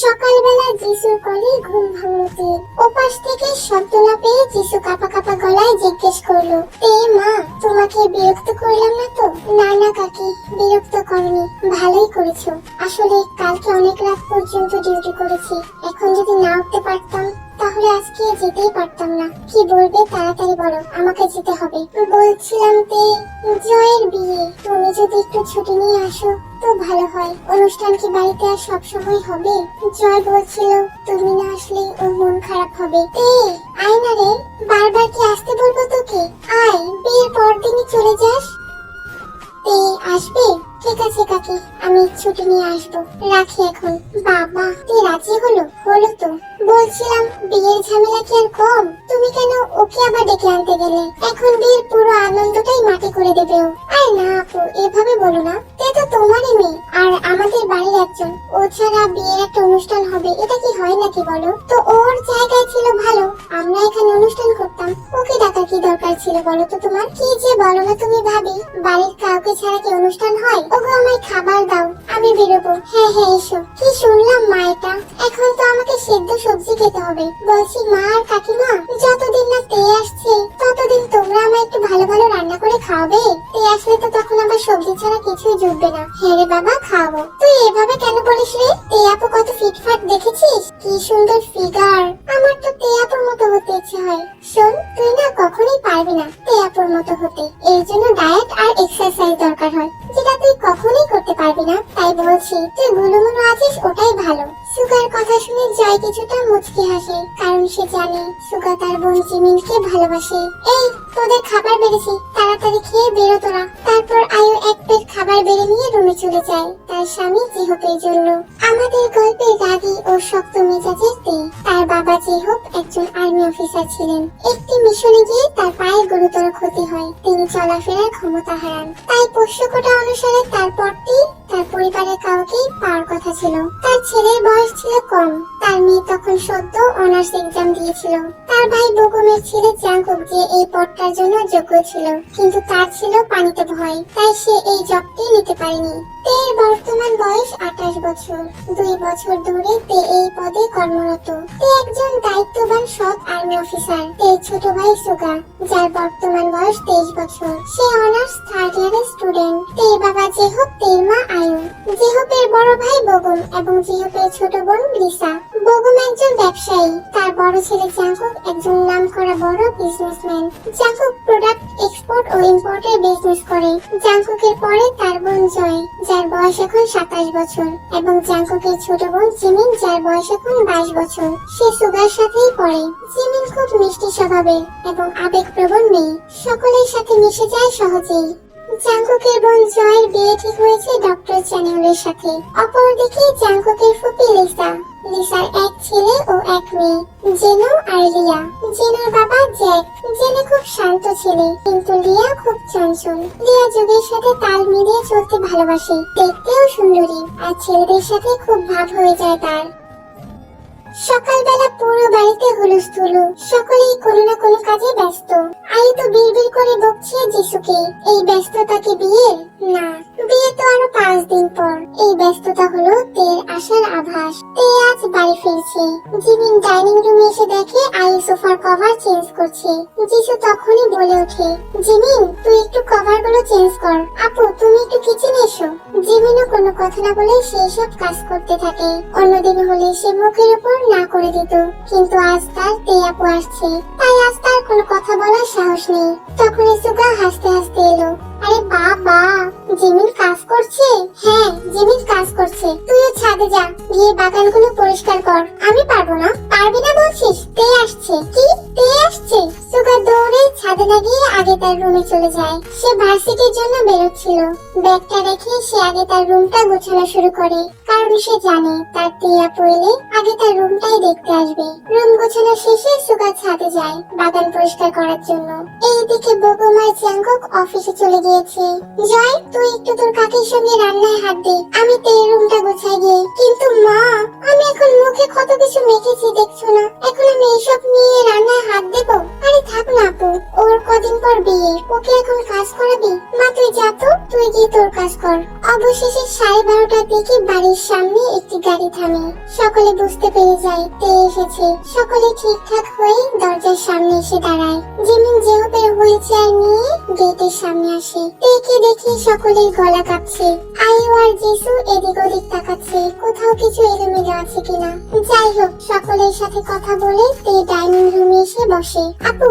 সকালবেলা যিশুর কোলে ঘুম ভাঙলো। ওপাশ থেকে শব্দ না পেয়ে যিশু কাঁপা কাঁপা গলায় জিজ্ঞেস করলো, মা, তোমাকে বিরক্ত করলাম না তো? না না কাকি, বিরক্ত করনি, ভালোই করেছো। আসলে কালকে অনেক রাত পর্যন্ত ডিউটি করেছি। এখন যদি না উঠতে পারতাম তাহলে আজকে যেতেই পারতাম না। কি বলবে তাড়াতাড়ি বলো, আমাকে যেতে হবে। বলছিলাম জয়ের বিয়ে, তুমি যদি একটু ছুটি নিয়ে আসো তো ভালো হয়। অনুষ্ঠান কি বাড়িতে আর সবসময় হবে? জয় বলছিল তুমি না আসলে ওর মন খারাপ হবে। আয় না রে, বারবার কি আসতে বলবো তোকে? আয়, বিয়ের পর দিনই চলে যাস। আসবে? ঠিক আছে কাকি, আমি ছুটি নিয়ে আসবো। রাখি এখন। বাবা, রাজি হলো? হলো তো। বলছিলাম বিয়ের ঝামেলা কি আর কম? তুমি কেন ওকে আবার ডেকে আনতে গেলে? এখন বিয়ের পুরো আনন্দটাই মাটি করে দেবে ও। আরে না আপু, এভাবে বলো না। তো তোমারই মেয়ে আর আমাদের বাড়ির একজন। ও ছাড়া বিয়ের একটা অনুষ্ঠান হবে, এটা কি হয় নাকি বলো তো? ওর জায়গায় ছিল ভালো, আমরা এখানে অনুষ্ঠান করতাম। ওকে ডাকার কি দরকার ছিল বলো তো তোমার? কি যে বলো না তুমি ভাবি, বাড়ির কাউকে ছাড়া কি অনুষ্ঠান হয়? ওগো, আমায় খাবার দাও, আমি বেরোবো। হ্যাঁ হ্যাঁ, এসো। কি শুনলাম মা এটা? এখন তো আমাকে সেদ্ধ সবজি খেতে হবে। বলছি মা আর কাকিমা, যতদিন না আসছে ততদিন তোমরা আমায় একটু ভালো ভালো রান্না করে খাওয়াবে। আসলে তো তখন আবার সবজি ছাড়া কিছুই জুটবে না। হ্যাঁ রে বাবা, খাবো। তুই এভাবে কেন বলিস রে? আপু কত ফিটফাট, দেখেছিস কি সুন্দর ফিগার। আমার তো আপুর মতো হতে ইচ্ছে হয়। শোন, তুই না কখনোই পারবি না আপুর মতো হতে। এর জন্য ডায়েট আর এক্সারসাইজ দরকার হয়, যেটা তুই কখনোই করতে পারবি না। তাই বলছি, তুই গুলুমুলু আছিস, ওটাই ভালো। সুগার কথা শুনে জয় কিছুটা মুচকি হাসে, কারণ সে জানে সুগা তার বোন জিমিনকে ভালোবাসে। তোদের খাবার বেড়েছি, তাড়াতাড়ি খেয়ে বেরো তোরা। তারপর আয়ু এক প্লেট খাবার বেড়ে নিয়ে রুমে চলে যায় তার স্বামী জিহোপের জন্য। আমাদের গল্পে রাগী ও শক্ত মেজাজের তার বাবা জিহোপ একজন আর্মি অফিসার ছিলেন। একটি মিশনে গিয়ে তার পায়ে গুরুতর ক্ষতি হয়, তিনি চলাফেরার ক্ষমতা হারান। তাই পোষ্যকোটা অনুসারে তার পরটি তার পরিবারের কাউকে পাওয়ার কথা ছিল। তার ছেলের বয়স ছিল কম, তার মেয়ে তখন সদ্য অনার্স এক্সাম দিয়েছিল। তার ভাই বগুমের ছেলে জাঙ্কুক যে এই পদটার জন্য যোগ্য ছিল, কিন্তু তার ছিল পানিতে ভয়, তাই সে এই জবটি নিতে পারেনি। তের বর্তমান বয়স 28 বছর। 2 বছর ধরে তে এই পদে কর্মরত। তে একজন দায়িত্ববান সৎ আর্মি অফিসার। তের ছোট ভাই সুগা, যার বর্তমান বয়স 23 বছর। সে অনার্স 3rd ইয়ারের স্টুডেন্ট। তের বাবা জেহোপ, তের মা আয়ু। জেহোপের বড় ভাই বগুম এবং জেহোপের ছোট বোন লিসা। বগুম একজন ব্যবসায়ী, তার বড় ছেলে জাঙ্কুক একজন নামকরা বড় বিজনেসম্যান। জাঙ্কুক প্রোডাক্ট এক্সপোর্ট ও ইম্পোর্টের বিজনেস করে। জাঙ্কুকের পরে তার বোন জয়, যার বয়স এখন 27 বছর, এবং জাঙ্কুকের ছোট বোন জিমিন, যার বয়স এখন 22 বছর। সে সুগার সাথেই পড়ে। জিমিন খুব মিষ্টি স্বভাবের এবং আবেগপ্রবণ মেয়ে, সকলের সাথে মিশে যায় সহজেই। জাঙ্কুকের বোন জয়ের বিয়ে ঠিক হয়েছে ডক্টর চ্যানেলের সাথে। অপরদিকে জাঙ্কুকের ফুপি লিসা। লিসার এক ছেলে ও এক মেয়ে, জেনো আর লিয়া। জেনোর বাবা জ্যাক। জেনে খুব শান্ত ছেলে, কিন্তু লিয়া খুব চঞ্চল। লিয়া যুগের সাথে তাল মিলিয়ে চলতে ভালোবাসে, দেখতেও সুন্দরী, আর ছেলেদের সাথে খুব ভাব হয়ে যায় তার। সকালবেলা পুরো বাড়িতে হুলস্থুল, সকলেই কোনো না কোনো কাজে ব্যস্ত। আয়ু তো বিড়বিড় করে বকছে যিশুকে, এই ব্যস্ততা কি বিয়ের? না, বিয়ে তো আরো 5 দিন পর। এই ব্যস্ততা হলো তের আসার আভাস। তে আজ বাড়ি ফিরছে। জিমিন ডাইনিং রুমে এসে দেখে আয়ু সোফার কভার চেঞ্জ করছে। যিশু তখনই বলে ওঠে, জিমিন, তুই একটু কভার গুলো চেঞ্জ কর। আপু, তুমি একটু কিচেনে এসো। জিমিনও কোনো কথা না বলে সেই সব কাজ করতে থাকে। অন্যদিন হলে সে মুখের উপর না করে দিত, কিন্তু আজ তার তে আপু আসছে, তাই আজ তার কোনো কথা বলার সাহস নেই। তখন সুগা হাসতে হাসতে এলো। আরে বাবা, জিমিন কাজ করছে? হ্যাঁ, জিমিন কাজ করছে। তুইও ছাদে যা, গিয়ে বাগানগুলো পরিষ্কার কর। আমি পারবো না। পারবি না বলছিস? তে আসছে। কি? তে আসছে? সুগা দৌড়ে ছাদে না গিয়ে আগে তার রুমে চলে যায়। সে ভার্সিটির জন্য বেরোচ্ছিল। ব্যাগটা রেখে সে আগে তার রুমটা গোছানো শুরু করে, কারণ সে জানে তার তে আপু এলে আগে তার রুমটাই দেখতে আসবে। রুম গোছানো শেষে সুগা ছাদে যায় বাগান পরিষ্কার করার জন্য। এইদিকে বগুমার জাঙ্কুক অফিসে চলে গিয়েছে। জয়, তুই একটু তোর কাকির সঙ্গে রান্নায় হাত দে, আমি তের রুমটা গোছাই গিয়ে। কিন্তু মা, আমি এখন মুখে কত কিছু মেখেছি দেখছো না, এখন আমি এসব নিয়ে রান্নায় হাত দেবো? আরে থাক না আপু, ওর কদিন পর বিয়ে, ওকে এখন কাজ করাবি? মা তুই যা তো, তুই গিয়ে তোর কাজ কর। অবশেষে 12:30টার দিকে বাড়ির সামনে একটি গাড়ি থামে। সকলে বুঝতে পেরে যায় তে এসেছে। সকলে ঠিকঠাক হয়ে দরজার সামনে এসে দাঁড়ায়। জিমিন জেহপের হুইল চেয়ার নিয়ে গেটের সামনে আসে। তেকে দেখে সকলের গলা কাঁপছে। আয়ু আর জিসু এদিক ওদিক তাকাচ্ছে, কোথাও কিছু এলোমেলো আছে কিনা। যাই হোক, সকলের সাথে কথা বলে তে ডাইনিং রুমে এসে বসে। আপু,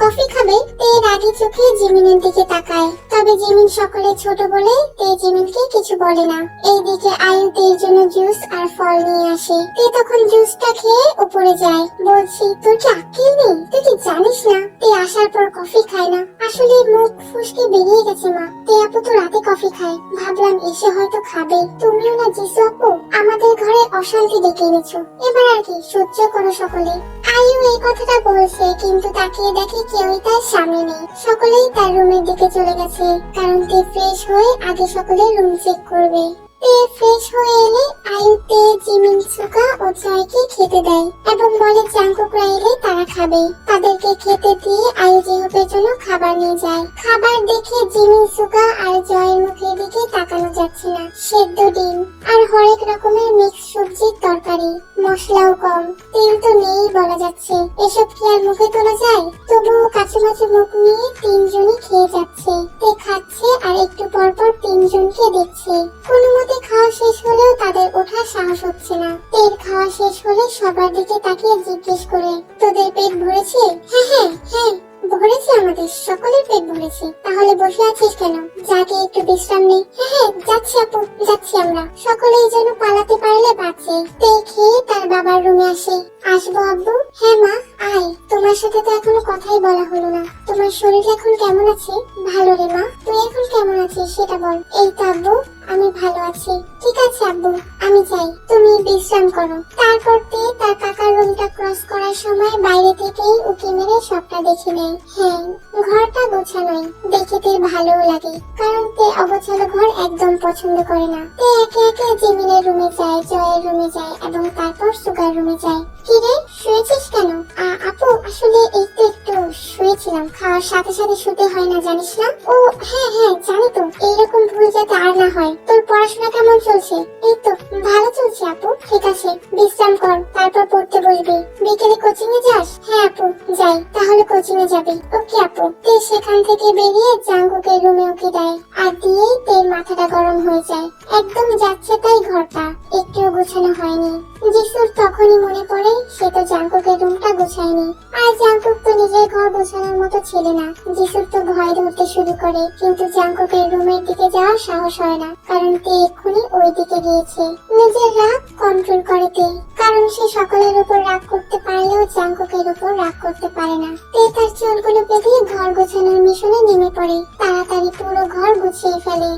কফি খাবে? তে রাগী চোখে জিমিনের দিকে তাকায়। তবে জিমিন সকলে ছোট বলে তে জিমিনকে কিছু বলে না। এইদিকে আয়ু তের জন্য জুস আর ফল নিয়ে আসে। তে তখন জুসটা খেয়ে উপরে যায়। বলছি, তোর কি আক্কেল নেই? তুই কি জানিস না তে আসার পর কফি খায় না? আসলে মুখ ফুসকে বেরিয়ে গেছে মা। তে আপু তো রাতে কফি খায়, ভাবলাম এসে হয়তো খাবে। তুমিও না জিসু আপু, আমাদের ঘরে অশান্তি ডেকে এনেছো। এবার আর কি সহ্য করো সকলে। আয়ু এই কথাটা বলছে, কিন্তু তাকিয়ে দেখে কেউই তার সামনে নেই। সকলেই তার রুমের দিকে চলে গেছে, কারণ তে ফ্রেশ হয়ে আগে সকলে রুম চেক করবে। তে ফ্রেশ হয়ে এলে আয়ু তে, জিমিন, সুকা ও জয়কে খেতে দেয় এবং বলে জাঙ্কুকরা এলে তারা খাবে। তাদেরকে খেতে দিয়ে আয়ু জেহপের জন্য খাবার নিয়ে যায়। খাবার দেখে জিমিন, সুকা আর জয়ের মুখের দিকে তাকানো যাচ্ছে না। সেদ্ধ ডিম আর হরেক রকমের মিক্স সবজির তরকারি, মশলাও কম, তেল তো নেই বলা যাচ্ছে। এসব কি আর মুখে তোলা যায়? তবুও কাছুমাছু মুখ নিয়ে তিনজনই খেয়ে যাচ্ছে। তে খাচ্ছে আর একটু পর পর তিনজনকে দেখছে। কোনো মতে খাওয়া শেষ হলেও তাদের ওঠার সাহস হচ্ছে না। তেল খাওয়া শেষ হলে সবার দিকে তাকিয়ে জিজ্ঞেস করে, তোদের পেট ভরেছে? হ্যাঁ হ্যাঁ হ্যাঁ ভরেছে, আমাদের সকলের পেট ভরেছে। তাহলে বসে আছিস কেন? যাকে একটু বিশ্রাম নে। হ্যাঁ হ্যাঁ যাচ্ছি আপু, যাচ্ছি আমরা। সকলেই যেন পালাতে পারলে বাঁচে। তে খেয়ে তার বাবার রুমে আসে। আসবো আব্বু? হ্যাঁ মা আয়। তোমার সাথে তো এখনো কথাই বলা হলো না। তোমার শরীর এখন কেমন আছে? ভালো রে মা, তুই এখন কেমন আছিস সেটা বল। এই তো আব্বু, আমি ভালো আছি। ঠিক আছে আব্বু, আমি যাই, তুমি বিশ্রাম করো। তারপর তে তার কাকার রুমটা ক্রস করার সময় বাইরে থেকেই উকি মেরে সবটা দেখে নেয়। হ্যাঁ, ঘরটা গোছানোই, দেখে তে ভালোও লাগে, কারণ তে অগোছালো ঘর একদম পছন্দ করে না। তে একে একে জিমিনের রুমে যায়, জয়ের রুমে যায় এবং তারপর সুগার রুমে যায়। কিরে, শুয়েছিস কেন? আপু আসলে এই তো একটু শুয়েছিলাম। খাওয়ার সাথে সাথে শুতে হয় না জানিস না? ও হ্যাঁ হ্যাঁ জানি তো, এইরকম ভুল যাতে আর না হয়। তোর পড়াশোনা কেমন চলছে? এই তো ভালো চলছে আপু। ঠিক আছে, বিশ্রাম কর, তারপর পড়তে বসবি। বিকেলে কোচিং এ যাস? হ্যাঁ আপু যাই। তাহলে কোচিং এ যাবি? ওকে আপু। তে সেখান থেকে বেরিয়ে জাঙ্কুকের রুমে উকি দেয়, আর দিয়েই তের মাথাটা গরম হয়ে যায়। একদম যাচ্ছে তাই ঘরটা একটুও গোছানো হয়নি। জিসুর তখনই মনে পড়ে সে তো জাঙ্কুকের রুমটা গোছায়নি। আর জাঙ্কুক তো নিজের ঘর গোছানোর মতো ছেলে না। জিসুর তো ভয় ধরতে শুরু করে, কিন্তু জাঙ্কুকের রুমের দিকে যাওয়ার সাহস হয় না, কারণ তে এক্ষুনি ওই দিকে গিয়েছে। নিজের রাগ কন্ট্রোল করে তে, কারণ সে সকলের উপর রাগ করতে পারলেও জাঙ্কুকের উপর রাগ করতে পারে না। তে তার চুলগুলো বেঁধে ঘর গোছানোর মিশনে নেমে পড়ে, তাড়াতাড়ি পুরো ঘর গুছিয়ে ফেলে।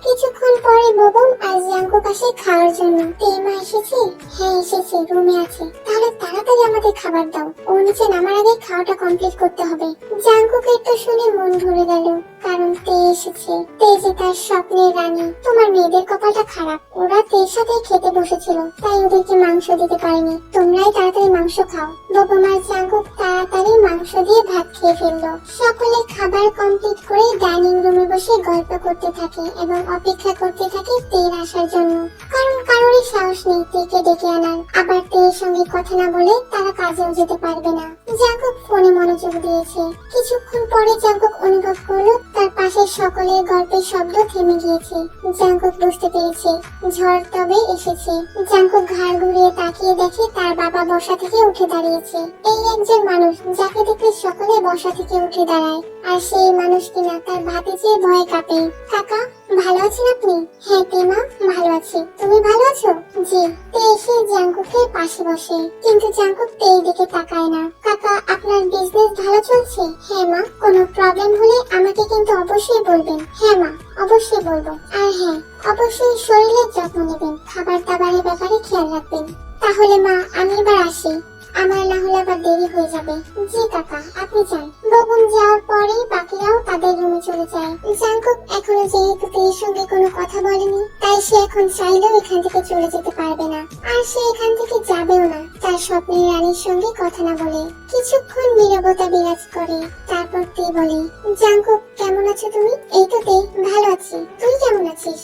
কিছুক্ষণ পরে বোবম আর জাঙ্কুক আসে খাওয়ার জন্য। মা এসেছে? হ্যাঁ এসেছে, রুমে আছে। তাহলে তাড়াতাড়ি আমাদের খাবার দাও, ও নিচে নামার আগে খাওয়াটা কমপ্লিট করতে হবে। জাঙ্কুকের তো শুনে মন ভরে গেল, কারণ তে এসেছে। তে যে তার স্বপ্নের রানী। তোমার মেয়েদের কপালটা খারাপ, ওরা তের সাথে খেতে বসেছিল, তাই ওদেরকে মাংস দিতে পারেনি। তোমরাই তাড়াতাড়ি মাংস খাও। বোবম আর জাঙ্কুক তাড়াতাড়ি মাংস দিয়ে ভাত খেয়ে ফেললো। সকলে খাবার কমপ্লিট করে ডাইনিং রুমে বসে গল্প করতে থাকে এবং অপেক্ষা করতে থাকে তের আসার জন্য, কারণ কারোরই সাহস নেই তেকে ডেকে আনার। আবার তের সঙ্গে কথা না বলে তারা কাজেও যেতে পারবে না। জাঙ্কুক ফোনে মনোযোগ দিয়েছে। কিছুক্ষণ পরে জাঙ্কুক অনুভব করলো তার পাশের সকলের গল্পের শব্দ থেমে গিয়েছে। জাঙ্কুক বুঝতে পেরেছে ঝড় তবে এসেছে। জাঙ্কুক ঘাড় ঘুরিয়ে তাকিয়ে দেখে তার বাবা বসা থেকে উঠে দাঁড়িয়েছে। এই একজন মানুষ যাকে দেখলে সকলে বসা থেকে উঠে দাঁড়ায়, আর সেই মানুষ কিনা তার ভাতিজির ভয়ে কাঁপে। কাকা ভালো আছেন আপনি? হ্যাঁ তেমা ভালো আছি, তুমি ভালো আছো? জি। তে এসে জাঙ্কুকের পাশে বসে, কিন্তু জাঙ্কুক তের দিকে তাকায় না। কাকা আপনার বিজনেস ভালো চলছে? হ্যাঁ মা, কোনো প্রবলেম হলে আমাকে কিন্তু অবশ্যই বলবেন। হ্যাঁ মা অবশ্যই বলবো। আর হ্যাঁ অবশ্যই শরীরের যত্ন নেবেন, খাবার দাবারের ব্যাপারে খেয়াল রাখবেন। তাহলে মা আমি এবার আসি, আমার না হলে আবার দেরি হয়ে যাবে। জি কাকা আপনি যান। বোবম যাওয়ার পরে বাকিরাও তাদের রুমে চলে যায়। জাঙ্কুক এখনো যেহেতু তের সঙ্গে কোনো কথা বলেনি, তাই সে এখন চাইলেও এখান থেকে থেকে চলে যেতে পারবে না, আর সে এখান থেকে যাবেও না তার স্বপ্নের রানীর সঙ্গে কথা না বলে। কিছুক্ষণ নীরবতা বিরাজ করে, তারপর তে বলে, জাঙ্কুক কেমন আছো তুমি? এই তো তে, ভালো আছি, তুই কেমন আছিস?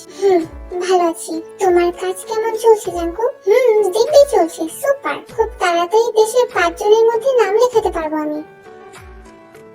ভালো আছি। তোমার কাজ কেমন চলছে জাঙ্কুক? দিব্যি চলছে, সুপার। খুব তাড়াতাড়ি দেশের 5 জনের মধ্যে নাম লেখাতে পারবো আমি।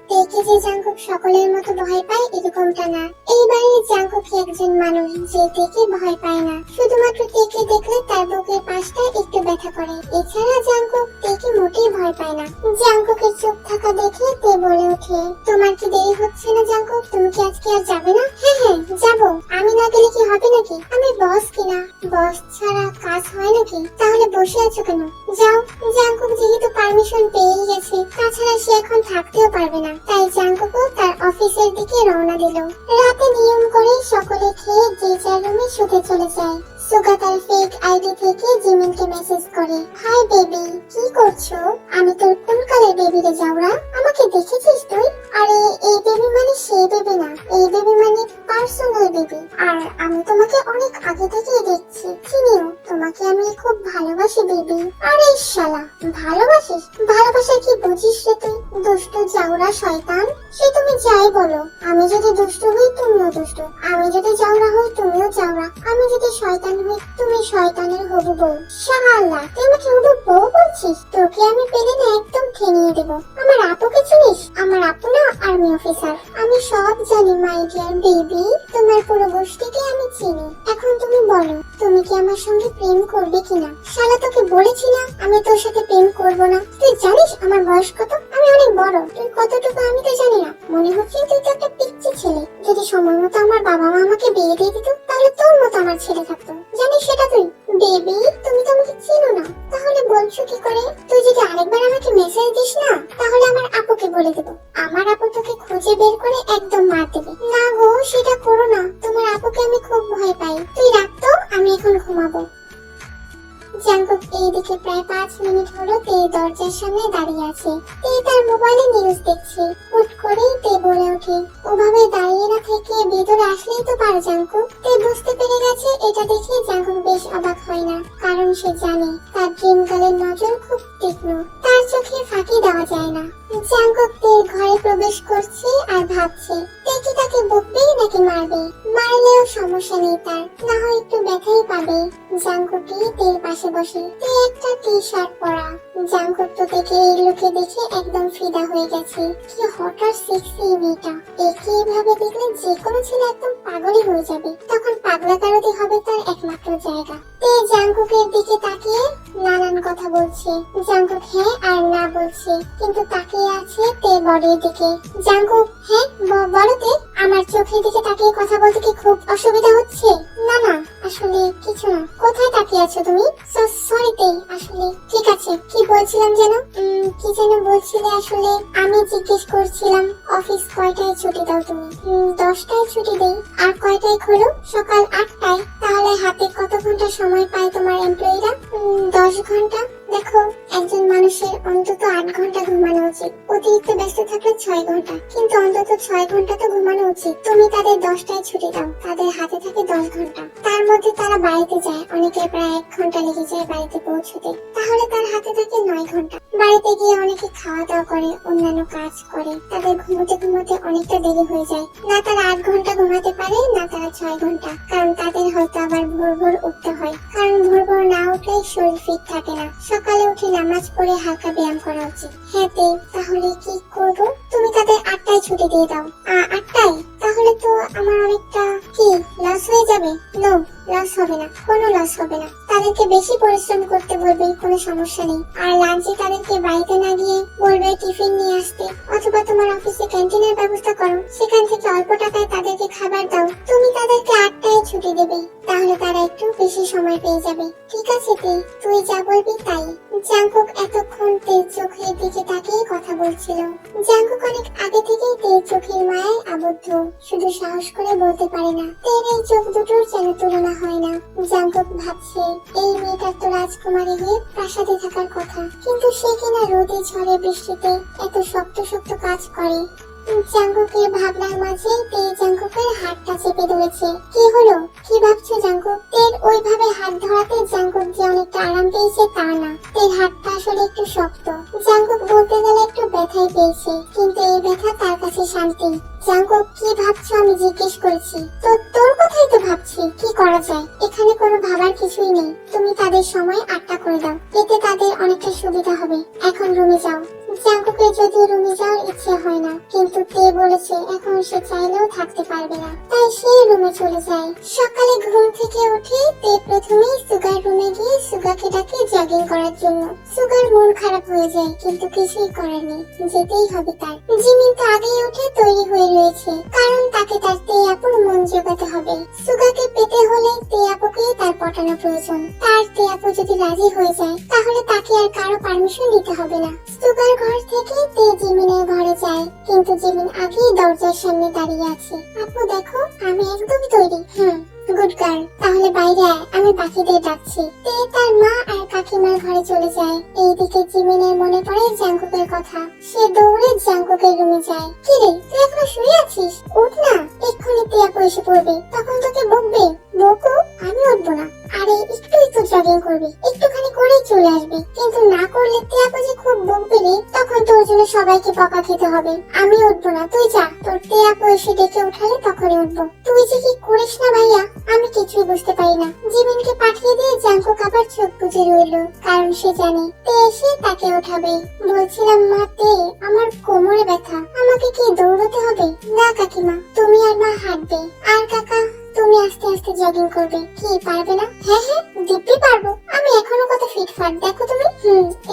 তেকে যে জাঙ্কুক সকলের মতো ভয় পায় এরকমটা না। এইবারে জাঙ্কুক একজন মানুষ যে তেকে ভয় পায় না, শুধুমাত্র তেকে দেখলে তার বুকের পাশটা একটু ব্যথা করে। এছাড়া জাঙ্কুক তেকে মোটেই ভয় পায় না। জাঙ্কুকের চুপ থাকা দেখে তে বলে ওঠে, তোমার কি দেরি হচ্ছে না জাঙ্কুক? তুমি কি আজকে আর যাবে না? হ্যাঁ যাবো। আমি না গেলে কি হবে নাকি? আমি বস কিনা, বস ছাড়া কাজ হয় নাকি? তাহলে বসে আছো কেন? যাও। জাঙ্কুক যেহেতু পারমিশন পেয়ে গেছে, তাছাড়া সে এখন থাকতেও পারবে না, তাই জাঙ্কুকও তার অফিসের দিকে রওনা দিল। রাতে নিয়ম করে সকলে খেয়ে যে যার রুমে শুতে চলে যায়। সুগা তার ফেক আইডি থেকে জিমিনকে মেসেজ করে, হাই বেবি, কি করছো? আমি তোর কোন কালের বেবি রে যাওরা? আমাকে দেখেছিস তুই? আরে এই বেবি মানে সেই বেবি না, এই বেবি মানে পার্সোনাল বেবি। আর আমি তোমাকে অনেক আগে থেকেই দেখছি, চিনিও তোমাকে আমি খুব ভালোবাসি বেবি। আরে শালা, ভালোবাসিস? ভালোবাসা কি বুঝিস রে তুই, দুষ্টু জাউরা শয়তান। সে তুমি যাই বলো, আমি যদি দুষ্টু হই তুমিও দুষ্টু, আমি যদি জাউরা হই তুমিও জাউরা, আমি যদি শয়তান হই তুমি শয়তানের হবু বউ। শালা, তুই আমাকে হবু বউ বলছিস? তোকে আমি পেলে না একদম ঠেনিয়ে দেবো। আমার আপুকে চিনিস? আমার আপু না আর্মি অফিসার। আমি সব জানি মাই ডিয়ার বেবি, তোমার পুরো গোষ্ঠীকে আমি চিনি। এখন তুমি বলো, তুমি কি আমার সঙ্গে প্রেম করবে কিনা? শালা, তোকে বলেছি না আমি তোর সাথে প্রেম করবো না। তুই জানিস আমার বয়স কত? আমি অনেক বড়, তুই কতটুকু আমি তো জানি না। মনে হচ্ছে তুই তো একটা পিচ্চি ছেলে। যদি সময় মতো আমার বাবা মা আমাকে বিয়ে দিয়ে দিত, তাহলে তোর মতো আমার ছেলে থাকতো। জানিস সেটা তুই? বেবি, তুমি তো আমাকে চিনো না, তাহলে বলছো কি করে? তুই যদি আরেকবার আমাকে মেসেজ দিস না, তাহলে আমার আপুকে বলে দেবো। আমার আপু তোকে খুঁজে বের করে একদম মার দেবে। না গো, সেটা করো না, তোমার আপুকে আমি খুব ভয় পাই। তুই রাখতো, আমি এখন ঘুমাবো। জাঙ্কুক এইদিকে প্রায় 5 মিনিট হলো তে দরজার সামনে দাঁড়িয়ে আছে। তে তার মোবাইলে নিউজ দেখছে। হুট করেই তে বলে ওঠে, ওভাবে দাঁড়িয়ে না থেকে ভেতরে আসলেই তো পারো জাঙ্কুক। তে বুঝতে পেরে গেছে, এটা দেখে জাঙ্কুক বেশ অবাক হয় না, কারণ সে জানে তার ড্রিম গার্লের নজর খুব তীক্ষ্ণ, তার চোখে ফাঁকি দেওয়া যায় না। জাঙ্কুক তের ঘরে প্রবেশ করছে আর ভাবছে, তে কি তাকে বকবে নাকি মারবে? মারলেও সমস্যা নেই তার, না হয় একটু ব্যথাই পাবে। জাঙ্কুকই তের পাশে বসে, তে একটা টি শার্ট পরা। জাঙ্কুক তো থেকে এই লুকে দেখে একদম ফিদা হয়ে গেছে। কি হট আর সেক্সি মেয়েটা, একে এভাবে দেখলে যে কোনো ছেলে একদম পাগলই হয়ে যাবে। তখন পাগলা কারোতি হবে তার একমাত্র জায়গা। তে জাঙ্কুকের দিকে তাকিয়ে নানান কথা বলছে। জাঙ্কুক হ্যাঁ আর না বলছে, কিন্তু তাকিয়ে আছে তে বডির দিকে। জাঙ্কুক, হ্যাঁ বলো তে, আমার চোখের দিকে তাকিয়ে কথা বলতে কি খুব অসুবিধা হচ্ছে? না না, আসলে কিছু না। কোথায় তাকিয়ে আছো তুমি? সরি তে, আসলে ঠিক আছে। কি বলছিলাম যেন? কি যেন বলছিলে? আসলে আমি জিজ্ঞেস করছিলাম অফিস কয়টায় ছুটি দাও তুমি? 10টায় ছুটি দেই। আর কয়টায় খোলো? সকাল 8টায়। তাহলে হাতে কত ঘন্টা সময় পায় তোমার এমপ্লয়িরা? 10 ঘন্টা। দেখো, একজন মানুষের অন্তত 8 ঘন্টা ঘুমানো উচিত, অতিরিক্ত ব্যস্ত থাকলে 6 ঘন্টা, কিন্তু অন্তত 6 ঘন্টা তো ঘুমানো উচিত। তুমি তাদের 10টায় ছুটি দাও, তাদের হাতে থাকে 10 ঘন্টা। তার মধ্যে তারা বাড়িতে যায়, অনেকে প্রায় 1 ঘন্টা লেগে যায় বাড়িতে পৌঁছতে, তাহলে তার হাতে থাকে 9 ঘন্টা। বাড়িতে গিয়ে অনেকে খাওয়া দাওয়া করে, অন্যান্য কাজ করে, তাদের ঘুমোতে ঘুমোতে অনেকটা দেরি হয়ে যায়। না তারা 8 ঘন্টা ঘুমাতে পারে, না তারা 6 ঘন্টা, কারণ তাদের হয়তো আবার ভোর ভোর উঠতে হয়, কারণ ভোর ভোর না উঠলে শরীর ফিট থাকে না। সকালে উঠে নামাজ পড়ে হালকা ব্যায়াম করা উচিত। হ্যাঁ তে, তাহলে কি করবো? তুমি তাদের 8টায় ছুটি দিয়ে দাও। 8টায়? তাহলে তো আমার অনেকটা কি লস হয়ে যাবে? নো, লস হবে না, কোনো লস হবে না। তাদেরকে বেশি পরিশ্রম করতে বলবে, কোনো সমস্যা নেই। আর লাঞ্চে তাদেরকে বাড়িতে না গিয়ে বলবে টিফিন নিয়ে আসতে, অথবা তোমার অফিসে ক্যান্টিনের ব্যবস্থা করো, সেখান থেকে অল্প টাকায় তাদেরকে খাবার দাও। তুমি তাদেরকে 8টায় ছুটি দেবে, তাহলে তারা একটু বেশি সময় পেয়ে যাবে। ঠিক আছে তে, তুই যা বলবি তাই। জাঙ্কুক এতক্ষণ তের চোখের দিকে তাকিয়ে কথা বলছিল। জাঙ্কুক অনেক আগে থেকেই তের চোখের মায়ায় আবদ্ধ, শুধু সাহস করে বলতে পারে না। তের এই চোখ দুটোর যেন তুলনা হয় না। জাঙ্কুক ভাবছে, এই মেয়েটার তো রাজকুমারী হয়ে প্রাসাদে থাকার কথা, কিন্তু সে কিনা রোদে ঝড়ে বৃষ্টিতে এত শক্ত শক্ত কাজ করে। জাঙ্কুকের ভাবনার মাঝে তে জাঙ্কুকের হাতটা চেপে ধরেছে। কি হলো, কি ভাবছো জাঙ্কুক? তের ওইভাবে হাত ধরাতে জাঙ্কুক যে অনেকটা আরাম পেয়েছে তা না, তের হাতটা আসলে একটু শক্ত। জাঙ্কুক বলতে গেলে একটু ব্যথাই পেয়েছে, কিন্তু এই ব্যথা তার কাছে শান্তি। জাঙ্কুক কি ভাবছো আমি জিজ্ঞেস করেছি। তো তোর কথাই তো ভাবছি, কি করা যায়? এখানে কোনো ভাবার কিছুই নেই, তুমি তাদের সময় 8টা করে দাও, এতে তাদের অনেকটা সুবিধা হবে। এখন রুমে যাও। জাঙ্কুকের যদিও রুমে যাওয়ার ইচ্ছে হয় না, কিন্তু তে বলেছে এখন সে চাইলেও থাকতে পারবে না, তাই সে রুমে চলে যায়। সকালে ঘুম থেকে উঠে তে প্রথমেই সুগার রুমে গিয়ে সুগাকে ডাকে জগিং করার জন্য। সুগার মন খারাপ হয়ে যায়, কিন্তু কিছুই করার নেই, যেতেই হবে তার। জিমিন তো আগেই উঠে তৈরি হয়ে রয়েছে, কারণ তাকে তার তে আপুর মন জোগাতে হবে। সুগাকে পেতে হলে তে আপুকে তার পটানো প্রয়োজন। তার তে আপু যদি রাজি হয়ে যায় তাহলে তাকে আর কারো পারমিশন নিতে হবে না। সুগার ঘর থেকে তে জিমিনের ঘরে যায়, কিন্তু জিমিন আগেই দরজার সামনে দাঁড়িয়ে আছে। আপু দেখো, আমি একদমই তৈরি। গুড গার্ল, তাহলে বাইরে আয়, আমি বাকিদের ডাকছি। তে তার মা আর কাকিমার ঘরে চলে যায়। এইদিকে জিমিনের মনে পড়ে জাঙ্কুকের কথা। সে দৌড়ে জাঙ্কুকের রুমে যায়। কি রে, তুই এখনো শুয়ে আছিস? উঠ না, এক্ষুনি তে আপু এসে পড়বে, তখন তোকে বকবে। বকু? আমি উঠবো না। আরে একটুই তো জগিং করবি, একটুখানি করেই চলে আসবে, কিন্তু না করলে তে আপু যে খুব বকবে রে, তখন তোর জন্য সবাইকে বকা খেতে হবে। আমি উঠবো না, তুই যা, তোর তে আপু এসে ডেকে উঠালে তখনই উঠবো। তুই যে কি করিস না ভাইয়া, আমি কিছুই বুঝতে পারি না। জিমিনকে পাঠিয়ে দিয়ে জাঙ্কুক আবার চোখ বুজে রইল, কারণ সে জানে তে এসে তাকে উঠাবে। বলছিলাম মা, তে আমার কোমরে ব্যথা, আমাকে কি দৌড়াতে হবে? না কাকিমা, তুমি আর মা হাঁটবে, আর কাকা তুমি আস্তে আস্তে জগিং করবে। কি পারবে না? হ্যাঁ হ্যাঁ, দিব্যি পারবো, আমি এখনো কত ফিটফাট দেখো তুমি।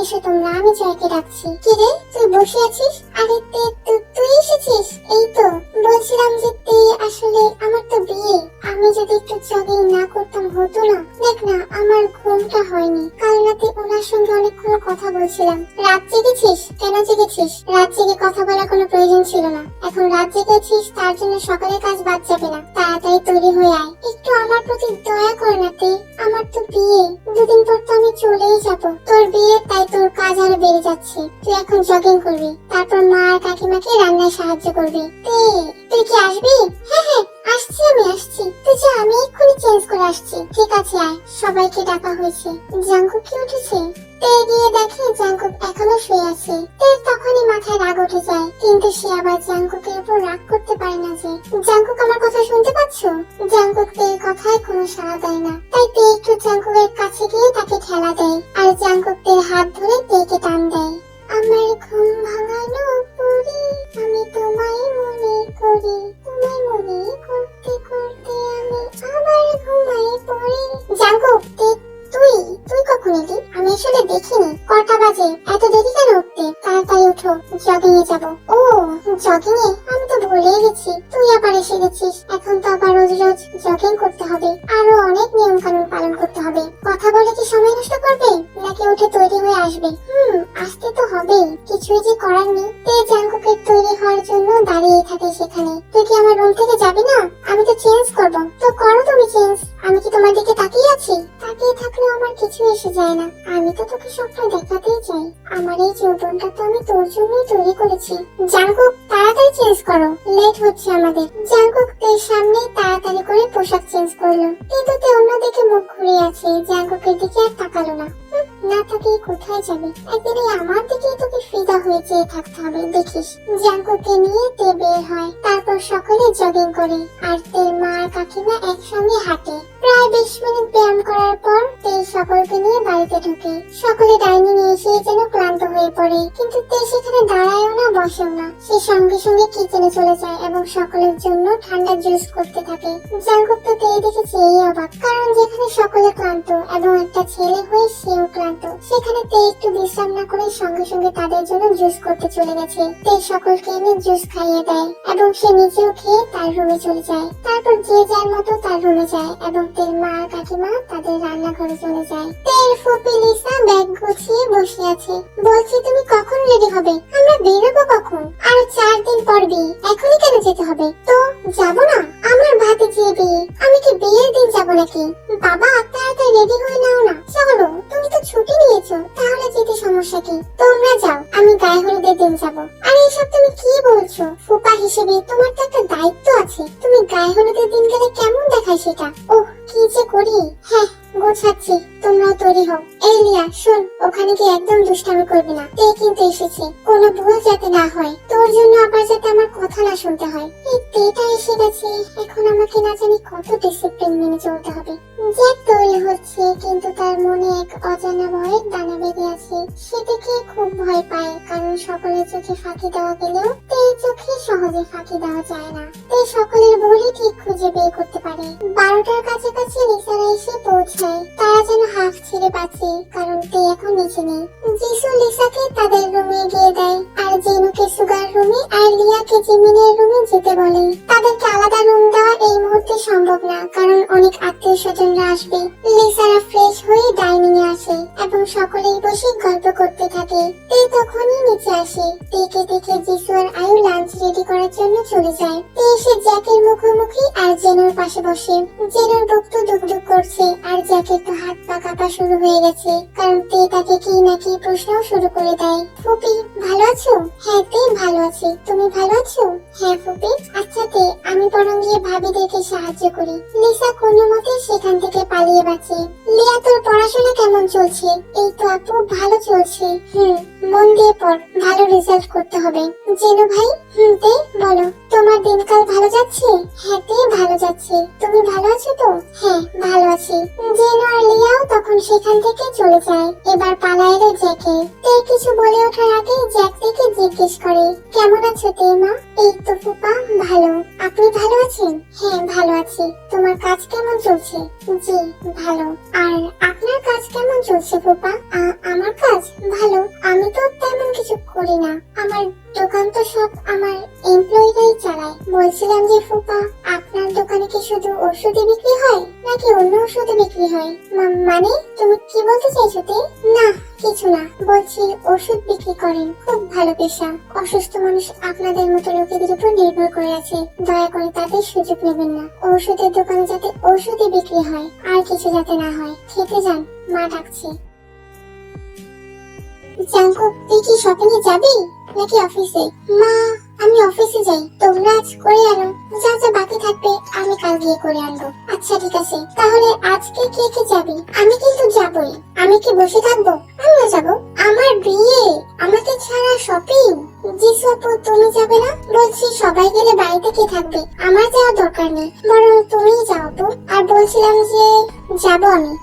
এসো তোমরা, আমি জয়কে ডাকছি। কি রে, তুই বসে আছিস? আরে তে, তুই এসেছিস? এই তো বলছিলাম যে তে, আসলে আমার তো বিয়ে, আমি যদি একটু জগিং না করতাম হতো না। দেখ না, আমার ঘুমটা হয়নি, কাল রাতে ওনার সঙ্গে অনেকক্ষণ কথা বলছিলাম। রাত জেগেছিস? কেন জেগেছিস? রাত জেগে কথা বলার কোনো প্রয়োজন ছিল না, এখন রাত জেগেছিস তার জন্য সকালের কাজ বাদ যাবে না। তাড়াতাড়ি তৈরি হয়ে আয়, একটু আমার প্রতি দয়া কর না তে, আমার তো বিয়ে, দুদিন পর তো আমি চলেই যাব। তোর বিয়ে, তাই তোর কাজ আরো বেড়ে যাচ্ছে। তুই এখন জগিং করবি, তারপর মা আর কাকিমাকে রান্নায় সাহায্য করবি। তে, তুই কি আসবি? হ্যাঁ হ্যাঁ, আসছি, আমি আসছি। তুই যা, আমি এক্ষুনি চেঞ্জ করে আসছি। ঠিক আছে, আয়। সবাইকে ডাকা হয়েছে। জাঙ্কুক কি উঠেছে? তে গিয়ে দেখে জাঙ্কুক এখনো শুয়ে আছে। তে তখনই মাথায় রাগ উঠে যায়, কিন্তু সে আবার জাঙ্কুকের উপর রাগ করতে পারে না যে। জাঙ্কুক, আমার কথা শুনতে পাচ্ছ? জাঙ্কুক তের কথায় কোনো সাড়া দেয় না, তাই তে একটু জাঙ্কুকের কাছে গিয়ে তাকে ঠেলা দেয়, আর জাঙ্কুক তের হাত ধরে তেকে টান দেয়। আমার ঘুম ভাঙানো পরি, আমি তোমায় মনে করি, তোমায় মনে করতে করতে আমি আবার ঘুমাই পড়ি। জাঙ্কুক, তুই তুই কখন এলি? আমি আসলে দেখিনি। কটা বাজে? এত দেরি কেন উঠতে? তাড়াতাড়ি উঠো, জগিং এ যাবো। ও, জগিং এ? আমি তো ভুলেই গেছি, তুই আবার এসে গেছিস। এখন তো আবার রোজ রোজ জগিং করতে হবে, আরো অনেক নিয়ম কানুন পালন করতে হবে। কথা বলে কি সময় নষ্ট করবে, নাকি উঠে তৈরি হয়ে আসবে? আসতে তো হবেই, কিছুই যে করার নেই। তে জাঙ্কুকের তৈরি হওয়ার জন্য দাঁড়িয়ে থাকে সেখানে। তুই কি আমার রুম থেকে যাবি না? আমি তো চেঞ্জ করবো। তো করো তুমি চেঞ্জ, আমি কি তোমার দিকে তাকিয়ে আছি? তাকিয়ে থাকলেও আমার কিছু এসে যায় না, আমি তো তোকে সবটা দেখাতেই চাই। আমার এই যৌবনটা তো আমি তোর জন্যই তৈরি করেছি। জাঙ্কুক, তাড়াতাড়ি চেঞ্জ করো, লেট হচ্ছে আমাদের। জাঙ্কুক তের সামনে তাড়াতাড়ি করে পোশাক চেঞ্জ করলো, কিন্তু তে অন্যদিকে মুখ ঘুরিয়ে আছে, জাঙ্কুকের দিকে আর তাকালো না। না তাকে কোথায় যাবে? একদিন আমার দিকেই তোকে ফিদা হয়ে চেয়ে থাকতে হবে, দেখিস। জাঙ্কুককে নিয়ে তে বের হয়, তারপর সকলে জগিং করে, আর তের মা আর কাকিমা একসঙ্গে হাঁটে। প্রায় 20 মিনিট ব্যায়াম করার পর তে সকলকে নিয়ে বাড়িতে ঢুকে। সকলে ডাইনিং এ এসে যেন ক্লান্ত হয়ে পড়ে, কিন্তু তে সেখানে দাঁড়ায়ও না, বসেও না। সে সঙ্গে সঙ্গে কিচেনে চলে যায় এবং সকলের জন্য ঠান্ডা জুস করতে থাকে। জাঙ্কুক তো তে দেখে চেয়েই অবাক, কারণ যেখানে সকলে ক্লান্ত এবং একটা ছেলে হয়ে সেও ক্লান্ত, সেখানে তে একটু বিশ্রাম না করে সঙ্গে সঙ্গে তাদের জন্য জুস করতে চলে গেছে। তে সকলকে এনে জুস খাইয়ে দেয় এবং সে নিজেও খেয়ে তার রুমে চলে যায়। তারপর যে যার মতো তার রুমে যায় এবং তের মা আর কাকিমা তাদের রান্নাঘরে চলে যায়। তের ফুপি লিসা ব্যাগ গুছিয়ে বসে আছে। বলছি, তুমি কখন রেডি হবে? আমরা বেরোবো কখন? আর 4 দিন পর বিয়ে, এখনই কেন যেতে হবে? তো যাবো না? আমার ভাতিজির বিয়ে, আমি কি বিয়ের দিন যাবো নাকি? বাবা, তাড়াতাড়ি রেডি হয়ে নাও না, চলো। তুমি তো ছুটি নিয়েছো, তাহলে যেতে সমস্যা কি? তোমরা যাও, আমি গায়ে হলুদের দিন যাবো। আর এইসব তুমি কি বলছো? ফুপা হিসেবে তোমার তো একটা দায়িত্ব আছে। তুমি গায়ে হলুদের দিন গেলে কেমন দেখায় সেটা। ওহ কি যে করি। হ্যাঁ গোছাচ্ছি, তোমরাও তৈরি হও। এই লিয়া শোন, ওখানে গিয়ে একদম দুষ্টামি করবি না। তে কিন্তু এসেছে, কোনো ভুল যাতে না হয়, তোর জন্য আবার যাতে আমার কথা না শুনতে হয়। এই তেটা এসে গেছে, এখন আমাকে না জানি কত ডিসিপ্লিন মেনে চলতে হবে। জ্যাক তৈরি হচ্ছে, কিন্তু তার মনে এক অজানা ভয়ের দানা বেঁধে আছে। সে দেখে খুব ভয় পায়, কারণ সকলের চোখে ফাঁকি দেওয়া গেলেও তের চোখে সহজে ফাঁকি দেওয়া যায় না। তে সকলের ভুলই ঠিক খুঁজে বের করতে পারে। 12টার কাছাকাছি লিসারা এসে পৌঁছায়। তারা যেন হাফ ছেড়ে বাঁচে, কারণ তে এখন নিচে নেই। যিশু লিসাকে তাদের রুমে গিয়ে দেয়, আর জেনুকে সুগার রুমে আর লিয়াকে জিমিনের রুমে যেতে বলে। তাদেরকে আলাদা রুম দেওয়া এই মুহূর্তে সম্ভব না, কারণ অনেক আত্মীয় স্বজনরা আসবে। লিসারা ফ্রেশ হয়ে ডাইনিং এ আসে এবং সকলেই বসে গল্প করতে থাকে। তে তখনই নিচে আসে। তেকে দেখে যিশু আর আয়ু লাঞ্চ রেডি করার জন্য চলে যায়। তে এসে জ্যাকের মুখোমুখি আর জেনুর পাশে বসে। জেনুর বুক তো দুক করছে, আর জ্যাকের তো হাত পা কাঁপা শুরু হয়ে গেছে, কারণ তে তাকে কি না কি প্রশ্ন শুরু করে দেয়। ফুপি ভালো আছো? হ্যাঁ তে ভালো আছি, তুমি ভালো আছো? হ্যাঁ ফুপি। আচ্ছা তে, আমি বরং গিয়ে ভাবিদেরকে সাহায্য করি। লিসা কোনো মতে সেখান থেকে পালিয়ে বাঁচে। লিয়া তোর পড়াশোনা কেমন চলছে? এই তো আপু ভালো চলছে। মন দিয়ে পড়, ভালো রেজাল্ট করতে হবে। জেনু ভাই? তে বলো, তোমার দিনকাল ভালো যাচ্ছে? হ্যাঁ তে ভালো যাচ্ছে, তুমি ভালো আছো তো? হ্যাঁ ভালো আছি। জেনু আর লিয়াও তখন সেখান থেকে চলে যায়। এবার পালা এলো জ্যাকে। তে কিছু বলে ওঠার আগে জ্যাক থেকে জিজ্ঞেস করে, কেমন আছো তে মা? এই তো ফুপা ভালো, আপনি ভালো আছেন? হ্যাঁ ভালো আছি। তোমার কাজ কেমন চলছে? জি ভালো। আর আপনার কাজ কেমন চলছে ফুপা? আমার কাজ ভালো, আমি তো তেমন কিছু করি না, আমার দোকান তো সব আমার এমপ্লয়িরাই চালায়। বলছিলাম যে ফুপা, আপনার দোকানে কি শুধু ওষুধই বিক্রি হয় নাকি অন্য ওষুধও বিক্রি হয়? মানে তুমি কি বলতে চাইছো তে? না কিছু না, বলছি ওষুধ বিক্রি করেন, খুব ভালো পেশা। অসুস্থ মানুষ আপনাদের মতো লোকেদের উপর নির্ভর করে আছে, দয়া করে তাদের সুযোগ নেবেন না। ওষুধের দোকানে যাতে ওষুধই বিক্রি হয়, আর কিছু যাতে না হয়। খেতে যান, মা ডাকছে। জাঙ্কুক, তুই কি শপিং এ যাবি নাকি অফিসে? মা আমি অফিসে যাই, তোমরা আজ করে আনো, যা যা বাকি থাকবে আমি কাল গিয়ে করে আনবো। আচ্ছা ঠিক আছে, তাহলে আজকে কে কে যাবি? আমি কিন্তু যাবই। আমি কি বসে থাকবো? আমিও যাবো, আমার বিয়ে, আমাকে ছাড়া শপিং। যিশু আপু তুমি যাবে না? বলছি সবাই গেলে বাড়িতে কে থাকবে, আমার যাওয়ার দরকার নেই, বরং তুমিই যাও আপু। আর বলছিলাম যে যাবো আমি।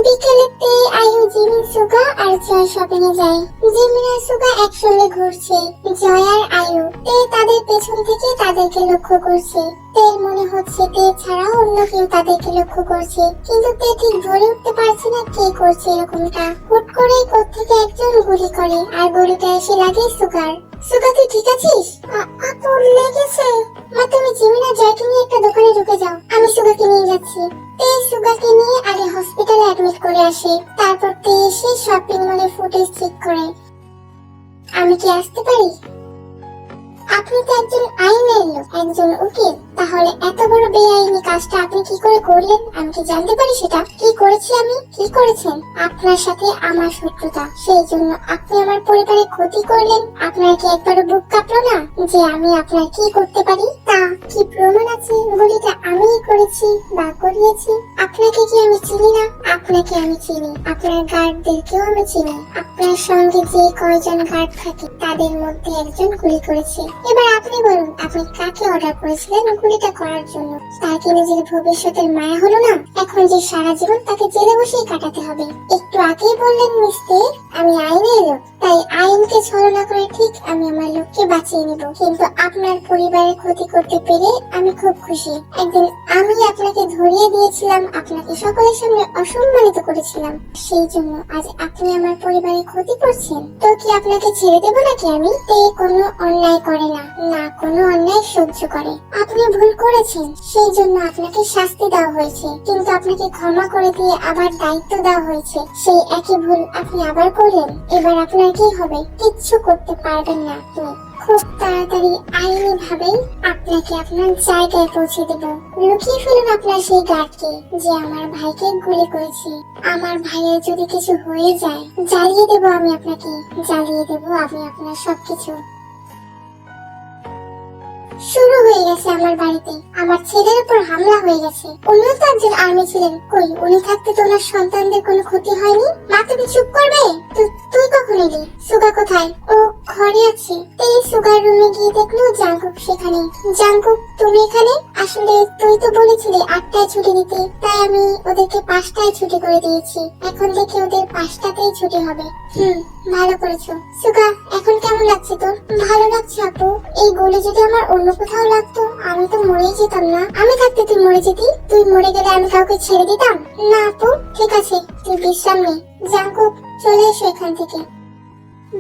বিকেলেতে আয়ু, জিমিন, সুগা আর জয় শপিং এ যায়। জিমিন আর সুগা একসঙ্গে ঘুরছে। জয় আর আয়ু তে তাদের পেছন থেকে তাদেরকে লক্ষ্য করছে। তের মনে হচ্ছে তে ছাড়া অন্য কেউ তাদেরকে লক্ষ্য করছে, কিন্তু তে ঠিক ধরে উঠতে পারছে না কে করছে এরকমটা। হুট করে কোত্থেকে একজন গুলি করে, আর গুলিটা এসে লাগে সুগার। সুগা তুই ঠিক আছিস? আপু লেগেছে। মা তুমি জিমিন আর জয়কে নিয়ে একটা দোকানে ঢুকে যাও, আমি সুগাকে নিয়ে যাচ্ছি। তে সুগাকে নিয়ে আগে হসপিটালে অ্যাডমিট করে আসে, তারপর তে এসে শপিং মলে ফুটেজ চেক করে। আমি কি আসতে পারি? আপনি তো একজন আইনের লোক, একজন উকিল, তাহলে এত বড় বেআইনি কাজটা আপনি কি করে করলেন? আমি কি জানতে পারি সেটা? কি করেছি আমি? কি করেছেন? আপনার সাথে আমার শত্রুতা, সেই জন্য আপনি আমার পরিবারের ক্ষতি করলেন। আপনার কি একবারও বুক কাঁপলো না যে আমি আপনার কি করতে পারি? তা কি প্রমাণ আছে গুলিটা আমিই করেছি বা করিয়েছি? আপনাকে কি আমি চিনি না? আপনাকে আমি চিনি, আপনার গার্ডদেরকেও আমি চিনি। আপনার সঙ্গে যে কয়জন গার্ড থাকে তাদের মধ্যে একজন গুলি করেছে। এবার আপনি বলুন, আপনি কাকে অর্ডার করেছিলেন গুলিটা করার জন্য? তার কি নিজের ভবিষ্যতের মায়া হলো না? এখন যে সারা জীবন তাকে জেলে বসেই কাটাতে হবে। একটু আগেই বললেন মিস্টার আমি আইনের লোক, তাই আইনকে ছলনা করে ঠিক আমি আমার লোককে বাঁচিয়ে নেব। কিন্তু আপনার পরিবারের ক্ষতি করতে পেরে আমি খুব খুশি। একদিন আমি আপনাকে ধরিয়ে দিয়েছিলাম, আপনাকে সকলের সামনে অসম্মানিত করেছিলাম, সেই জন্য আজ আপনি আমার পরিবারের ক্ষতি করছেন। তো কি আপনাকে ছেড়ে দেব নাকি আমি? তে কোনো অন্যায় করে না, না কোনো অন্যায় সহ্য করে। আপনি ভুল করেছেন, সেই জন্য আপনাকে শাস্তি দেওয়া হয়েছে, কিন্তু আপনাকে ক্ষমা করে দিয়ে আবার দায়িত্ব দেওয়া হয়েছে। সেই একই ভুল আপনি আবার করলেন, এবার আপনার কি হবে? কিচ্ছু করতে পারবেন না আপনি। খুব তাড়াতাড়ি আইনি ভাবেই আপনাকে আপনার জায়গায় পৌঁছে দেব। লুকিয়ে ফেলুন আপনার সেই গার্ডকে যে আমার ভাইকে গুলি করেছে। আমার ভাইয়ের যদি কিছু হয়ে যায়, জ্বালিয়ে দেব আমি আপনাকে, জ্বালিয়ে দেব আমি আপনার সবকিছু। শুরু হয়ে গেছে আমার বাড়িতে। আমার ছেলের উপর হামলা হয়ে গেছে। উনিও তো একজন আর্মি ছিলেন, কই উনি থাকতে তো ওনার সন্তানদের কোনো ক্ষতি হয়নি। মা তুমি চুপ করবে? তুই কখন এলি? সুগা কোথায়? ও ঘরে আছে। এই সুগার রুমে গিয়ে দেখলো জাঙ্কুক সেখানে। জাঙ্কুক তুমি এখানে? আসলে তুই তো বলেছিলি 8টায় ছুটি দিতে, তাই আমি ওদেরকে 5টায় ছুটি করে দিয়েছি। এখন দেখি ওদের 5টাতেই ছুটি হবে। ভালো করেছো। সুগা এখন কেমন লাগছে তোর? ভালো লাগছে আপু। এই গোলে যদি আমার অন্য কোথাও লাগতো আমি তো মরেই যেতাম না। আমি থাকতে তুই মরে যেতি? তুই মরে গেলে আমি কাউকে ছেড়ে দিতাম না আপু। ঠিক আছে তুই বিশ্রাম নে। জাঙ্কুক চলে এসো এখান থেকে।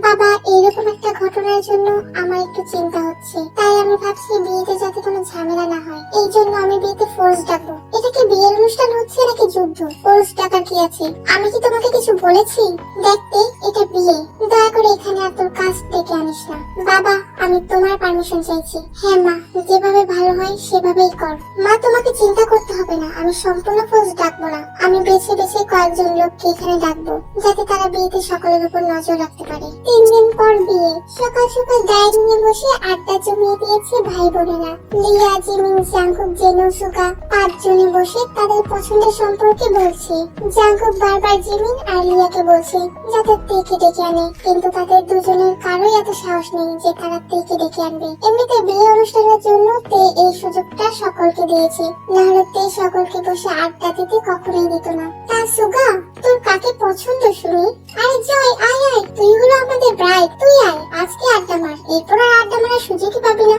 বাবা এইরকম একটা ঘটনার জন্য আমার একটু চিন্তা হচ্ছে, তাই আমি ভাবছি বিয়েতে যাতে কোনো ঝামেলা না হয়। এই জন্য আমি বিয়েতে ফোর্স ডাকবো। এটা কি বিয়ের অনুষ্ঠান হচ্ছে নাকি যুদ্ধ? ফোর্স ডাকার কি আছে? আমি কি তোমাকে কিছু বলেছি? দেখতে এটা বিয়ে। দয়া করে এখানে আর তোর কাজ ডেকে আনিস না। বাবা আমি তোমার পারমিশন চাইছি। হ্যাঁ মা, যেভাবে ভালো হয় সেভাবেই কর। মা তোমাকে চিন্তা করতে হবে না, আমি সম্পূর্ণ ফোর্স ডাকবো না। আমি বেছে বেছে কয়েকজন লোককে এখানে ডাকবো, যাতে তারা বিয়েতে সকলের উপর নজর রাখতে পারে। 3 দিন পর বিয়ে। সকাল সকাল ডাইনিং এ বসে আড্ডা জমিয়ে দিয়েছে ভাই বোনেরা। লিয়া, জিমিন, জাঙ্কুক, জেনো, সুগা 5 জনে বসে তাদের পছন্দের সম্পর্কে বলছে। জাঙ্কুক বারবার জিমিন আর লিয়াকে বলছে যাতে তেকে ডেকে আনে, কিন্তু তাদের দুজনের কারোই এত সাহস নেই যে তারা তেকে ডেকে আনবে। এমনিতে বিয়ে অনুষ্ঠানের জন্য তে এই সুযোগটা সকলকে দিয়েছে, নাহলে তে সকলকে বসে আড্ডা দিতে কখনোই দিত না। তা সুগা তোর কাকে পছন্দ শুনি? আরে জয় আয় আয়, তুই হলো আমাদের ব্রাইড, তুই আয় আজকে আড্ডা মার। এরপর আর আড্ডা মারার সুযোগই পাবি না।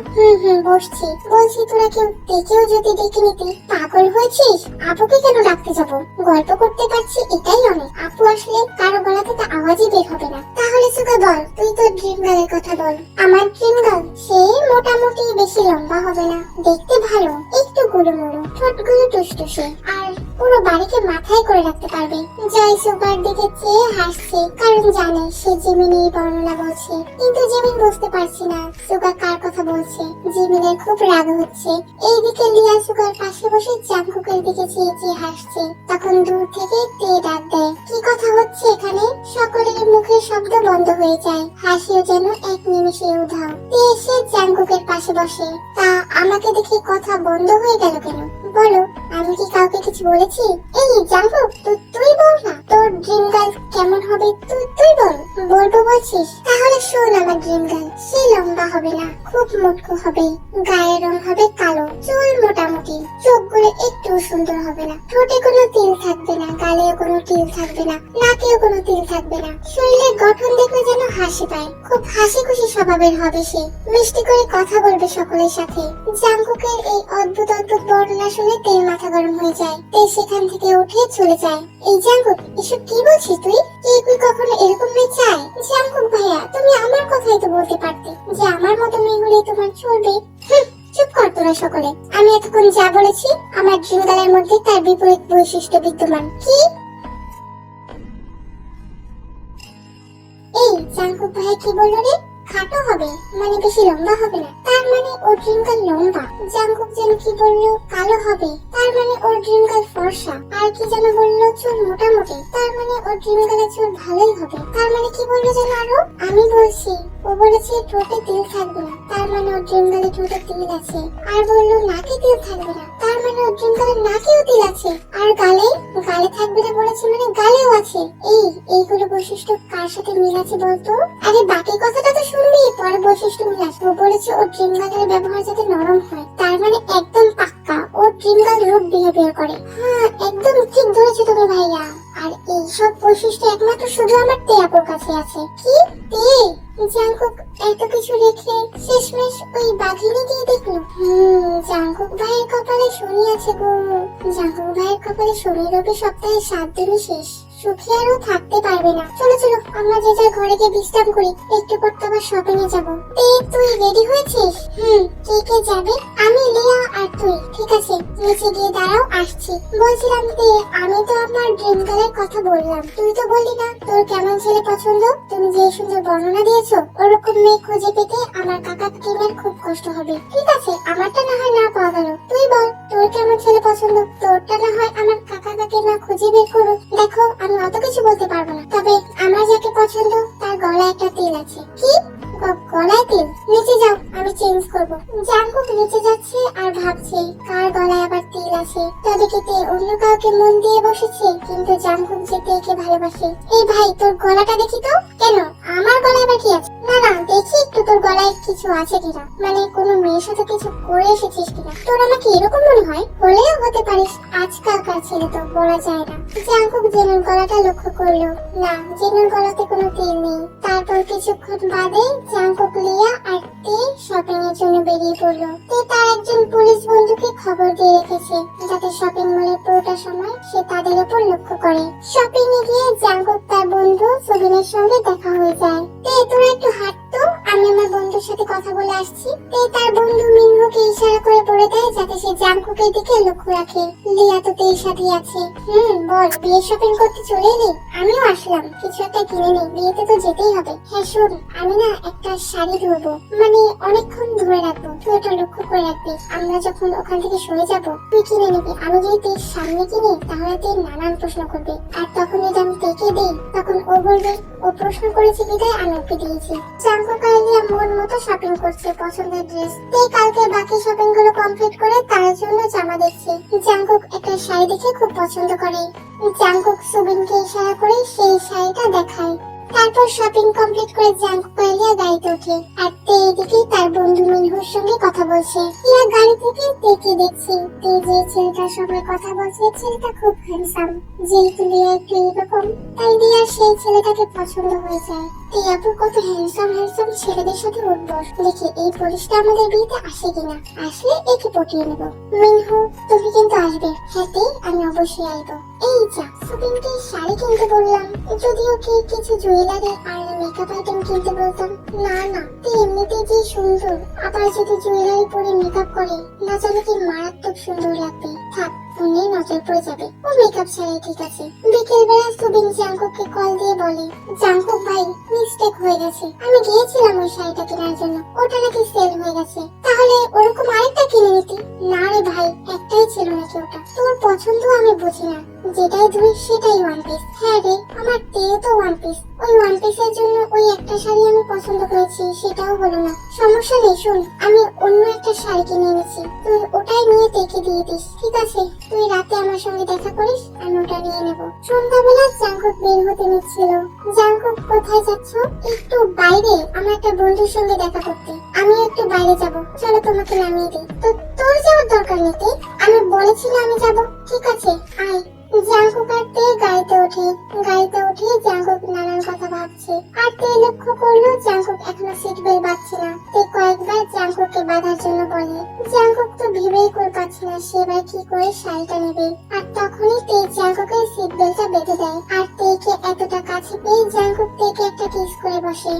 বসছি। বলছি তোরা কেউ তেকেও যদি ডেকে নিতি। পাগল হয়েছিস? আপুকে কেন ডাকতে যাবো? গল্প করতে পারছি এটাই অনেক। আপু আসলে কারো গলা থেকে আওয়াজই বের হবে না। তাহলে সুগা বল, তুই তোর ড্রিম গার্লের কথা বল। আমার ড্রিম গার্ল সে মোটামুটি বেশি লম্বা হবে না, দেখতে ভালো, একটু গুলুমুলু, ঠোঁটগুলো টুসটুসে, আর পুরো বাড়িকে মাথায় করে রাখতে পারবে। জয় সুগার দিকে চেয়ে হাসছে, কারণ জানে সে জিমিনের বর্ণনা বলছে, কিন্তু জিমিন বুঝতে পারছে না সুগা কার কথা বলছে। জিমিনের খুব রাগ হচ্ছে। এইদিকে লিয়া সুগার পাশে বসে জাঙ্কুকের দিকে চেয়ে চেয়ে হাসছে। তখন দূর থেকে তে ডাক দেয়, কি কথা হচ্ছে এখানে? সকলের মুখের শব্দ বন্ধ হয়ে যায়, হাসিও যেন এক নিমেষে উধাও। তে এসে জাঙ্কুকের পাশে বসে। তা আমাকে দেখে কথা বন্ধ হয়ে গেল কেন? বলো, আমি কি কাউকে কিছু বলেছি? এই জাঙ্কুক তুই বল না, তোর ড্রিম গার্ল কেমন হবে? তুই বল। বলবো বলছিস? তাহলে শোন আমার ড্রিম গার্ল, সে লম্বা হবে না, খুব মোটকো হবে, গায়ের রং হবে কালো, চুল মোটামুটি, চোখগুলো একটু সুন্দর হবে না, ঠোঁটে কোনো তিল থাকবে না, গালেও কোনো তিল থাকবে না, নাকেও কোনো তিল থাকবে না, শরীরের গঠন দেখলে যেন হাসি পায়, খুব হাসি খুশি স্বভাবের হবে সে, মিষ্টি করে কথা বলবে সকলের সাথে। জাঙ্কুকের এই অদ্ভুত অদ্ভুত বর্ণনা শুনে তের মাথা গরম হয়ে যায়। তে সেখান থেকে উঠে চলে যায়। এই জাঙ্কুক এসব কি বলছিস তুই? তুই কখনো এরকম মেয়ে চায়? জাঙ্কুক ভাইয়া তুমি আমার কথাই তো বলতে পারতে যে আমার মতো মেয়ে হলে তোমার চলবে। চুপ কর তোরা সকলে। আমি এতক্ষণ যা বলেছি আমার ড্রিম গার্লের মধ্যে তার বিপরীত বৈশিষ্ট্য বিদ্যমান। কি? এই জাঙ্কুক ভাই কি বললো রে? খাটো হবে মানে বেশি লম্বা হবে না, তার মানে ওর ড্রিম গার্ল লম্বা। জাঙ্কুক যেন কি বললো কালো হবে, তার মানে ওর ড্রিম গার্ল ফর্সা। আর কি যেন বললো চুল মোটামুটি, তার মানে ওর ড্রিম গার্লের চুল ভালোই হবে। তার মানে কি বললো যেন আরো? আমি বলছি ও বলেছে ঠোঁটে তিল থাকবে না, তার মানে ওর ড্রিম গার্লের ঠোঁটে তিল আছে। আর বললো নাকে তিল থাকবে না, তার মানে ওর ড্রিম গার্লের নাকেও তিল আছে। আর গালে থাকবে না বলেছে মানে গালেও আছে। এইগুলো বৈশিষ্ট্য কার সাথে মিল আছে বলতো? আরে বাকি কথাটা তো শুনবি, পরে বৈশিষ্ট্য মিল আসবে। ও বলেছে ওর ড্রিম গার্লের ব্যবহার যাতে নরম হয়, তার মানে একদম পাক্কা ওর ড্রিম গার্ল রূপ বিহেভিয়ার করে। হ্যাঁ একদম ঠিক ধরেছো তুমি ভাইয়া। আর এই সব বৈশিষ্ট্য একমাত্র শুধু আমার তে আপুর কাছে আছে। কি তে? জাঙ্কুক এত কিছু রেখে শেষমেশ ওই বাঘিনী দিয়ে দেখলো। জাঙ্কুক ভাইয়ের কপালে শনি আছে গো। জাঙ্কুক ভাইয়ের কপালে শনি রবি সপ্তাহে 7 দিনই শেষ, সুখী আরও থাকতে পারবে না। চলো চলো আমরা যে যার ঘরে গিয়ে বিশ্রাম করি, একটু পর তো আবার শপিং এ যাবো। তুই রেডি হয়েছিস? কে কে যাবে? আমি, লিয়া আর তুই। ঠিক আছে নিচে গিয়ে দাঁড়াও, আসছি। বলছিলাম আমি তো আমার ড্রিম গার্লের কথা বললাম, তুই তো বললি না তোর কেমন ছেলে পছন্দ। তুমি যে সুন্দর বর্ণনা দিয়েছো, ওরকম মেয়ে খুঁজে পেতে আমার কাকা কাকিমার খুব কষ্ট হবে। ঠিক আছে আমারটা না হয় না পাওয়া গেল, তুই বল তোর কেমন ছেলে পছন্দ। তোরটা না হয় আমার কাকা কাকিমা খুঁজে বের করুক। দেখো আমি অত কিছু বলতে পারবো না, তবে আমার যাকে পছন্দ তার গলায় একটা তিল আছে। কি? গলায় তেল? নিচে যাও, আমি চেঞ্জ করব। জাঙ্কুক নিচে যাচ্ছে আর ভাবছে কার গলায় আবার তেল আছে। তবে কি তে অন্য কাউকে মন দিয়ে বসেছে? কিন্তু জাঙ্কুক যে তেকে ভালোবাসে। এই ভাই, তোর গলাটা দেখি তো। কেন, আমার গলায় আবার কি আছে? না না, দেখি একটু তোর গলায় কিছু আছে কিনা, মানে কোনো মেয়ের সাথে কিছু করে এসেছিস কিনা। তোর আমাকে এরকম মনে হয়, হলেও হতে পারিস। আজকালকার ছেলে তো বলা যায় না। জাঙ্কুক জেনুর গলাটা লক্ষ্য করলো, না, জেনুর গলাতে কোনো তেল নেই। তারপর কিছুক্ষণ বাদে জাঙ্কুক, লিয়া আর তে শপিং এর জন্য বেরিয়ে পড়লো। তে তার একজন পুলিশ বন্ধুকে খবর দিয়ে রেখেছে যাতে শপিং মলের পুরোটা সময় সে তাদের উপর লক্ষ্য করে। শপিং এ গিয়ে জাঙ্কুক তার বন্ধু সুবিনের সঙ্গে দেখা হয়ে যায়। তে তোরা একটু হাঁট তো, আমি আমার বন্ধুর সাথে কথা বলে আসছি। তে তার বন্ধু মিনহুকে ইশারা করে বলে দেয় যাতে সে জাঙ্কুকের দিকে লক্ষ্য রাখে। লিয়া তো তের সাথে আছে। বল, বিয়ে শপিং করতে চলে এলি? আমিও আসলাম, কিছু একটা কিনে নি, বিয়েতে তো যেতেই হবে। হ্যাঁ শোন, আমি না একটা শাড়ি ধরবো, মানে অনেকক্ষণ ধরে রাখবো। তুই এটা লক্ষ্য করে রাখবি, আমরা যখন ওখান থেকে সরে যাব তুই কিনে নিবি। আমি যদি তের সামনে কিনি তাহলে তুই নানান প্রশ্ন করবে, আর তখন যদি আমি তেকে দিই তখন ও বলবে ও প্রশ্ন করেছে বিদায় আমি ওকে দিয়েছি। জাঙ্কুক আর লিয়া মন মতো শপিং করছে পছন্দের ড্রেস। তে কালকে বাকি শপিং গুলো কমপ্লিট করে তার জন্য জামা দেখছে। জাঙ্কুক একটা শাড়ি দেখে খুব পছন্দ করে। জাঙ্কুক সুবিনকে ইশারা করে সেই শাড়িটা দেখায়। তারপর শপিং কমপ্লিট করে জাঙ্কুক আর লিয়া গাড়িতে ওঠে। আর তে এদিকে তার বন্ধু মিনহুর সঙ্গে কথা বলছে। লিয়া গাড়ি থেকে তেকে দেখছে। তে যে ছেলেটার সঙ্গে কথা বলছে ছেলেটা খুব হ্যান্ডসাম। যেহেতু লিয়া একটু এরকম, তাই লিয়ার সেই ছেলেটাকে পছন্দ হয়ে যায়। এই আপু কত হ্যান্ডসাম ছেলেদের সাথে উঠবো। দেখি এই পুলিশটা আমাদের বিয়েতে আসে কিনা, আসলে একে পটিয়ে নেবো। মিনহু, তুমি কিন্তু আসবে? হ্যাঁ তে, আমি অবশ্যই আসবো। এই যা, সুবিনকে শাড়ি কিনতে বললাম, যদি ওকে কিছু জুয়েলারি আর মেকআপ আইটেম কিনতে বলতাম। না না, তে এমনিতেই যে সুন্দর, আবার যদি জুয়েলারি পরে মেকআপ করে না জানি কি মারাত্মক সুন্দর লাগবে। থাক, ফোনে নজর পড়ে যাবে। ও মেকআপ ছাড়াই ঠিক আছে। বিকেল বেলা সুবিন জাঙ্কুককে কল দিয়ে বলে, জাঙ্কুক ভাই, মিস্টেক হয়ে গেছে। আমি গিয়েছিলাম ওই শাড়িটা কেনার জন্য, ওটা নাকি সেল হয়ে গেছে। তাহলে ওরকম আরেকটা কিনে নিতি। না রে ভাই, একটাই ছিল নাকি ওটা? তোর পছন্দ আমি বুঝি না, যেটাই ধরি সেটাই ওয়ান পিস। হ্যাঁ রে, আমার তেও তো ওয়ান পিস। ওই ওয়ান পিসের জন্য ওই একটা শাড়ি আমি পছন্দ করেছি, সেটাও হলো না। সমস্যা নেই, শোন, আমি অন্য একটা শাড়ি কিনে এনেছি, তুই ওটাই নিয়ে তেকে দিয়ে দিস। ঠিক আছে, তুই রাতে আমার সঙ্গে দেখা করিস, আমি ওটা নিয়ে নেবো। সন্ধ্যাবেলা জাঙ্কুক বের হতে নিচ্ছিল। জাঙ্কুক, কোথায় যাচ্ছ? একটু বাইরে, আমার একটা বন্ধুর সঙ্গে দেখা করতে। আমি একটু বাইরে যাব, চলো তোমাকে নামিয়ে দিই। তো তোর যাওয়ার দরকার নেই তে, আমি বলেছিলাম আমি যাব। ঠিক আছে, আয়। জাঙ্কুক আর তে গাড়িতে ওঠে। গাড়িতে উঠে জাঙ্কুক নানান কথা ভাবছে। আর তে লক্ষ্য করলো জাঙ্কুক এখনো সিট বেল্ট বাঁধছে না। তে কয়েকবার জাঙ্কুককে বাঁধার জন্য বলে। জাঙ্কুক তো ভেবেই করে পাচ্ছে না সে এবার কি করে শাড়িটা নেবে। আর তখনই তে জাঙ্কুকের সিট বেল্টটা বেঁধে দেয়। আর তেকে এতটা কাছে পেয়ে জাঙ্কুক তেকে একটা কিস করে বসে।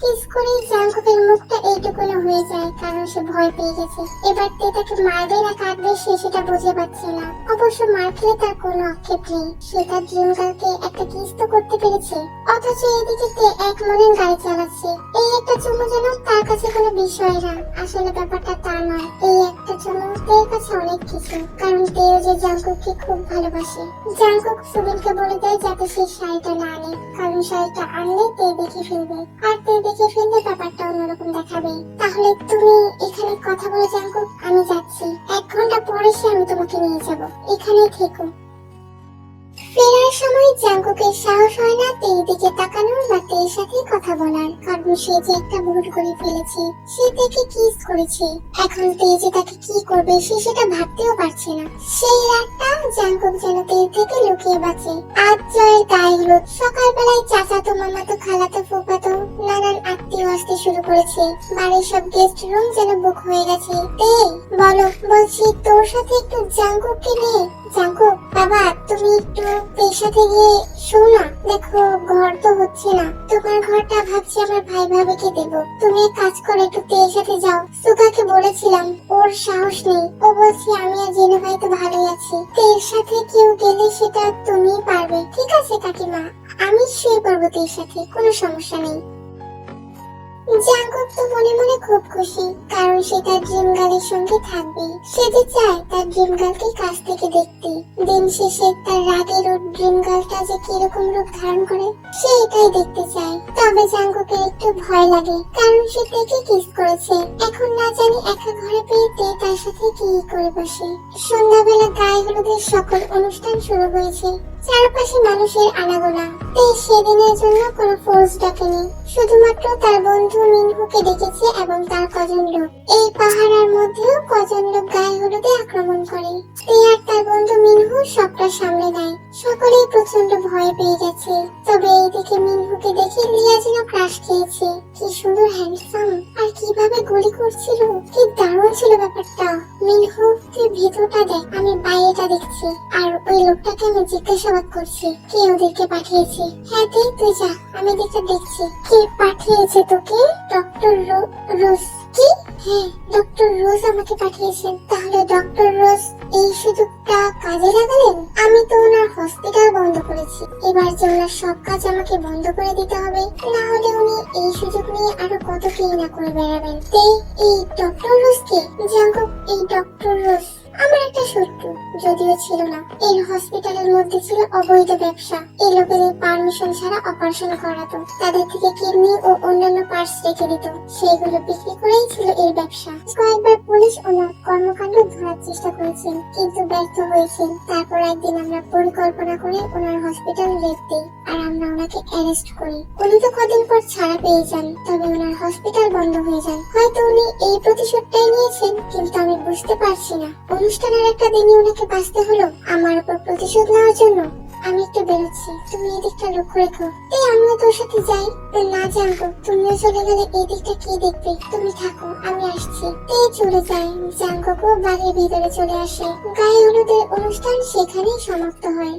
কিস করে জাঙ্কুকের মুখটা এইটুকুনো হয়ে যায়, কারণ সে ভয় পেয়ে গেছে। এবার তে তাকে মারবে না কাটবে সে সেটা বুঝে পাচ্ছে না। অবশ্য মার খেলে তার কোনো আক্ষেপ নেই, সে তার ড্রিম গার্লকে একটা কিস তো করতে পেরেছে। অথচ এদিকে তে এক মনে গাড়ি চালাচ্ছে। এই একটা চুমু যেন তার কাছে কোনো বিষয় না, আসলে ব্যাপারটা তা নয়। এই একটা চুমু তের কাছে অনেক কিছু, কারণ তেও যে জাঙ্কুককে খুব ভালোবাসে। জাঙ্কুক সুবিনকে বলে দেয় যাতে সে শাড়িটা না আনে, কারণ শাড়িটা আনলে তে দেখে ফেলবে, আর তে দেখে ফেললে ব্যাপারটা অন্যরকম দেখাবে। তাহলে তুমি এখানে কথা বলে জাঙ্কুক, আমি যাচ্ছি। 1 ঘন্টা পরে সে আমি তোমাকে নিয়ে যাব, এখানেই থেকো। ফেরার সময় জাঙ্কুকের সাহস হয় না তের দিকে তাকানোর বা তের সাথে কথা বলার, কারণ সে যে একটা ভুল করে ফেলেছে। সে তেকে কিস করেছে, এখন তে যে তাকে কি করবে সে সেটা ভাবতেও পারছে না। সেই রাতটা জাঙ্কুক যেন তের থেকে লুকিয়ে বাঁচে। আজ জয়ের গায়ে হলুদ। সকালবেলায় চাচাতো মামাতো খালাতো ফুফাতো নানান আত্মীয় আসতে শুরু করেছে। বাড়ির সব গেস্ট রুম যেন বুক হয়ে গেছে। তে বলো, বলছি তোর সাথে একটু জাঙ্কুককে নিয়ে। জাঙ্কুক, বাবা তুমি একটু তের সাথে গিয়ে শো না, দেখো ঘর তো হচ্ছে না, তোমার ঘরটা ভাবছি আমার ভাই ভাবিকে দেব। তুমি এক কাজ করে একটু তের সাথে যাও। সুগাকে বলেছিলাম, ওর সাহস নেই, ও বলছে আমি আর জেনু ভাই তো ভালোই আছি, তের সাথে কেউ গেলে সেটা তুমিই পারবে। ঠিক আছে কাকিমা, আমি শুয়ে পড়বো তের সাথে, কোনো সমস্যা নেই। জাঙ্কুক তো মনে মনে খুব খুশি, কারণ সে তার ড্রিম গার্লের সঙ্গে থাকবে। সে যে চায় তার ড্রিম গার্লকে কাছ থেকে দেখতে। দিন শেষে তার রাগের ওর ড্রিম গার্লটা যে কিরকম রূপ ধারণ করে সে এটাই দেখতে চায়। তবে জাঙ্কুকের একটু ভয় লাগে, কারণ সে তেকে কিস করেছে। এখন না জানি একা ঘরে পেয়ে তে তার সাথে কি করে বসে। সন্ধ্যাবেলা গায়ে হলুদের সকল অনুষ্ঠান শুরু হয়েছে। চারপাশে মানুষের আনাগোনা। তে সেদিনের জন্য কোনো ফোর্স ডাকেনি, শুধুমাত্র তার বন্ধু মিনহুকে ডেকেছে এবং তার কজন লোক। এই পাহাড়ের মধ্যেও কজন লোক গায়ে হলুদে আক্রমণ করে। তে আর তার বন্ধু মিনহু সবটা সামলে নেয়। সকলেই প্রচন্ড ভয় পেয়ে গেছে। তবে এইদিকে মিনহুকে দেখে লিয়া যেন ক্রাশ খেয়েছে। কি সুন্দর হ্যান্ডসাম, আর কিভাবে গুলি করছিল, কি দারুণ ছিল ব্যাপারটা। মিনহু তুই ভিতরটা দেখ, আমি বাইরেটা দেখছি, আর ওই লোকটাকে আমি জিজ্ঞাসাবাদ করছি কে ওদেরকে পাঠিয়েছে। হ্যাঁ তুই যা, আমি দিকটা দেখছি। কে পাঠিয়েছে তোকে? ডক্টর রোজ। কি? হ্যাঁ, ডক্টর রোজ আমাকে পাঠিয়েছেন। তাহলে ডক্টর রোজ এই সুযোগটা কাজে লাগালেন। আমি তো ওনার হসপিটাল বন্ধ করেছি, এবার যে ওনার সব কাজ আমাকে বন্ধ করে দিতে হবে, না হলে উনি এই সুযোগ নিয়ে আরো কত কি না করে বেড়াবেন। এই ডক্টর রোজ কে? জাঙ্কুক, এই ডক্টর রোজ আমার একটা শত্রু, যদিও ছিল না। এর হসপিটালের মধ্যে ছিল অবৈধ ব্যবসা। এই লোকেদের পারমিশন ছাড়া অপারেশন করাতো, তাদের থেকে কিডনি ও অন্যান্য পার্টস রেখে দিত। সেগুলো বিক্রি করেই ছিল এর ব্যবসা। কয়েকবার পুলিশ ওনার কর্মকাণ্ড ধরার চেষ্টা করেছেন, কিন্তু ব্যর্থ হয়েছেন। তারপর একদিন আমরা পরিকল্পনা করে ওনার হসপিটাল রেড দিই, আর আমরা ওনাকে অ্যারেস্ট করি। উনি তো কদিন পর ছাড়া পেয়ে যান, তবে ওনার হসপিটাল বন্ধ হয়ে যায়। হয়তো উনি এই প্রতিশোধটাই নিয়েছেন, কিন্তু আমি বুঝতে পারছি না। অনুষ্ঠানের একটা দিনই ওনাকে বাঁচতে হলো আমার উপর প্রতিশোধ নেওয়ার জন্য। আমি একটু বেরোচ্ছি, তুমি এই দিকটা লক্ষ্য রেখো। আমিও তোর সাথে যাই। না জানবো, তুমিও চলে গেলে এই দিকটা কি দেখবে। তুমি থাকো, আমি আসছি। চলে যায়। জাঙ্কুকও বাড়ির ভিতরে চলে আসে। গায়ে হলুদের অনুষ্ঠান সেখানেই সমাপ্ত হয়।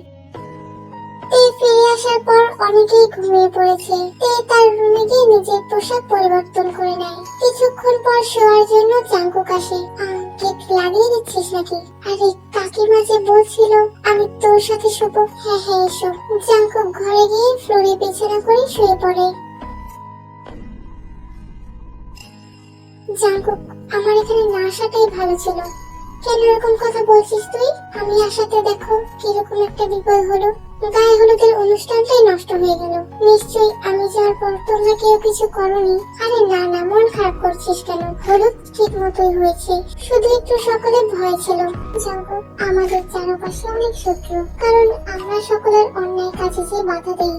ফিরে আসার পর অনেকেই ঘুমিয়ে পড়েছে। তার রুমে গিয়ে নিজের পোশাক পরিবর্তন করে নেয়। কিছুক্ষণ পর শোয়ার জন্য জাঙ্কুক আসে। গেট লাগিয়ে দিচ্ছিস নাকি? আরে কাকিমা যে বলছিল আমি তোর সাথে শোবো। হ্যাঁ এসো। জাঙ্কুক ঘরে গিয়ে ফ্লোরে বিছানা করে শুয়ে পড়ে। জাঙ্কুক, আমার এখানে না আসাটাই ভালো ছিল। কেন এরকম কথা বলছিস তুই? আমি আসাতে দেখো কিরকম একটা বিপদ হলো। গায়ে হলুদের অনুষ্ঠানটাই নষ্ট হয়ে গেল। নিশ্চয়ই আমি যাওয়ার পর তোমরা কেউ কিছু করোনি। আরে না, মন খারাপ করছিস কেন? হলুদ ঠিক মতোই হয়েছে, শুধু একটু সকালে ভয় ছিল। জাঙ্কুক, আমাদের চারপাশে অনেক শত্রু, কারণ আমরা সকলের অন্যায় কাজে যে বাধা দেই।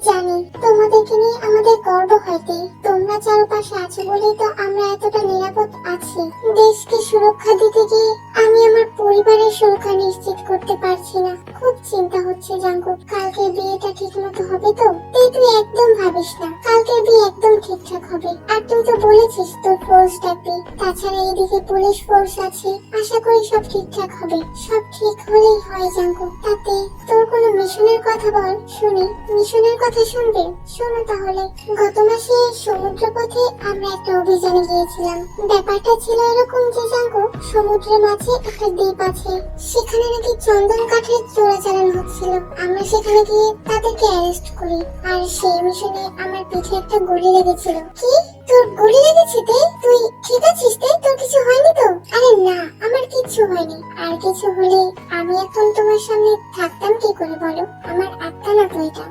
জানি তোমাদেরকে নিয়ে আমাদের গর্ব হয়। তোমরা চারপাশে আছো বলেই তো আমরা এতটা নিরাপদ আছি। দেশকে সুরক্ষা দিতে গিয়ে আমি আমার পরিবারের সুরক্ষা নিশ্চিত করতে পারছি না। খুব চিন্তা হচ্ছে জাঙ্কুক, কালকে বিয়েটা ঠিক মতো হবে তো? তুই একদম ভাবিস না, কালকে বিয়ে একদম ঠিকঠাক হবে। আর তুই তো বলেছিস তোর ফোর্স ডাকবি, তাছাড়া এইদিকে পুলিশ ফোর্স আছে। আশা করি সব ঠিকঠাক হবে। সব ঠিক হলেই হয় জাঙ্কুক। তাতে তোর কোনো মিশনের কথা বল শুনি। মিশনের কথা শুনবে? শোনো তাহলে। গত মাসে সমুদ্র পথে আমরা একটা অভিযানে গিয়েছিলাম। ব্যাপারটা ছিল এরকম যে জাঙ্কুক, সমুদ্রের মাঝে একটা দ্বীপ আছে, সেখানে নাকি চন্দন কাঠের চোরাচালান হচ্ছিল। আমরা সেখানে গিয়ে তাদেরকে অ্যারেস্ট করি। আর সেই মিশনে আমার পিঠে একটা গুলি লেগেছিল। কি? তোর গুলি লেগেছে? তুই ঠিক আছিস? তোর কিছু হয়নি তো? আরে না, আমার কিছু হয়নি। আর কিছু হলে আমি এখন তোমার সামনে থাকতাম কি করে বলো? আমার আত্মা না তো এটা।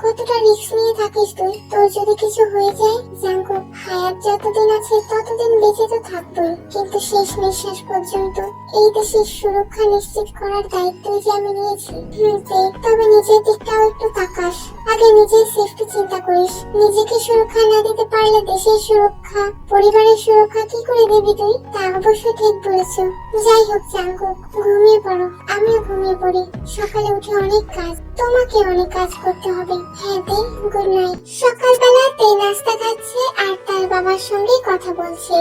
কতটা রিস্ক নিয়ে থাকিস তুই? তোর যদি কিছু হয়ে যায় জাঙ্কুক, হায়াত যতদিন আছে ততদিন বেঁচে তো থাকবোই, কিন্তু শেষ নিঃশ্বাস পর্যন্ত এই দেশের সুরক্ষা নিশ্চিত করার দায়িত্বই যে আমি নিয়েছি। তবে নিজের দিকটাও একটু তাকাস। আগে নিজের সেফটি চিন্তা করিস। নিজেকে সুরক্ষা না দিতে পারলে দেশের সুরক্ষা, পরিবারের সুরক্ষা কি করে দিবি তুই? তা অবশ্যই ঠিক বলেছো। যাই হোক জাঙ্কুক, ঘুমিয়ে পড়ো। আমিও ঘুমিয়ে পড়ি। সকালে উঠে অনেক কাজ, তোমাকে অনেক কাজ করতে হবে। হ্যাঁ গুড নাইট। সকালবেলা নাস্তা খাচ্ছে আর তার বাবার সঙ্গে কথা বলছে।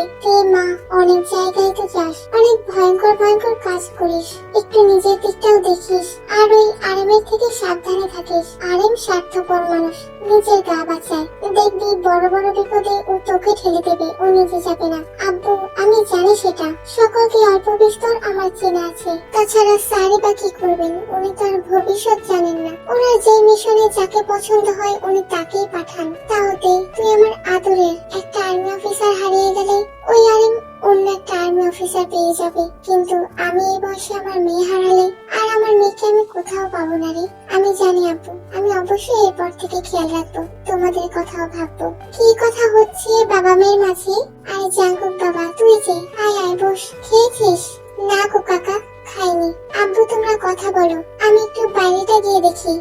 মা, অনেক জায়গায় তো যাস, অনেক ভয়ঙ্কর কাজ করিস, একটু নিজের দিকটাও দেখিস। আর ওই আরেমের থেকে সাবধানে থাকিস। আরেম স্বার্থপর মানুষ, নিজের গা বাঁচায়। দেখবি বড় বড় বিপদে ও তোকে ঠেলে দেবে, ও নিজে যাবে না। আব্বু, আমি জানি সেটা। সকলকে অল্প বিস্তর আমার চেনা আছে। তাছাড়া স্যারই বা কি করবেন? উনি তার ভবিষ্যৎ জানেন না। ওনার যে মিশনে যাকে পছন্দ হয় উনি তাকেই পাঠান। তাও তুই আমার আদরের একটা একটা আর্মি অফিসার হারিয়ে গেলে ওই আরিম অন্য একটা আর্মি অফিসার পেয়ে যাবে, কিন্তু আমি এই বয়সে আমার মেয়ে হারালে আর আমার মেয়েকে আমি কোথাও পাবো না রে। আমি জানি আব্বু, আমি অবশ্যই এরপর থেকে খেয়াল রাখবো, তোমাদের কথাও ভাববো। কি কথা হচ্ছে বাবা মেয়ের মাঝে? আরে জাঙ্কুক বাবা, তুই যে, আয় আয় বস। খেয়েছিস? না গো কাকা, খাইনি। আব্বু তোমরা কথা বলো, আমি একটু বাইরেটা গিয়ে দেখি।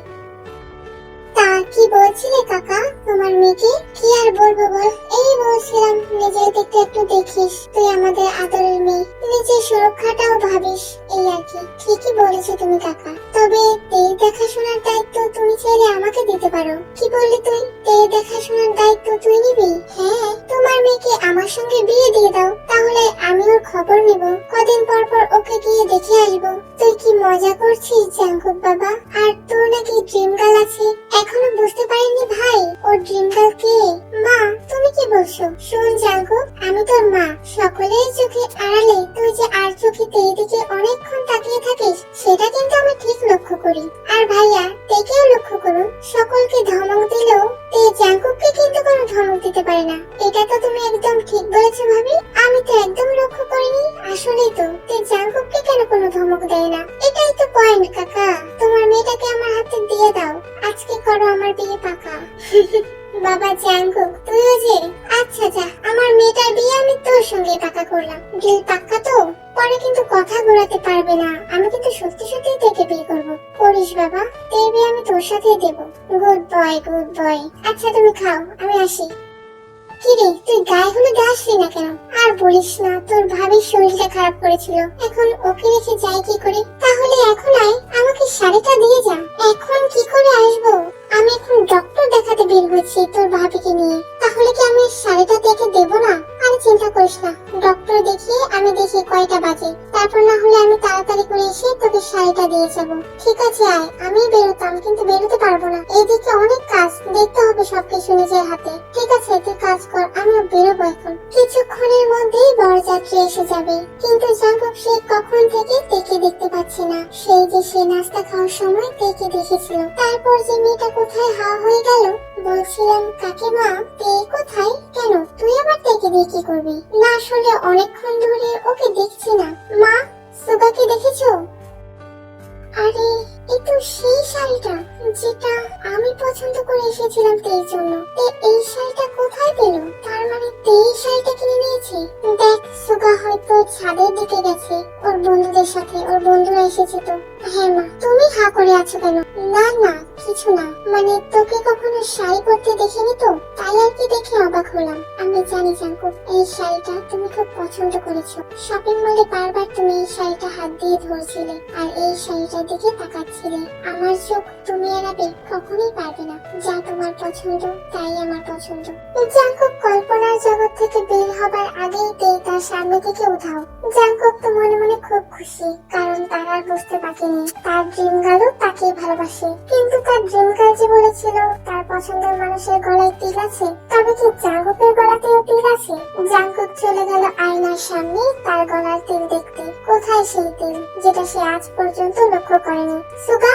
তা কি বলছিলে কাকা তোমার মেয়েকে? কি আর বলবো বল, এই বলছিলাম নিজের দিকটা একটু দেখিস, তুই আমাদের আদরের মেয়ে, নিজের সুরক্ষাটাও ভাবিস, এই আর কি। ঠিকই বলেছো তুমি কাকা, তবে তেল দেখাশোনার দায়িত্ব তুমি চাইলে আমাকে দিতে পারো। কি বললি তুই? তেল দেখাশোনার দায়িত্ব তুই নিবি? হ্যাঁ, তোমার মেয়েকে আমার সঙ্গে বিয়ে দিয়ে দাও, তাহলে আমি ওর খবর নিব, কদিন পর পর ওকে গিয়ে দেখে আসবো। তুই কি মজা করছিস জাঙ্কুক বাবা? আর তোর নাকি ড্রিম গার্ল আছে? এখনো বুঝতে পারিনি ভাই, ওর ড্রিম গার্ল কে? মা তুমি কি বলছো? শোন জাঙ্কুক, আমি তোর মা, সকলের চোখে আড়ালে তুই যে আর চোখেতে এদিকে অনেকক্ষণ তাকিয়ে থাকিস সেটা কিন্তু আমি ঠিক লক্ষ্য করি। আর ভাইয়া তেকেও লক্ষ্য করুন, সকলকে ধমক দিলেও তে জাঙ্কুককে কিন্তু কোনো ধমক দিতে পারে না। এটা তো তুমি একদম ঠিক বলেছো ভাবি, আমি তো একদম লক্ষ্য করিনি। আসলেই তো তে জাঙ্কুককে কেন কোনো ধমক দেয় না, এটাই তো পয়েন্ট কাকা। তোমার মেয়েটাকে আমার হাতে দিয়ে দাও, আজকে করো আমার বিয়ে পাকা। বাবা জাঙ্কুক তুইও যে, আচ্ছা যা, আমার মেয়েটার বিয়ে আমি তোর সঙ্গে পাকা করলাম, ডিল পাক্কা তো? পরে কিন্তু কথা ঘোরাতে পারবে না, আমি কিন্তু সত্যি সত্যি থেকে বিয়ে করব। করিস বাবা, তোর বিয়ে আমি তোর সাথেই দেব। Good boy good boy. আচ্ছা তুমি খাও, আমি আসি। কিরে তুই গায়ে হলুদ আসলি না কেন? আর বলিস না, তোর ভাবির শরীরটা খারাপ করেছিল, এখন ওকে রেখে যাই কি করে? তাহলে এখন আয়, আমাকে শাড়িটা দিয়ে যা। এখন কি করে আসবো? আমি এখন ডক্টর দেখাতে বের হয়েছি তোর ভাবিকে নিয়ে, তাহলে কি আমি শাড়িটা দেখে দেবো না? আরে চিন্তা করিস না, ডক্টর দেখিয়ে আমি দেখি কয়টা বাজে, তারপর না হলে আমি তাড়াতাড়ি করে এসে তোকে শাড়িটা দিয়ে যাবো। ঠিক আছে আয়, আমি বেরোতাম কিন্তু বেরোতে পারবো না, এইদিকে অনেক কাজ, দেখতে হবে সবকিছু নিজের হাতে। ঠিক আছে তুই কাজ কর, আমিও বেরোবো এখন। কিছুক্ষণের মধ্যেই বরযাত্রী এসে যাবে, কিন্তু জাঙ্কুক সে কখন থেকে তেকে দেখতে পাচ্ছে না। সেই যে সে নাস্তা খাওয়ার সময় তেকে দেখেছিল, তারপর যে মেয়েটা কোথায় হাওয়া হয়ে গেল। বলছিলাম কাকিমা তে কোথায়? কেন তুই আবার তেকে দিয়ে কি করবি? না আসলে অনেকক্ষণ ধরে ওকে দেখছি না। মা সুগাকে দেখেছো? আরে এই তো সেই শাড়িটা যেটা আমি পছন্দ করে এসেছিলাম তের জন্য। এই শাড়িটা কোথায় পেল? তার মানে এই শাড়িটা কিনে নিয়েছে। দেখ সুগা হয়তো ছাদের দিকে গেছে ওর বন্ধুদের সাথে, ওর বন্ধুরা এসেছে তো। হ্যাঁ মা, তুমি হা করে আছো কেন? না না কিছু না, মানে তোকে কখনো শাড়ি পরতে দেখিনি তো, তাই আর কি দেখে অবাক হলাম। আমি জানি জাঙ্কুক এই শাড়িটা তুমি খুব পছন্দ করেছো, শপিং মলে বারবার তুমি এই শাড়িটা হাত দিয়ে ধরছিলে আর এই শাড়িটার দিকে তাকাচ্ছিলে। আমার চোখ তুমি এড়াবে কখনোই পারবে না, যা তোমার পছন্দ তাই আমার পছন্দ। জাঙ্কুক কল্পনার জগৎ থেকে বের হবার আগেই তে তার সামনে থেকে উঠাও। জাঙ্কুক তো মনে মনে খুব খুশি, কারণ তার আর বুঝতে বাকিনি তার ড্রিম গার্লও তাকে ভালোবাসে। কিন্তু তার ড্রিম গার্ল যে বলেছিল তার পছন্দের মানুষের গলায় তিল আছে, তবে কি জাঙ্কুকের গলাতেও তিল আছে? জাঙ্কুক চলে গেল আয়নার সামনে তার গলার তিল দেখতে। কোথায় সেই তিল যেটা সে আজ পর্যন্ত লক্ষ্য করেনি? সুগা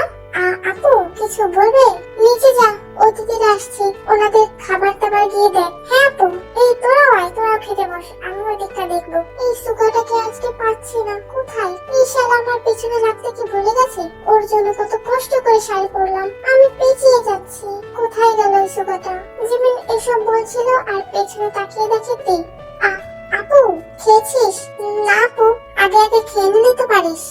আপু কিছু বলবে? নিচে যা, অতিথিরা আসছে, ওনাদের খাবার টাবার গিয়ে দেখ। হ্যাঁ আপু, এই তোরাও আয়, তোরাও খেতে বস, আমি ওই দিকটা দেখবো। এই সুগাটাকে আজকে পাচ্ছি না, কোথায়? এই শালা আমার পেছনে রাখতে কি ভুলে গেছে? ওর জন্য কত কষ্ট করে শাড়ি পরলাম, আমি পেঁচিয়ে যাচ্ছি। কোথায় গেল ওই সুগাটা? জিমিন এসব বলছিল আর পেছনে তাকিয়ে দেখে তে। আপু খেয়েছিস? না আপু, আগে আগে খেয়ে নিলে তো পারিস।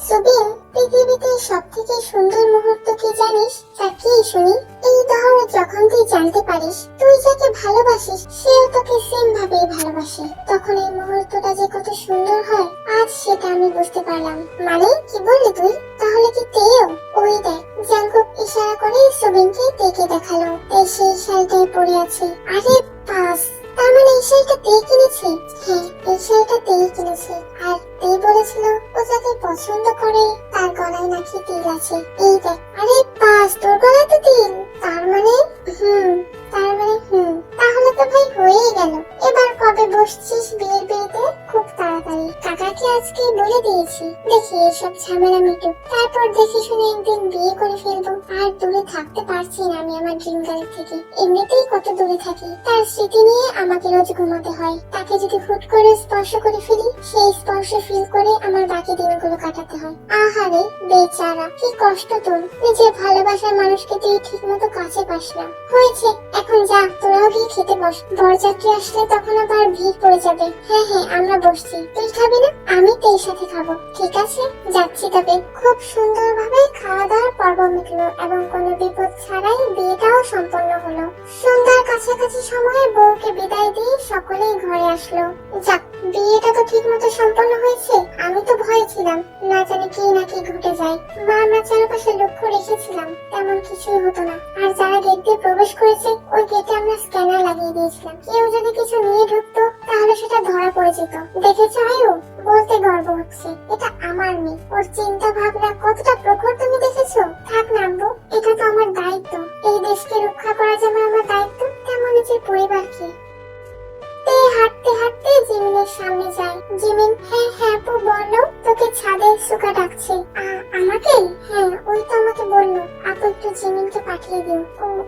সুবিন, পৃথিবীতে সব থেকে সুন্দর মুহূর্ত কি জানিস? তা কি শুনি? এই ধর যখন তুই জানতে পারিস তুই যাকে ভালোবাসিস সেও তোকে সেম ভাবেই ভালোবাসে, তখন এই মুহূর্তটা যে কত সুন্দর হয় আজ সেটা আমি বুঝতে পারলাম। মানে কি বললি তুই? তাহলে কি তেও? ওই দেখ, জাঙ্কুক ইশারা করে সুবিনকে তেকে দেখালো, তে সেই শাড়িটাই পরে আছে। আরে বাস, তার মানে এই শাড়িটা তে কিনেছে? হ্যাঁ এই শাড়িটা তেই কিনেছে, আর তে বলেছিল ও যাকে পছন্দ করে তার গলায় নাকি তিল আছে। এই দেখ, আরে বাস তোর গলায় তো তিল, তার মানে তাহলে তো ভাই হয়েই গেল। এবার কবে বসছিস বিয়ের বিয়েতে? খুব তাড়াতাড়ি, কাকাকে আজকে বলে দিয়েছি, দেখি এসব ঝামেলা মিটুক, তারপর দেখে শুনে একদিন বিয়ে করে ফেলবো। আর দূরে থাকতে পারছি না আমি আমার ড্রিম গার্ল থেকে। এমনিতেই কত দূরে থাকি, তার স্মৃতি নিয়ে আমাকে রোজ ঘুমাতে হয়। তাকে যদি হুট করে স্পর্শ করে ফেলি, সেই স্পর্শ ফিল করে আমার বাকি দিনগুলো কাটাতে হয়। আহারে বেচারা, কি কষ্ট তোর। নিজের ভালোবাসার মানুষকে তুই ঠিক মতো কাছে পাস না। হয়েছে, এখন যা, তোরাও গিয়ে খেতে বস। বরযাত্রী আসলে তখন আবার ভিড় পড়ে যাবে। হ্যাঁ হ্যাঁ, আমরা বসছি। তুই খাবি না? আমি তোর সাথে খাবো। ঠিক আছে, যাচ্ছি তবে। খুব সুন্দরভাবে খাওয়া দাওয়ার পর্ব মিটলো এবং কোনো বিপদ ছাড়াই বিয়েটাও সম্পন্ন হলো। সন্ধ্যার কাছাকাছি সময়ে বউকে বিদায় দিয়ে সকলেই ঘরে আসলো। যাক, বিয়েটা তো ঠিক মতো সম্পন্ন হয়েছে। আমি তো ভয়ে ছিলাম, না জানি কি না কি ঘটে যায়। বা আমরা চারপাশে লক্ষ্য রেখেছিলাম, তেমন কিছুই হতো না। আর যারা গেট দিয়ে প্রবেশ করেছে, ওই গেটে আমরা স্ক্যানার লাগিয়ে দিয়েছিলাম। কেউ যদি কিছু নিয়ে ঢুকতো তাহলে সেটা ধরা পড়ে যেত। দেখেছো আয়ু, বলতে গর্ব হচ্ছে, এটা আমার মেয়ে। ওর চিন্তা ভাবনা কতটা প্রখর তুমি দেখেছো? থাক না আব্বু, এটা তো আমার দায়িত্ব। এই দেশকে রক্ষা করা যেমন আমার দায়িত্ব, তেমন নিজের পরিবারকে। হাঁটতে হাঁটতে জিমিনের সামনে যায়। জিমিন, হ্যাঁ হ্যাঁ আপু বলো। তোকে ছাদে সুকা ডাকছে। আমাকে? হ্যাঁ, ওই তো আমাকে বললো আপু একটু জিমিনকে পাঠিয়ে দিও।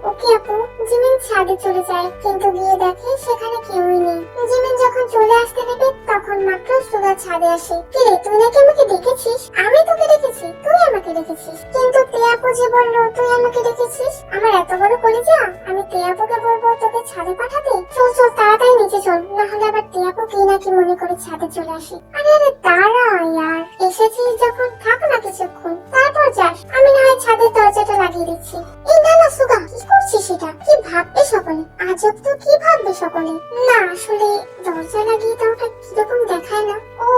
ওকে আপু। জিমিন ছাদে চলে যায়, কিন্তু গিয়ে দেখে সেখানে কেউই নেই। জিমিন যখন চলে আসতে নেবে তখন মাত্র সুগা ছাদে আসে। কে, তুই নাকি আমাকে ডেকেছিস? আমি তোকে ডেকেছি? তুই আমাকে ডেকেছিস? কিন্তু তে আপু যে বললো তুই আমাকে ডেকেছিস। আমার এত বড় কলিজা, আমি তে আপুকে বলবো তোকে ছাদে পাঠাতে? চল চল তাড়াতাড়ি নিচে চল, না হলে আবার তে আপু কি নাকি মনে করে ছাদে চলে আসে। আরে আরে দাঁড়া ইয়ার, এসেছিস যখন থাক না কিছুক্ষণ, তারপর যাস। আমি না হয় ছাদের দরজাটা লাগিয়ে দিচ্ছি। এই না না সুগা, কি করছিস এটা? কি ভাববে সকলে? আজব তো, কি ভাববে সকলে? না আসলে দরজা লাগিয়ে দেওয়াটা কিরকম দেখায় না? ও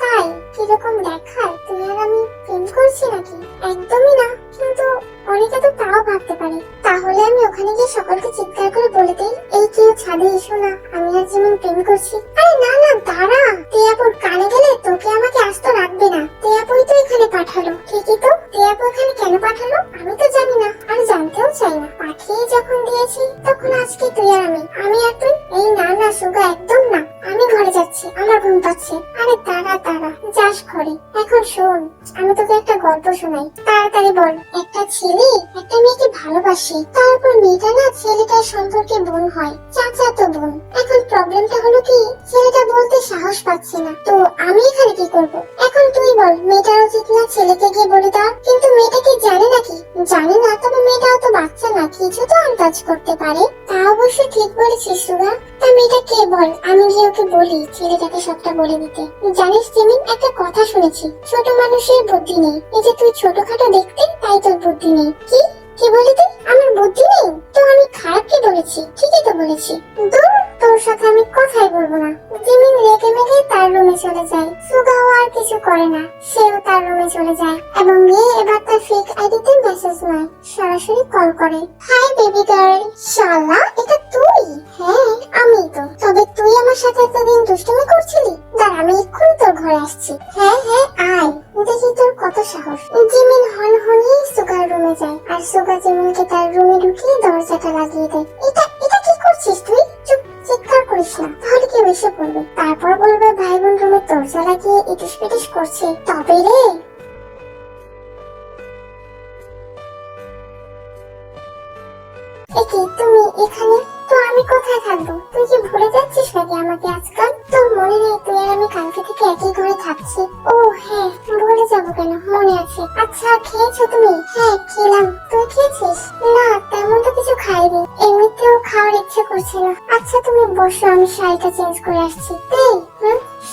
তাই, কিরকম দেখায়? তুই আর আমি প্রেম করছি নাকি? একদমই না, কিন্তু অনেকে তো তাও ভাবতে পারে। তাহলে আমি ওখানে গিয়ে সকলকে চিৎকার করে বলে দেই, এই কেউ ছাদে এসো না, আমি আর যেমন প্রেম করছি। আরে না না দাঁড়া, তিয়াপুর কানে গেলে তোকে আমাকে আস্ত রাখবে না। তিয়াপুই তো এখানে পাঠালো। ঠিকই তো, তিয়াপু এখানে কেন পাঠালো আমি তো জানি না, আর জানতেও চাই না। পাঠিয়ে যখন দিয়েছি তখন আজকে তুই আর আমি আর তুই। এই না না সুগা, একদম না। আমি ঘরে যাচ্ছি, আমার ঘুম পাচ্ছে। আরে দাঁড়া দাঁড়া, যাস ঘরে। এখন শোন, আমি তোকে একটা গল্প শোনাই, তাড়াতাড়ি বল। একটা ছেলে একটা মেয়েকে ভালোবাসে, তারপর মেয়েটা না ছেলেটার সম্পর্কে বোন হয়, চাচাতো বোন। এখন প্রবলেমটা হলো কি, ছেলেটা বলতে সাহস পাচ্ছে না। তো আমি এখানে কি করব? এখন তুই বল, মেয়েটার উচিত না ছেলেকে গিয়ে বলে দেওয়া? কিন্তু মেয়েটা কি জানে নাকি? জানে না, তবে মেয়েটাও তো বাচ্চা না, কিছু তো আন্দাজ করতে পারে। তা অবশ্য ঠিক বলেছিস সুগা। তা মেয়েটা কে বল, আমি গিয়ে ওকে বলি ছেলেটাকে সবটা বলে দিতে। জানিস জিমিন, একটা কথা শুনেছি, ছোট মানুষের বুদ্ধি নেই। এই যে তুই ছোটখাটো দেখতে, তাই তোর বুদ্ধি নেই। কি কি বলি তুই? আমার বুদ্ধি নেই? তো আমি খারাপ কি বলেছি? ঠিকই তো বলেছি। দূর, তোর সাথে আমি কথাই বলবো না। জিমিন রেগে মেগে তার রুমে চলে যায়। সুগাও আর কিছু করে না, সেও তার রুমে চলে যায় এবং গিয়ে এবার তার ফেক আইডিতে মেসেজ নয়, সরাসরি কল করে। Hi baby girl. শালা, এটা তুই? হ্যাঁ আমি তো। তবে তুই আমার সাথে এতদিন দুষ্টুমি করছিলি? দাঁড়া, আমি এক্ষুনি তোর ঘরে আসছি। হ্যাঁ হ্যাঁ আয়, দেখি তোর কত সাহস। জিমিন হনহনিয়ে সুগার রুমে যায় আর সুগা জিমিনকে তার রুমে ঢুকিয়ে দরজাটা লাগিয়ে দেয়। এটা এটা কি করছিস তুই? চুপ, চিৎকার করিস না, তাহলে কেউ এসে পড়বে। তারপর বলবে ভাই বোন রুমে দরজা লাগিয়ে ইটিস পিটিস করছে। তবে রে, একি তুমি এখানে? তো আমি কোথায় থাকবো? তুই কি ভুলে যাচ্ছিস নাকি আমাকে আজকাল? তোর মনে নেই তুই আর আমি কালকে থেকে একই ঘরে থাকছি? ও হ্যাঁ, ভুলে যাবো কেন, মনে আছে। আচ্ছা খেয়েছো তুমি? হ্যাঁ খেলাম, তুই খেয়েছিস? না তেমন তো কিছু খাইনি, এমনিতেও খাওয়ার ইচ্ছে করছে না। আচ্ছা তুমি বসো, আমি শাড়িটা চেঞ্জ করে আসছি। এই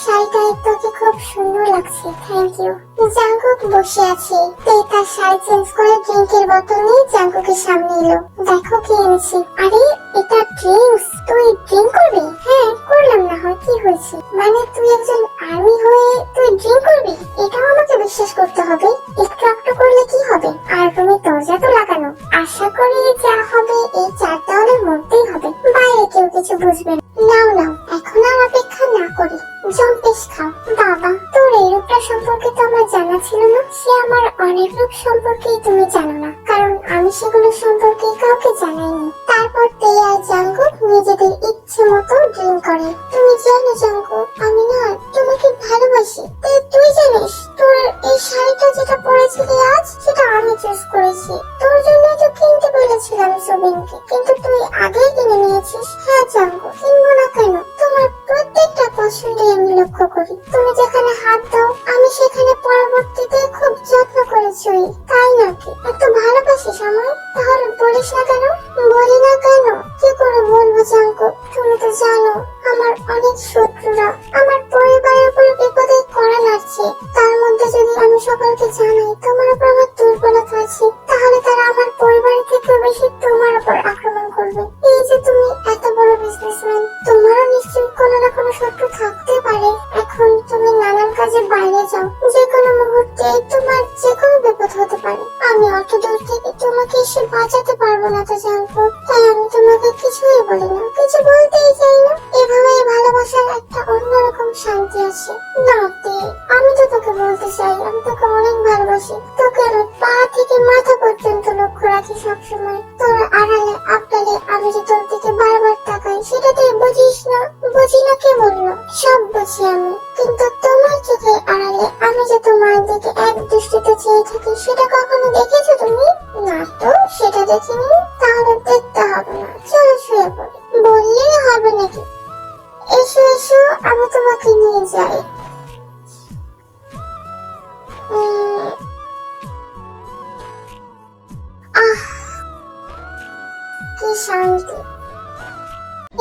শাড়িটা তোকে খুব সুন্দর লাগছে, থ্যাংক ইউ। জাঙ্কুক বসে আছে, তাই তার শাড়ি চেঞ্জ করে ড্রিঙ্কের বোতল নিয়ে জাঙ্কুকের সামনে এলো। দেখো কি এনেছি। আরে এটা ড্রিঙ্কস, তুই ড্রিঙ্ক করবি? হ্যাঁ করলাম, না হয় কি হয়েছে? মানে তুই একজন আর্মি হয়ে তুই ড্রিঙ্ক করবি? এটাও আমাকে বিশ্বাস করতে হবে। একটু একটু করলে কি হবে? আর তুমি দরজা তো লাগানো, আশা করি যা হবে এই 4 দেওয়ালের মধ্যেই হবে, বাইরে কেউ কিছু বুঝবে না। নাও নাও, এখন আর অপেক্ষা না করি, জম্পেশ খাও। বাবা, তোর এই রূপটা সম্পর্কে তো আমার জানা ছিল না। সে আমার অনেক রূপ সম্পর্কেই তুমি জানো না, কারণ আমি সেগুলো সম্পর্কে কাউকে জানাইনি। তা তারপর তে আর জাঙ্কুক নিজেদের ইচ্ছে মতো ড্রিঙ্ক করে। তুমি জানো জাঙ্কুক, আমি না তোমাকে ভালোবাসি। তুই জানিস তোর এই শাড়িটা যেটা পরেছিলি আজ, সেটা আমি চুজ করেছি। তোর জন্যই তো কিনতে বলেছিলাম সুবিনকে, কিন্তু তুই আগেই কিনে নিয়েছিস। হ্যাঁ জাঙ্কুক, কিনবো না কেন? তোমার প্রত্যেকটা পছন্দে আমি লক্ষ্য করি। তুমি যেখানে হাত দাও আমি সেখানে পরবর্তীতে খুব যত্ন করে ছুঁই। তাই নাকি? এত ভালোবাসিস আমায়? তাহলে বলিস না কেন? বলি না কেন? কি করে বলবো জাঙ্কুক? তুমি তো জানো আমার অনেক শত্রুরা আমার পরিবারের উপর বিপদে করা নাড়ছে। তার মধ্যে যদি আমি সকলকে জানাই তোমার উপর আমার দুর্বলতা আছে, তাহলে তারা আমার পরিবারের থেকে বেশি তোমার উপর আক্রমণ করবে। এই যে তুমি এত বড় বিজনেসম্যান, তোমারও নিশ্চয়ই কোনো না কোনো শত্রু থাকতে পারে। এখন তুমি নানান কাজে বাইরে যাও, যে কোনো মুহূর্তে তোমার যে কোনো বিপদ হতে পারে। আমি অত দূর থেকে তোমাকে এসে বাঁচাতে পারবো না তো জাঙ্কুক, তাই আমি তোমাকে কিছুই বলি না, কিছু বলতেই চাই না। এভাবে ভালোবাসার একটা অন্যরকম শান্তি আছে। না তে, আমি তো তোকে বলতে চাই আমি তোকে অনেক ভালোবাসি। তোকে আমি পা থেকে মাথা পর্যন্ত লক্ষ্য রাখি সবসময়। তোর আড়ালে আবডালে আমি যে তোর দিকে বারবার তাকাই, সেটা তুই বুঝিস না? বুঝি না কে বললো? সব বুঝি আমি, কিন্তু তোমার চোখে আড়ালে আমি যে তোমার দিকে এক দৃষ্টিতে চেয়ে থাকি, সেটা কখনো দেখেছো তুমি? না তো, সেটা দেখিনি। তাহলে দেখতে হবে না, চলো শুয়ে পড়ি। বললেই হবে নাকি? এসো এসো, আমি তোমাকে নিয়ে যাই। আহ, কি শান্তি।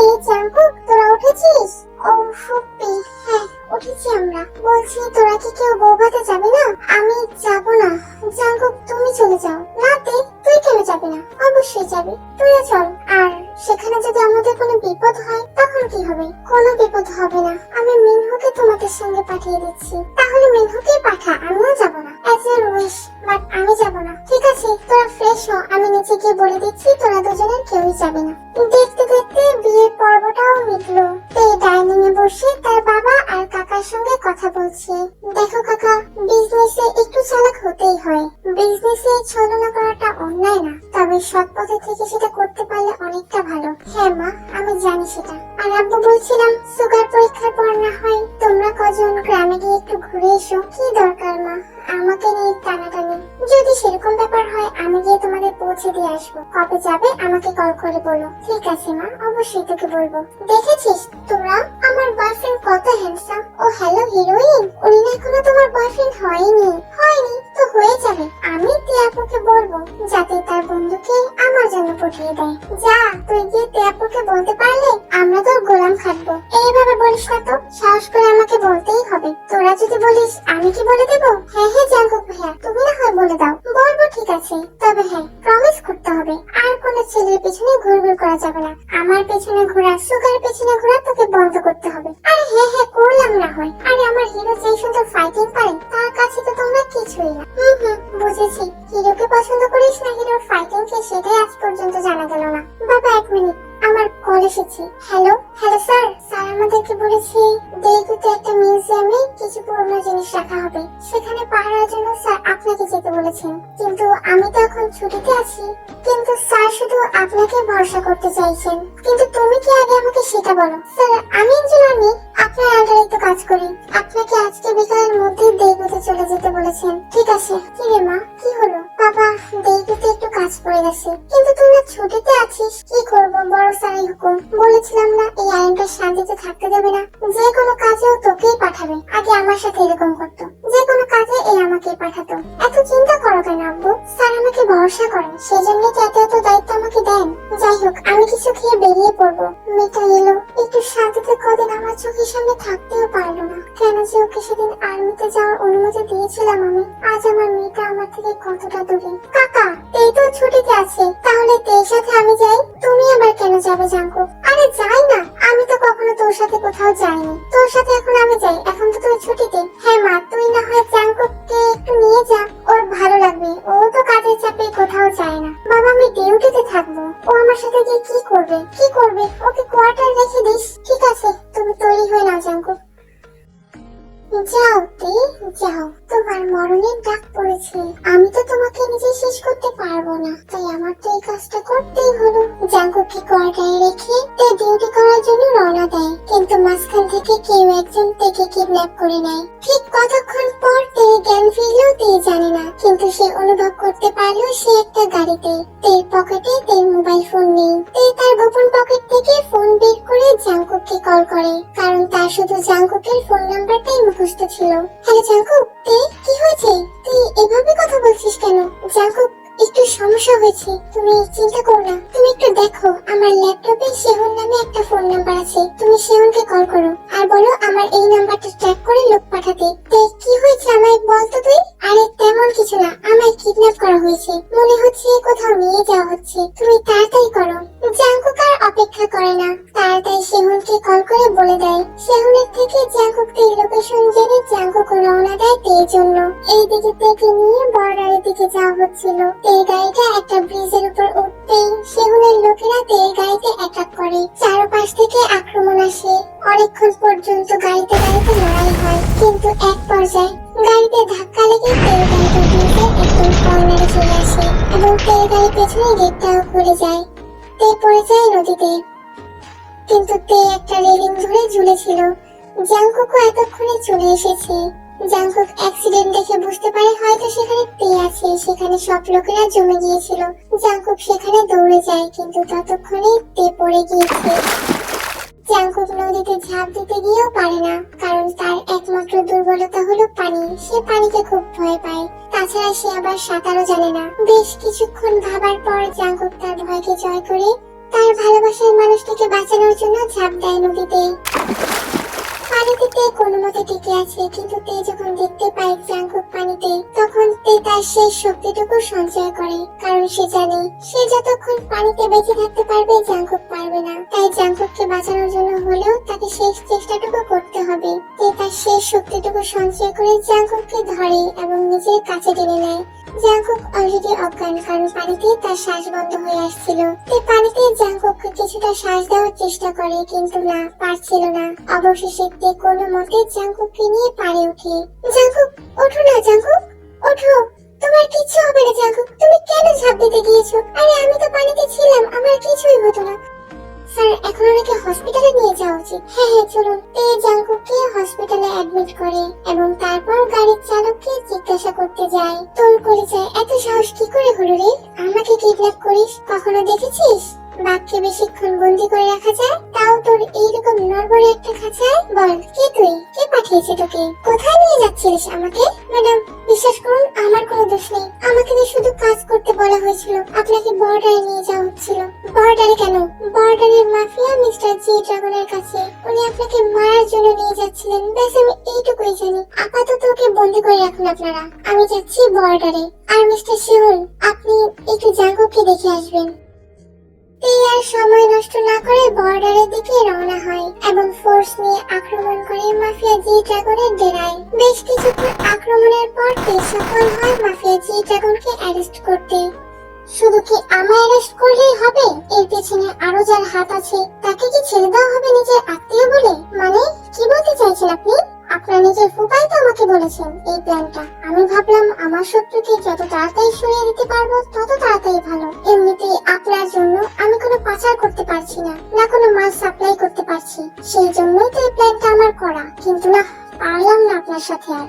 এই জাঙ্কুক, তোরা উঠেছিস? ও ফুপি, হ্যাঁ উঠেছি আমরা। বলছি তোরা কি কেউ বৌভাতে যাবে না? আমি যাব না। জাঙ্কুক তুমি চলে যাও। না তে, তুই কেন যাবি না? অবশ্যই যাবি, তুইও চল। আর সেখানে যদি আমাদের কোনো বিপদ হয় তখন কি হবে? কোনো বিপদ হবে না, আমি মিনহুকে তোমাদের সঙ্গে পাঠিয়ে দিচ্ছি। তাহলে মিনহুকেই পাঠা, আমিও যাব না। অ্যাজ ইউর উইশ, বাট আমি যাব না। ঠিক আছে, তোরা ফ্রেশ হ, আমি নিচে গিয়ে বলে দিচ্ছি তোরা দুজনের কেউই যাবে না। দেখতে দেখতে বিয়ের পর্বটাও মিটলো। তে ডাইনিং এ বসে তার বাবা আর কাকার সঙ্গে কথা বলছে। দেখো কাকা, বিজনেসে একটু চালাক হতেই হয়। বিজনেসে ছলনা করাটা অন্যায় না, তবে সৎ পথে থেকে সেটা করতে পারলে অনেকটা ভালো। হ্যাঁ মা, আমি জানি সেটা। আর আব্বু বলছিলাম সুগার পরীক্ষার পর না হয় তোমরা কজন গ্রামে গিয়ে একটু ঘুরে এসো। কি দরকার মা আমাকে নিয়ে টানাটানি? যদি সেরকম ব্যাপার হয় আমি গিয়ে তোমাদের পৌঁছে দিয়ে আসবো। কবে যাবে আমাকে কল করে বলো। ঠিক আছে মা, অবশ্যই তোকে বলবো। দেখেছিস তোরা আমার বয়ফ্রেন্ড কত হ্যান্ডসাম। ও হ্যালো হিরোইন, উনি না এখনো তোমার বয়ফ্রেন্ড হয়নি? হয়নি তো হয়ে যাবে। আমি তিয়াপুকে বলবো যাতে তার বন্ধুকে আমার জন্য পটিয়ে দেয়। যা, তুই গিয়ে তিয়াপুকে বলতে পারলে আমরা তোর গোলাম খাটবো। এইভাবে বলিস না তো, সাহস করে আমাকে বলতেই হবে। তোরা যদি বলিস আমি কি বলে দেবো? হ্যাঁ হ্যাঁ জাঙ্কুক ভাইয়া, তুমি না হয় বলে দাও। বলবো ঠিক আছে, তবে হ্যাঁ প্রমিস করতে হবে আর কোনো ছেলের পেছনে ঘুরঘুর করা যাবে না। আমার পেছনে ঘোরা, সুগার পেছনে ঘোরা তোকে বন্ধ করতে হবে। আরে হ্যাঁ হ্যাঁ করলাম না হয়। আরে আমার হিরো যেই সুন্দর ফাইটিং পারে তার কাছে তো তোমরা কিছুই না। বুঝেছি, হিরোকে পছন্দ করিস না হিরোর ফাইটিং কে, সেটাই আজ পর্যন্ত জানা গেল না। বাবা এক মিনিট, আমার কল এসেছে। হ্যালো হ্যালো স্যার, স্যার আমাদেরকে বলেছে দেইগুতে একটা মিউজিয়ামে কিছু পুরনো জিনিস রাখা হবে, সেখানে পাহারার জন্য স্যার আপনাকে যেতে বলেছেন। কিন্তু আমি তো এখন ছুটিতে আছি। কিন্তু স্যার শুধু আপনাকে ভরসা করতে চাইছেন, কিন্তু তুমি কি আগে আমাকে সেটা বলো। স্যার আমি একজন আর্মি, আপনার আন্ডারে তো কাজ করি। আপনাকে আজকে বিকালের মধ্যে দেইগুতে চলে যেতে বলেছেন। ঠিক আছে। কি রে মা, কি হলো? বাবা দেইগুতে একটু কাজ পড়ে গেছে, কিন্তু তুই না ছুটিতে আছিস। কি করবো, বড় স্যারই হুকুম। বলেছিলাম না এই আইনটা শান্তিতে থাকতে দেবে না, যে কোনো কাজেও তোকেই পাঠাবে। আগে আমার সাথে এরকম করতো, যে কোনো কাজে এই আমাকেই পাঠাতো। এত চিন্তা করো কেন আব্বু? স্যার আমাকে ভরসা করেন, সেজন্য কি এত দায়িত্ব আমাকে দেন। যাই হোক, আমি কিছু খেয়ে বেরিয়ে পড়বো। মেয়েটা এলো, একটু শান্তিতে কদিন আমার চোখের সামনে থাকতেও পারলো না। কেন যে ওকে সেদিন আর্মিতে যাওয়ার অনুমতি দিয়েছিলাম আমি। আজ আমার মেয়েটা আমার থেকে কতটা দূরে। কাকা এই তো ছুটিতে আছে, তাহলে তের সাথে আমি যাই। তুমি আবার কেন যাবে জাঙ্কুক? আরে যাই না, আমি তো কখনো তোর সাথে কোথাও যাইনি। তোর সাথে এখন আমি যাই, এখন তো তুই ছুটিতে। হ্যাঁ মা, তুই না হয় জাঙ্কুককে একটু নিয়ে যা, ওর ভালো লাগবে। ও তো কাজের চাপে কোথাও যায় না। বাবা আমি ডিউটিতে থাকবো, ও আমার সাথে গিয়ে কি করবে? কি করবে? ওকে কোয়ার্টার রেখে দিস। ঠিক আছে, তুমি তৈরি হয়ে নাও জাঙ্কুক। যাও তে, যাও। তোমার মরণের ডাক পড়েছে। আমি তো তোমাকে নিজে শেষ করতে পারবো না, তাই আমার তো এই কাজটা করতেই হলো। জাঙ্কুককে কোয়ার্টারে রেখে তে ডিউটি করার জন্য রওনা দেয়, কিন্তু মাঝখান থেকে কেউ একজন তেকে কিডন্যাপ করে নেয়। ঠিক কতক্ষণ পর তে জ্ঞান ফিরলেও তে জানে না, কিন্তু সে অনুভব করতে পারলো সে একটা গাড়িতে। তের পকেটে তের মোবাইল ফোন নেই। তে তার গোপন পকেট থেকে ফোন বের করে জাঙ্কুককে কল করে, কারণ তার শুধু জাঙ্কুকের ফোন নাম্বারটাই মুখস্থ ছিল। হ্যালো জাঙ্কুক, তে কি হয়েছে? তুই এভাবে কথা বলছিস কেন? জাঙ্কুক, একটু সমস্যা হয়েছে, তুমি চিন্তা করো না। তুমি একটু দেখো, আমার ল্যাপটপে সেহন নামে একটা ফোন নাম্বার আছে, তুমি সেহনকে কল করো আর বলো আমার এই নাম্বারটা ট্র্যাক করে লোক পাঠাতে। তে কি হয়েছে আমায় বল তো তুই। আরে তেমন কিছু না, আমায় কিডন্যাপ করা হয়েছে, মনে হচ্ছে কোথাও নিয়ে যাওয়া হচ্ছে, তুমি তাড়াতাড়ি করো। জাঙ্কুক আর অপেক্ষা করে না, তাড়াতাড়ি সেহনকে কল করে বলে দেয়। সেহনের থেকে জাঙ্কুক তের লোকেশন জেনে জাঙ্কুক রওনা দেয় তের জন্য। এইদিকে তেকে নিয়ে বর্ডারের দিকে যাওয়া হচ্ছিল। তের গাড়িটা একটা ব্রিজের উপর উঠতেই সেহুনের লোকেরা তের গাড়িতে অ্যাটাক করে। চারপাশ থেকে আক্রমণ আসে। অনেকক্ষণ পর্যন্ত গাড়িতে লড়াই হয়, কিন্তু এক পর্যায়ে গাড়িতে ধাক্কা লেগে তেল গাড়িটা ব্রিজের একদম কর্নারে চলে আসে এবং তেল গাড়ির পেছনে গেটটাও খুলে যায়। তে পড়ে যায় নদীতে, কিন্তু তে একটা রেলিং ধরে ঝুলেছিল। জাঙ্কুকও এতক্ষণে চলে এসেছে। জাঙ্কুক অ্যাক্সিডেন্ট দেখে বুঝতে পারে হয়তো সেখানে তে আছে, সেখানে সব লোকেরা জমে গিয়েছিল। জাঙ্কুক সেখানে দৌড়ে যায়, কিন্তু ততক্ষণে তে পড়ে গিয়েছে। জাঙ্কুক নদীতে ঝাঁপ দিতে গিয়েও পারে না, কারণ তার একমাত্র দুর্বলতা হলো পানি। সে পানিকে খুব ভয় পায়, তাছাড়া সে আবার সাঁতারও জানে না। বেশ কিছুক্ষণ ভাবার পর জাঙ্কুক তার ভয়কে জয় করে তার ভালোবাসার মানুষটিকে বাঁচানোর জন্য ঝাঁপ দেয় নদীতে। পানিতে তে কোনো মতে টিকে আছে, কিন্তু তে যখন দেখতে পায় জাঙ্কুক পানিতে, তখন তে তার শেষ শক্তিটুকু সঞ্চয় করে, কারণ সে জানে সে যতক্ষণ পানিতে বেঁচে থাকতে পারবে জাঙ্কুক পারবে না। তাই জাঙ্কুককে বাঁচানোর জন্য হলেও তাকে শেষ চেষ্টাটুকু করতে হবে। তে তার শেষ শক্তিটুকু সঞ্চয় করে জাঙ্কুককে ধরে এবং নিজের কাছে টেনে নেয়। জাঙ্কুক অলরেডি অজ্ঞান, কারণ পানিতে তার শ্বাস বন্ধ হয়ে আসছিল। তে পানিতে জাঙ্কুককে কিছুটা শ্বাস দেওয়ার চেষ্টা করে, কিন্তু না, পারছিল না। অবশেষে তে কোনো মতে জাঙ্কুককে নিয়ে পারে ওঠে। জাঙ্কুক, ওঠো না জাঙ্কুক, ওঠো, তোমার কিচ্ছু হবে না জাঙ্কুক, তুমি কেন ঝাঁপ দিতে গিয়েছো? আরে আমি তো পানিতে ছিলাম, আমার কিছুই হতো না। স্যার, এখন ওনাকে হসপিটালে নিয়ে যাওয়া উচিত। হ্যাঁ হ্যাঁ চলুন। তে জাঙ্কুককে হসপিটালে অ্যাডমিট করে এবং তারপর গাড়ির চালককে জিজ্ঞাসা করতে যায়, তোর পরিচয় এত সাহস কি করে হলো রে? আমাকে কিডন্যাপ করিস? কখনো দেখেছিস বাঘকে বেশিক্ষণ বন্দি করে রাখা যায়, তাও তোর এইরকম নড়বড়ে একটা খাঁচায়? বল, কে তুই? কে পাঠিয়েছে তোকে? কোথায় নিয়ে যাচ্ছিলিস আমাকে? ম্যাডাম, বিশ্বাস করুন আমার কোনো দোষ নেই, আমাকে দিয়ে শুধু কাজ করতে বলা হয়েছিল। আপনাকে বর্ডারে নিয়ে যাওয়া হচ্ছিল। বর্ডারে কেন? বর্ডারের মাফিয়া মিস্টার জি ড্রাগনের কাছে। উনি আপনাকে মারার জন্য নিয়ে যাচ্ছিলেন, ব্যাস আমি এইটুকুই জানি। আপাতত ওকে বন্দি করে রাখুন আপনারা, আমি যাচ্ছি বর্ডারে। আর মিস্টার শিহুল, আপনি একটু জাঙ্কুককে দেখে আসবেন। তে আর সময় নষ্ট না করে বর্ডারের দিকে রওনা হয় এবং ফোর্স নিয়ে আক্রমণ করে মাফিয়া জি ড্রাগনের ডেরায়। বেশ কিছুক্ষণ আক্রমণের পর তে সফল হয় মাফিয়া জি ড্রাগনকে অ্যারেস্ট করতে। শুধু কি আমায় অ্যারেস্ট করলেই হবে? এর পেছনে আরো যার হাত আছে তাকে কি ছেড়ে দেওয়া হবে নিজের আত্মীয় বলে? মানে কি বলতে চাইছেন আপনি? আপনার নিজের ফুপাই তো আমাকে বলেছেন এই প্ল্যানটা। আমি ভাবলাম আমার শত্রুকে যত তাড়াতাড়ি সরিয়ে দিতে পারবো তত তাড়াতাড়ি ভালো। এমনিতেই আপনার জন্য আমি কোনো পাচার করতে পারছি না, না কোনো মাল সাপ্লাই করতে পারছি, সেই জন্যই তো এই প্ল্যানটা আমার করা। কিন্তু না, পারলাম না আপনার সাথে আর।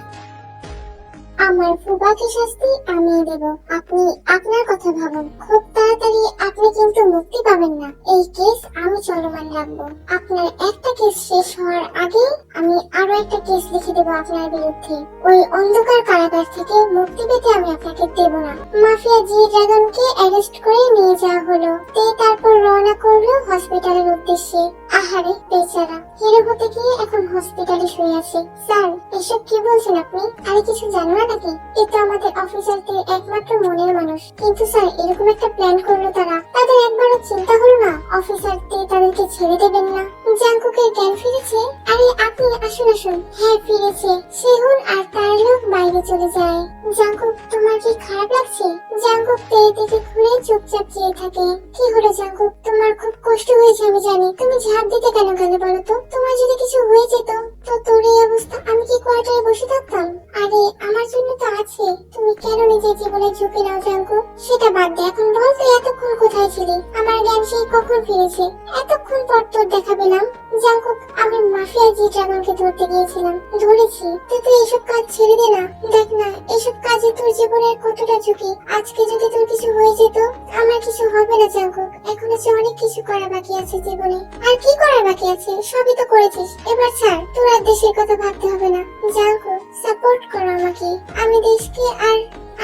আমার ফুবাকে শাস্তি আমি দেব, আপনি আপনার কথা ভাবুন। খুব তাড়াতাড়ি আপনি কিন্তু মুক্তি পাবেন না, এই কেস আমি চলমান রাখবো। আপনার একটা কেস শেষ হওয়ার আগে আমি আরো একটা কেস লিখে দেবো আপনার বিরুদ্ধে। ওই অন্ধকার কারাগার থেকে মুক্তি পেতে আমি আপনাকে দেব না। মাফিয়া জি ড্রাগনকে অ্যারেস্ট করে নিয়ে যাওয়া হলো। তে তারপর রওনা করলো হসপিটালের উদ্দেশ্যে। আহারে বেচারা, হিরো হতে গিয়ে এখন হসপিটালে শুয়ে আছে। স্যার, এসব কি বলছেন আপনি? আরে কিছু জানো না নাকি? এ তো আমাদের অফিসারদের একমাত্র মনের মানুষ। কিন্তু স্যার, এরকম একটা প্ল্যান করলো তারা, তাদের একবারও চিন্তা হলো না অফিসারদের তাদেরকে ছেড়ে দেবেন না? জাঙ্কুকের জ্ঞান ফিরেছে? আরে আপনি আসুন আসুন। হ্যাঁ ফিরেছে। সেহুন আর তার লোক বাইরে চলে যায়। জাঙ্কুক, তোমার কি খারাপ লাগছে? জাঙ্কুক তের দিকে ঘুরে চুপচাপ চেয়ে থাকে। কি হলো জাঙ্কুক, তোমার খুব কষ্ট হয়েছে আমি জানি, তুমি ঝাঁপ দিতে কেন গেলে বলো তো? তোমার যদি কিছু হয়ে যেত তো তোর এই অবস্থা, আমি কি কোয়ার্টারে বসে থাকতাম? আরে আমার জন্য তো আছে, তুমি কেন নিজের জীবনে ঝুঁকি নাও জাঙ্কুক? সেটা বাদ দে, এখন বল তুই এতক্ষণ কোথায় ছিলি? আমার জ্ঞান সেই কখন ফিরেছে? এতক্ষণ পর তোর দেখা পেলাম। জাঙ্কুক, আমি মাফিয়া জি ড্রাগনকে ধরতে গিয়েছিলাম, ধরেছি। তুই এসব কাজ ছেড়ে দে না, দেখ না এসব কাজে তোর জীবনের কতটা ঝুঁকি। আজকে যদি তোর কিছু হয়ে যেত, আমার কিছু হবে না জাঙ্কুক। এখন আছে অনেক কিছু করা বাকি আছে জীবনে। আর কি করার বাকি আছে? সবই তো করেছিস, এবার ছাড়, তোর আর দেশের কথা ভাবতে হবে না। জাঙ্কুক, সাপোর্ট করো আমাকে, আমি দেশকে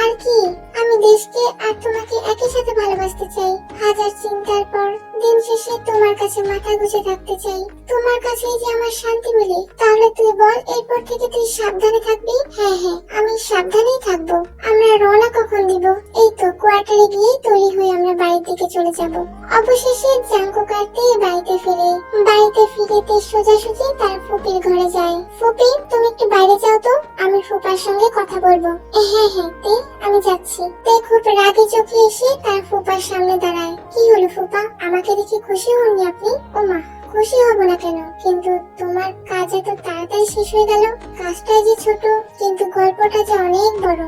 আর কি, আমি দেশকে আর তোমাকে একই সাথে ভালোবাসতে চাই। হাজার চিন্তার পর দিন শেষে তোমার কাছে মাথা গুজে থাকতে চাই। তোমার কাছে যে আমার শান্তি মিলে। তাহলে তুই বল, এরপর থেকে তুই সাবধানে থাকবি? হ্যাঁ হ্যাঁ, আমি সাবধানেই থাকবো। আমরা রওনা কখন দিব? এই তো কোয়ার্টারে গিয়ে তৈরি হয়ে আমরা বাড়ির দিকে চলে যাব। অবশেষে জাঙ্কুক আর তে বাড়িতে ফিরেতে সোজাসুজি তার ফুপির ঘরে যায়। ফুপি, তুমি একটু বাইরে যাও তো, আমি ফুপার সঙ্গে কথা বলবো। হ্যাঁ হ্যাঁ তে, আমি যাচ্ছি। তে খুব রাগে চোখে এসে তার ফুপার সামনে দাঁড়ায়। কি হলো ফুপা, আমাকে দেখে খুশি হননি আপনি? ওমা, খুশি হব না কেন, কিন্তু তোমার কাজ এত তাড়াতাড়ি শেষ হয়ে গেল। কাজটা যে ছোট, কিন্তু গল্পটা যে অনেক বড়।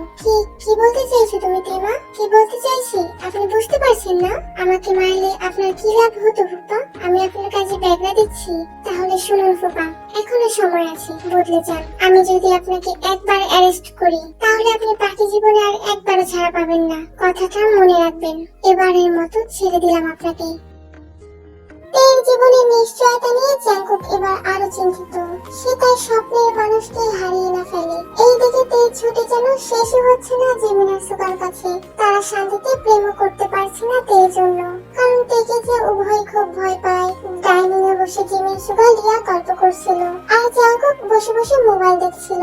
কি বলতে চাইছো তুমি তেমা? কি বলতে চাইছি আপনি বুঝতে পারছেন না? আমাকে মারলে আপনার কি লাভ হতো ফুপা? আমি আপনার কাজে ব্যাগরা দিচ্ছি। তাহলে শুনুন ফুপা, এখনো সময় আছে, বদলে যান। আমি যদি আপনাকে একবার অ্যারেস্ট করি, তাহলে আপনি বাকি জীবনে আর একবারও ছাড়া পাবেন না। কথাটা মনে রাখবেন। এবারের মতো ছেড়ে দিলাম আপনাকে। তের জীবনের নিশ্চয়তা নিয়ে জাঙ্কুক এবার আরো চিন্তিত। সে তার স্বপ্নের মানুষকে হারিয়ে না ফেলে। এইদিকে তের ছুটে যেন শেষই হচ্ছে না জীবনের সুগার কাছে। তারা শান্তিতে প্রেমও করতে পারছে না তের জন্য, কারণ তেকে যে উভয় খুব ভয় পায়। ডাইনিং এ বসে জিমির সুগার লিয়া গল্প করছিল, আর জাঙ্কুক বসে বসে মোবাইল দেখছিল।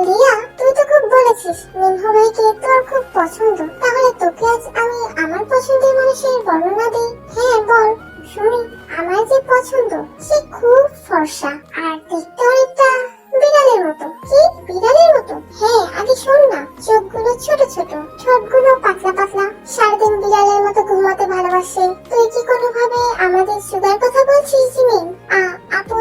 লিয়া, তুই তো খুব বলেছিস মিনহো ভাইকে তোর খুব পছন্দ, তাহলে তোকে আজ আমি আমার পছন্দের মানুষের বর্ণনা দিই। হ্যাঁ বল শুনি। আমার যে পছন্দ, সে খুব ফর্সা আর দেখতে অনেকটা বিড়ালের মতো। কি বিড়ালের মতো? হ্যাঁ, আগে শোন না। চোখগুলো ছোট ছোট, ঠোঁটগুলো পাতলা পাতলা, সারাদিন বিড়ালের মতো ঘুমাতে ভালোবাসে। তুই কি কোনোভাবে আমাদের সুগার কথা বলছিস জিমিন? আপু,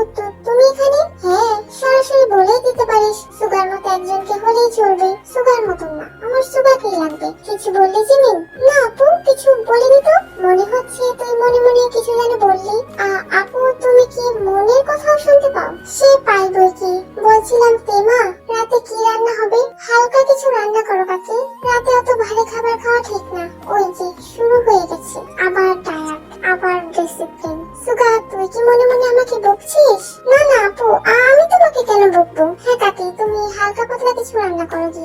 তুমি এখানে? হ্যাঁ, সরাসরি বলেই দিতে পারিস, সুগার মতো একজনকে হলেই চলবে। সুগার মতন না, আমার সুগারকেই লাগবে। কিছু বললি জিমিন? না আপু, কিছু বলিনি তো। মনে হচ্ছে তুই মনে মনে কিছু যেন বললি। আপু, তুমি কি মনের কথাও শুনতে পাও? সে পাই বই কি। বলছিলাম তেমা, রাতে কি রান্না হবে? হালকা কিছু রান্না করো কাকি, রাতে অত ভারী খাবার খাওয়া ঠিক না। ওই যে শুরু হয়ে গেছে, আবার ডায়েট, আবার ডিসিপ্লিন। সুগা, তুই কি মনে মনে আমাকে বকছিস? না না আপু, আমি তোমাকে কেন বকবো? হ্যাঁ কাকি, তুমি হালকা পাতলা কিছু রান্না করো কি।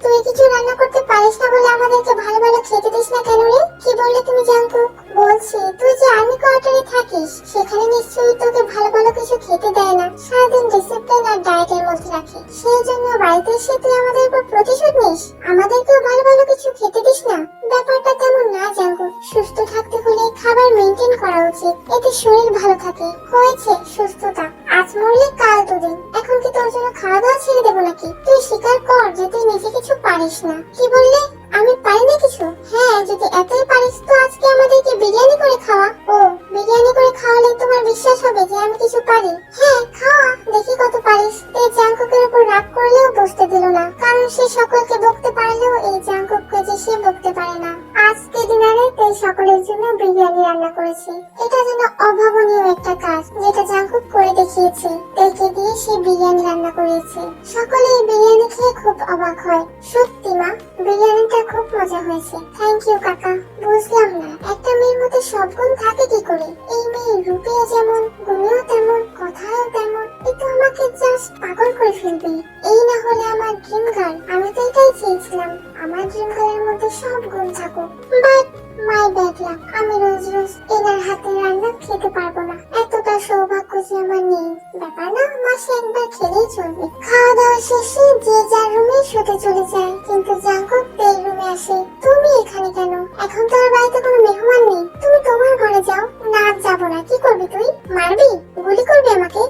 তুই কিছু রান্না করতে পারিস না বলে আমাদেরকে ভালো ভালো খেতে দিস না কেন রে? কি বললে তুমি জাঙ্কুক? বলছি তুই যে আর্মি কোয়ার্টারে থাকিস, সেখানে নিশ্চয়ই তোকে ভালো ভালো কিছু খেতে দেয় না, সারাদিন ডিসিপ্লিন আর ডায়েটের মধ্যে রাখে। সেই জন্য বাড়িতে এসে তুই আমাদের উপর প্রতিশোধ নিস, আমাদেরকেও ভালো ভালো কিছু খেতে দিস না। ব্যাপারটা তেমন না জাঙ্কুক, সুস্থ থাকতে হলে খাবার মেনটেন করা উচিত, এতে শরীর ভালো থাকে। হয়েছে সুস্থতা, আজ মরলে কাল দুদিন। এখন কি তোর জন্য খাওয়া দাওয়া ছেড়ে দেবো নাকি? তুই স্বীকার কর যে তুই নিজে কিছু পারিস না। কি বললে? আমি পারি না কিছু? হ্যাঁ, যদি এতই পারিস তো আজকে আমাদেরকে বিরিয়ানি করে খাওয়া। ও, বিরিয়ানি করে খাওয়ালে তোমার বিশ্বাস হবে যে আমি কিছু পারি? হ্যাঁ খাওয়া, দেখি কত পারিস। এই জাঙ্কুকের উপর রাগ করলেও বসতে দিল না, কারণ সে সকলকে বকতে পারলেও এই জাঙ্কুককে যে সে বকতে পারে না। আজকে ডিনারে এই সকলের জন্য বিরিয়ানি রান্না করেছে। এটা যেন অভাবনীয় একটা কাজ, যেটা জাঙ্কুক করে দেখিয়েছে। তেকে দিয়ে সে বিরিয়ানি রান্না করেছে। সকলে এই বিরিয়ানি খেয়ে খুব অবাক হয়। সত্যি মা, বিরিয়ানিটা খুব মজা হয়েছে। থ্যাংক ইউ কাকা। বুঝলাম না, একটা মেয়ের মধ্যে সব গুণ থাকে কি করে? এই মেয়ে রূপেও যেমন, গুণেও তেমন, কথাও তেমন। এ তো আমাকে জাস্ট পাগল করে ফেলবে। এই না হলে আমার ড্রিম গার্ল। আমি তো এটাই চেয়েছিলাম, আমার ড্রিম গার্লের মধ্যে সব গুণ থাকুক। বাট মাই ব্যাড লাক, আমি রোজ রোজ এনার হাতে রান্না খেতে পারবো না। এতটা সৌভাগ্য যে আমার নেই। ব্যাপার না, মাসে একবার খেলেই চলবে। খাওয়া দাওয়া শেষে যে যার রুমে শুতে চলে যায়, কিন্তু জাঙ্কুক তের রুমে আসে। তুমি এখানে কেন? এখন তো আর বাড়িতে কোনো মেহমান নেই, তুমি তোমার ঘরে যাও। না যাবো না। কি করবি তুই? মারবি? গুলি করবি আমাকে?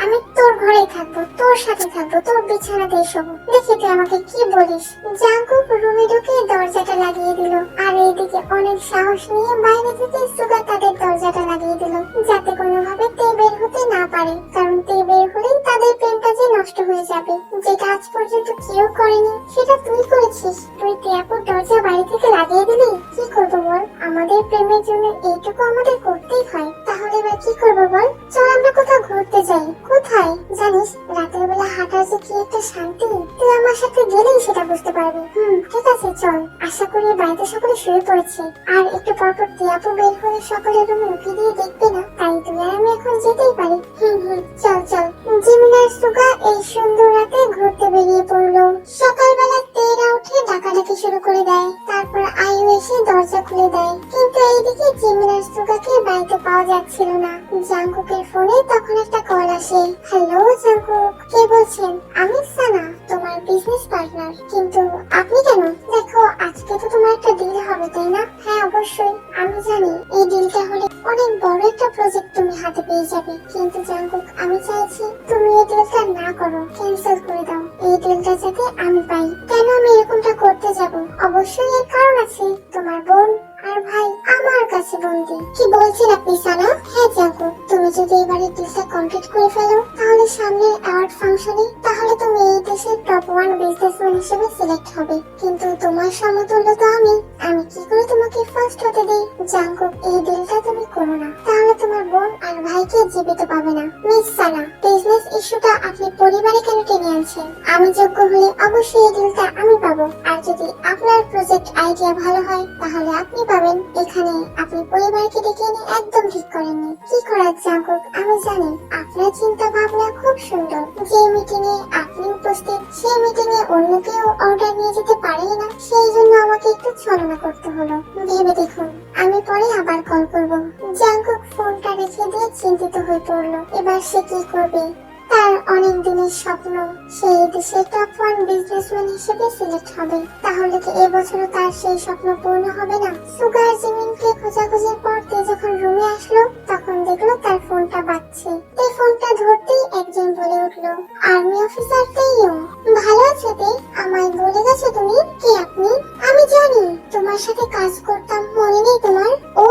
আমি তোর ঘরেই থাকবো, তোর সাথে থাকবো, তোর বিছানাতে এসো। দেখি তুই আমাকে কি বলিস। জাঙ্কুক রুমে ঢুকে দরজাটা লাগিয়ে দিল, আর এইদিকে অনেক সাহস নিয়ে বাইরে থেকে সুগা তাদের দরজাটা লাগিয়ে দিল, যাতে কোনোভাবে তে বের হতে না পারে, কারণ তে বের হলেই তাদের প্রেমটা যে নষ্ট হয়ে যাবে, যেটা আজ পর্যন্ত কেউ করেনি সেটা তুই করেছিস। তুই তিয়াপুর দরজা বাইরে থেকে লাগিয়ে দিলি। কি করবো বল, আমাদের প্রেমের জন্য এইটুকু আমাদের করতেই হয়। তাহলে এবার কি করবো বল? চল আমরা কোথাও ঘুরতে যাই। কোথায় জানিস, রাতের বেলা হাঁটার যে কি একটা শান্তি, তুই আমার সাথে গেলেই সেটা বুঝতে পারবি। ঠিক আছে চল। আশা করি বাড়িতে সকলে শুয়ে পড়েছে, আর একটু পরপর তিয়াপু বের হলে সকলের রুমে উঠে দিয়ে দেখবে না, তাই তুই আর আমি এখন যেতেই পারি। চল চল। জিমিনার সুগা এই সুন্দর রাতে ঘুরতে বেরিয়ে পড়লো। সকালবেলা তেরা উঠে ডাকাডাকি শুরু করে দেয়, তারপর আয়ু এসে দরজা খুলে দেয়। কিন্তু এইদিকে জিমিনার সুগাকে বাড়িতে পাওয়া যাচ্ছিল না। জাঙ্কুকের ফোনে তখন একটা কল আসে। হ্যালো জাঙ্কুক, কে বলছেন? আমি সানা, তোমার বিজনেস পার্টনার। কিন্তু আপনি কেন? দেখো আজকে তো তোমার একটা ডিল হবে, তাই না? হ্যাঁ অবশ্যই, আমি জানি এই ডিলটা হলে অনেক বড় একটা প্রজেক্ট তুমি হাতে পেয়ে যাবে। কিন্তু জাঙ্কুক, আমি চাইছি তুমি এই ডিলটা না করো, ক্যান্সেল করে দাও। এই ডিলটা যাতে আমি পাই। কেন আমি এরকমটা করতে যাব? অবশ্যই এর কারণ আছে। তোমার বোন আর ভাই আমার কাছে বন্দি। কি বলছেন আপনি সানা? হ্যাঁ জাঙ্কুক, তুমি যদি এবারে ডিলটা কমপ্লিট করে ফেলো, তাহলে সামনের অ্যাওয়ার্ড ফাংশনে তাহলে তুমি এই দেশের টপ 1 বিজনেসম্যান হিসেবে সিলেক্ট হবে। কিন্তু তোমার সমতুল্য তো আমি কি করে তোমাকে ফার্স্ট হতে দেই? জাঙ্কুক, এই ডিলটা তুমি করো না, তাহলে তোমার বোন আর ভাইকে জীবিত পাবে না। মিস সানা, বিজনেস ইস্যুটা আপনি পরিবারে কেন টেনে আনছেন? আমি যোগ্য হলে অবশ্যই এই ডিলটা আমি পাবো, আর যদি আপনার প্রজেক্ট আইডিয়া ভালো হয় তাহলে আপনি পাবেন। এখানে আপনি পরিবারকে ডেকে এনে একদম ঠিক করেননি। কি করার জাঙ্কুক, আমি জানি আপনার চিন্তা ভাবনা খুব সুন্দর। যে মিটিং এ আপনি উপস্থিত, সেই মিটিং এ অন্য কেউ অর্ডার নিয়ে যেতে পারে না, সেই জন্য আমাকে একটু ছলনা করতে হলো। ভেবে দেখুন, আমি পরে আবার কল করব। জাঙ্কুক ফোনটা রেখে দিয়ে চিন্তিত হয়ে পড়লো। এবার সে কি করবে? তার অনেক দিনের স্বপ্ন সেই দেশে টপ 1 বিজনেসম্যান হিসেবে সিলেক্ট হবে। তাহলে কি এবছরও তার সেই স্বপ্ন পূর্ণ হবে না? সুগার জিমিনকে খোঁজাখুঁজির পর তে যখন রুমে আসলো, তখন দেখলো তার ফোনটা বাজছে। এই ফোনটা ধরতেই একজন বলে উঠলো, আর্মি অফিসার তেইও। ভালো আছো তে? আমায় বলে গেছো তুমি? কে আপনি? আমি জানি, তোমার সাথে কাজ করতাম, মনে নেই তোমার? ও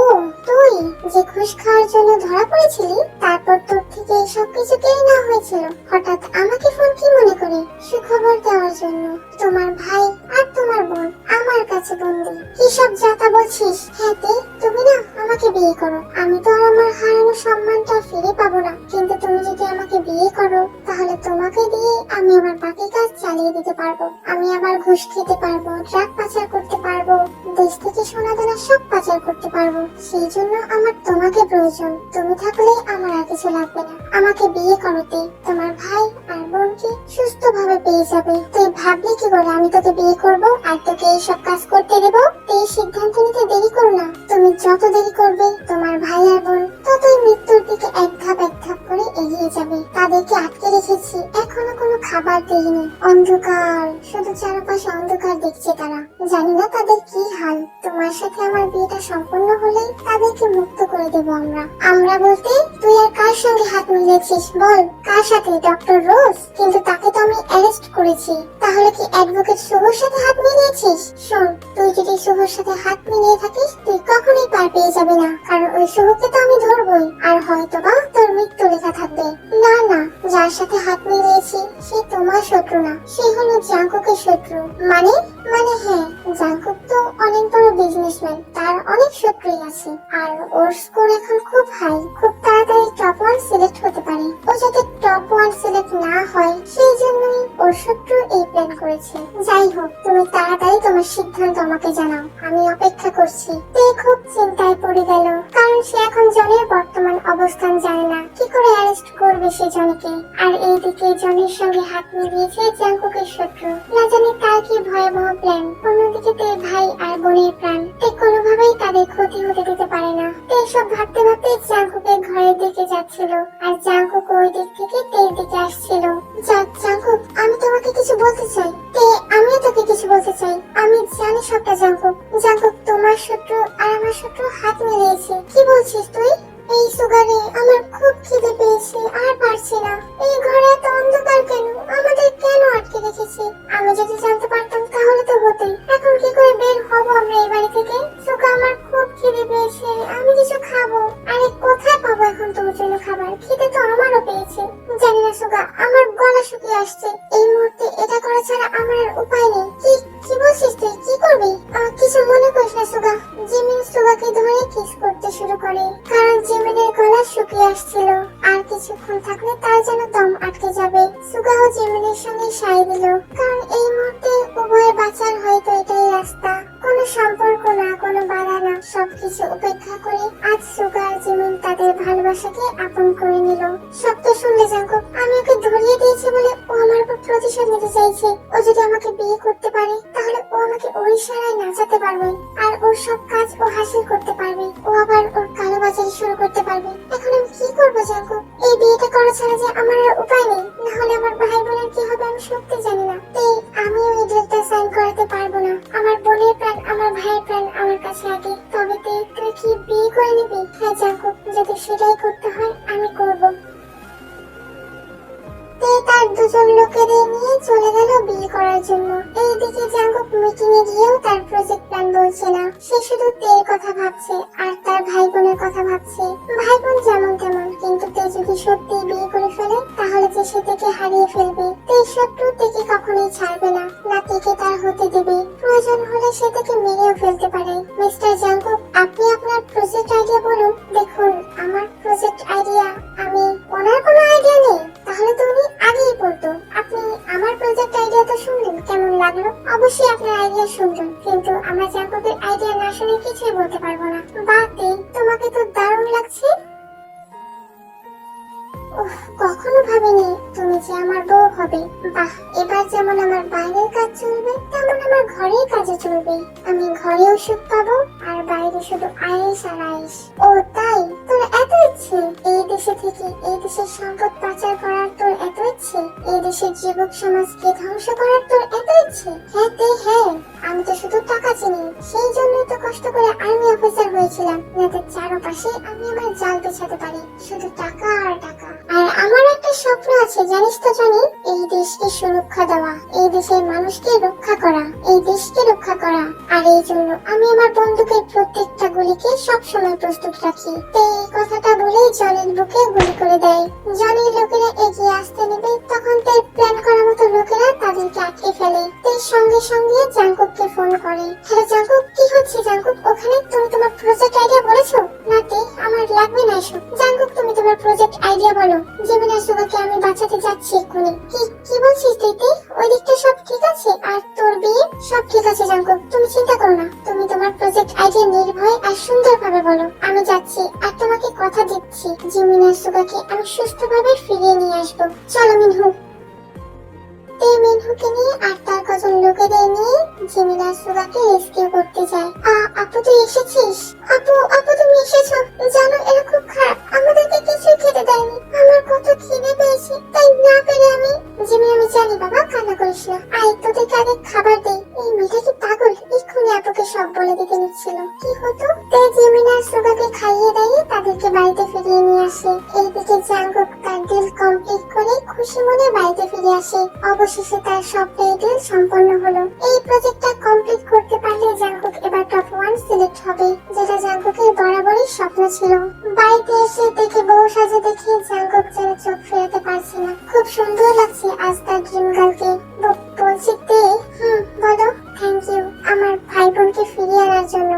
তুই যে ঘুষ খাওয়ার জন্য ধরা পড়েছিলি, তারপর তোর থেকে সবকিছু কেড়ে নেওয়া হয়েছিল। হঠাৎ আমাকে ফোন কি মনে করে? সুখবর দেওয়ার জন্য। তোমার ভাই আর তোমার বোন আমার কাছে বন্দি। কি সব যাতা বলছিস? হ্যাঁ তে, তুমি না আমাকে বিয়ে করো। আমি তো আর আমার হারানো সম্মানটা ফিরে পাবো না, কিন্তু তুমি যদি আমাকে বিয়ে করো, তাহলে তোমাকে দিয়ে আমি আমার বাকি কাজ চালিয়ে দিতে পারবো। আমি আবার ঘুষ খেতে পারবো, ড্রাগ পাচার করতে পারবো, দেশ থেকে সোনা দানা সব পাচার করতে পারবো। সেই জন্য আমার তোমাকে প্রয়োজন। তুমি থাকলে আমার আর কিছু লাগবে না। আমাকে বিয়ে করতে তোমার ভাই আর বোনকে সুস্থভাবে পেয়ে যাবে। তুই ভাবলি কি করে আমি তোকে বিয়ে করব আর তোকে এইসব কাজ করতে দেবো? এই সিদ্ধান্ত নিতে দেরি করো না। তুমি যত দেরি করবে, তোমার ভাই আর বোন ততই মৃত্যুর দিকে এক ধাপ করে এগিয়ে যাবে। তাদেরকে আটকে রেখেছি, এখনো কোনো খাবার দেইনি। অন্ধকার, শুধু চারপাশে অন্ধকার দেখছে তারা। জানি না তাদের কি হাল। তোমার সাথে আমার বিয়েটা সম্পন্ন হলেই তাদেরকে মুক্ত করে দেবো আমরা। আমরা বলতে তুই আর কার সঙ্গে হাত মিলিয়েছিস বল? কার সাথে? ডক্টর রোজ। কিন্তু তাকে তো আমি অ্যারেস্ট করেছি। তাহলে কি অ্যাডভোকেট শুভর সাথে হাত মিলিয়েছিস? শোন, তুই যদি শুভর সাথে হাত মিলিয়ে থাকিস, তুই কখনোই পার পেয়ে যাবে না, কারণ ওই শুভকে তো আমি ধরবই, আর হয়তোবা তোর মৃত্যু লেখা থাকবে। না না, যার সাথে হাত মিলিয়েছি সে তোমার শত্রু না, সে হলো জাঙ্কুকের শত্রু। মানে হ্যাঁ, জাঙ্কুক তো অনেক বড় বিজনেসম্যান, তার অনেক শত্রুই আছে, আর ওর স্কোর এখন খুব হাই। খুব তাড়াতাড়ি টপ 1 সিলেক্ট হতে পারে। ও যাতে টপ 1 সিলেক্ট না হয়, সেই জন্যই ওর শত্রু এই প্ল্যান করেছে। যাই হোক, তুমি তাড়াতাড়ি তোমার সিদ্ধান্ত আমাকে জানাও, আমি অপেক্ষা করছি। তে খুব চিন্তায় পড়ে গেল, কারণ সে এখন জনের বর্তমান অবস্থান জানে না। কি করে অ্যারেস্ট করবে সে জনকে? আর এইদিকে জনের সঙ্গে হাত মিলিয়েছে জাঙ্কুকের শত্রু। না জানি তার কি ভয়াবহ প্ল্যান। অন্যদিকে তে ভাই আর বোনের প্রাণ, তে কোনোভাবেই তাদের ক্ষতি হতে দিতে পারে না। তে সব ভাবতে ভাবতে জাঙ্কুকের ঘরের দিকে যাচ্ছিল, আর জাঙ্কুক ওই দিক থেকে তের দিকে আসছিল। জাঙ্কুক, আমি তোমাকে কিছু বলতে চাই। তে, আমিও তোকে কিছু বলতে চাই। আমি জানি সবটা জাঙ্কুক। জাঙ্কুক, তোমার শত্রু আর আমার শত্রু হাত মিলিয়েছে। কি বলছিস তুই? এই সুগারে, আমার খুব খিদে পেয়েছে, আর পারছি না। এই ঘরে এত অন্ধকার কেন? আমাদের কেন আসছে। এই মুহূর্তে এটা করা ছাড়া আমার আর উপায় নেই। কি কি বলছিস তুই? কি করবি? কিছু মনে করিস না সুগা। জিমিন সুগাকে ধরে কিস করতে শুরু করে, কারণ জিমিনের গলা শুকিয়ে আসছিল। আর কিছুক্ষণ থাকলে তার যেন দম আটকে যাবে। সুগাও জিমিনের সঙ্গে সাই দিল, কারণ এই মুহূর্তে উভয় বাঁচার হয়তো এটাই রাস্তা। কোনো সম্পর্ক না, কোনো বাধা না, সবকিছু উপেক্ষা করে আজ সুগা আর জিমিন তাদের ভালোবাসাকে আপন করে নিল। সব তো শুনলে জাঙ্কুক, আমি ওকে ধরিয়ে দিয়েছি বলে ও আমার উপর প্রতিশোধ নিতে চাইছে। ও যদি আমাকে বিয়ে করতে পারে তাহলে ও আমাকে ওর ইশারায় নাচাতে পারবে, আর ওর সব কাজ ও হাসিল করতে পারবে। ও আবার ওর কালোবাজারি শুরু করতে পারবে। এখন আমি কি করবো জাঙ্কুক? এই বিয়েটা করা ছাড়া যে আমার আর উপায় নেই। না হলে আমার ভাই বোনের কি হবে আমি সত্যি জানি না। আমিও এই ডিলটা সাইন করাতে পারবো না। আমার বোনের প্রাণ, আমার ভাইয়ের প্রাণ আমার কাছে আগে। তবে তুই কি বিয়ে করে নিবি? হ্যাঁ জাঙ্কুক, যদি সেটাই করতে হয় আমি করবো। তার দুজন লোকেদের নিয়ে চলে গেল বিয়ে করার জন্য। এইদিকে জাঙ্কুক মিটিং এ গিয়েও তার প্রজেক্ট প্ল্যান বলছে না। সে শুধু তের কথা ভাবছে আর তার ভাই বোনের কথা ভাবছে। ভাই বোন যেমন তেমন, কিন্তু তে যদি সত্যি বিয়ে করে ফেলে তাহলে যে সে তেকে হারিয়ে ফেলবে। তে শত্রু তেকে কখনোই ছাড়বে না, না তেকে তার হতে দেবে। প্রয়োজন হলে সে তেকে মেরেও ফেলতে পারে। মিস্টার জাঙ্কুক, আপনি আপনার প্রজেক্ট আইডিয়া বলুন। দেখুন, আমার প্রজেক্ট আইডিয়া, আমি ওনার কোনো আইডিয়া নেই তাহলে তো উনি আগেই পড়তো। আপনি আমার প্রজেক্ট আইডিয়া তো শুনলেন, কেমন লাগলো? অবশ্যই আপনার আইডিয়া শুনলেন, কিন্তু আমরা জাঙ্কুকের আইডিয়া না শুনে কিছুই বলতে পারবো না। বাতে, তোমাকে তো দারুণ লাগছে। কখনো ভাবিনি তুমি যে আমার বউ হবে। বাহ, এবার যেমন আমার বাইরের কাজ চলবে তেমন আমার ঘরের কাজে চলবে। আমি ঘরেও সুখ পাবো আর বাইরে শুধু আয়েশ আর আয়েশ। ও তাই? তোর এত ইচ্ছে এই দেশে থেকে এই দেশের সম্পদ পাচার করার? তোর এত ইচ্ছে এই দেশের যুবক সমাজকে ধ্বংস করার? তোর এত ইচ্ছে? হ্যাঁ হ্যাঁ, আমি তো শুধু টাকা চিনি, সেই জন্যই তো কষ্ট করে আর্মি অফিসার হয়েছিলাম, যাতে চারপাশে আমি আমার জাল বিছাতে পারি, শুধু টাকা আর টাকা। আর আমার একটা স্বপ্ন আছে, জানিস তো জনি? এই দেশকে সুরক্ষা দেওয়া, এই দেশের মানুষকে রক্ষা করা, এই দেশকে রক্ষা করা। আর এই জন্য আমি আমার বন্দুকের প্রত্যেকটা গুলিকে সবসময় প্রস্তুত রাখি। এই কথাটা বলেই জনির বুকে গুলি করে দেয়। জনির লোকেরা এগিয়ে আসতে নেবে, তখন তার প্ল্যান করা মতো লোকেরা তাদেরকে আটকে ফেলে। তাই সঙ্গে সঙ্গে জাঙ্কুককে ফোন করে। হ্যালো জাঙ্কুক, কি হচ্ছে জাঙ্কুক ওখানে? তুমি তোমার প্রজেক্ট আইডিয়া বলেছো? না তে, আমার লাগবে না এসব। জাঙ্কুক, তুমি তোমার প্রজেক্ট আইডিয়া বলো। জিমিনা সুগাকে আমি বাঁচাতে যাচ্ছি এক্ষুনি। কি বলছিস তুই? ওই দিকটা সব ঠিক আছে আর তোর বিয়ে সব ঠিক আছে জাঙ্কুক, তুমি চিন্তা করো না। তুমি তোমার প্রজেক্ট আইডিয়া নির্ভয় আর সুন্দরভাবে বলো। আমি যাচ্ছি, আর তোমাকে কথা দিচ্ছি জিমিনা সুগাকে আমি সুস্থভাবে ফিরিয়ে নিয়ে আসবো। চলো মিনহু। মিনহুকে নিয়ে আর তার কজন লোকেদের নিয়ে জিমিনা সুগাকে রেস্কিউ করতে যায়। আপু তুই এসেছিস? আপু তুমি এসেছো? জানো এরা খুব খারাপ, আমাদেরকে কিছু খেতে দেয়নি। আমার কত খিদে পেয়েছে, তাই না পেরে আমি। জিমি, আমি জানি বাবা, কান্না করিস না। আয় তোদেরকে আগে খাবার দেই। এই মেয়েটা কি পাগল? এক্ষুনি আপুকে সব বলে দিতে নিচ্ছিল। কি হতো? তাই জিমিনা সুগাকে খাইয়ে দিয়ে তাদেরকে বাড়িতে ফিরিয়ে নিয়ে আসে। এইদিকে জাঙ্কুক তার ডিল কমপ্লিট করে খুশি মনে বাড়িতে ফিরে আসে। অবশেষে তার স্বপ্নের ডিল সম্পন্ন হলো। এই প্রজেক্টটা কমপ্লিট করতে পারলে জাঙ্কুক এবার টপ 1 সিলেক্ট হবে, যেটা জাঙ্কুকের বরাবরই স্বপ্ন ছিল। বাড়িতে এসে দেখে বউ সাজে দেখে জাঙ্কুক যেন চোখ ফেরাতে পারছে না। খুব সুন্দর লাগছে আজ তার ড্রিম গার্লকে। বলছি তে, বলো। থ্যাংক ইউ আমার ভাই বোনকে ফিরিয়ে আনার জন্য।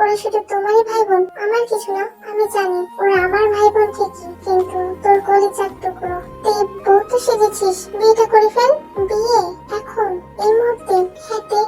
ওরা শুধু তোমারই ভাই বোন, আমার কিছু না। আমি জানি ওরা আমার ভাই বোন ঠিকই, কিন্তু তোর কলিজার টুকরো। তুই বউ তো সেজেছিস, বিয়েটা করে ফেল। বিয়ে এখন এই মুহূর্তে? হ্যাঁ তে,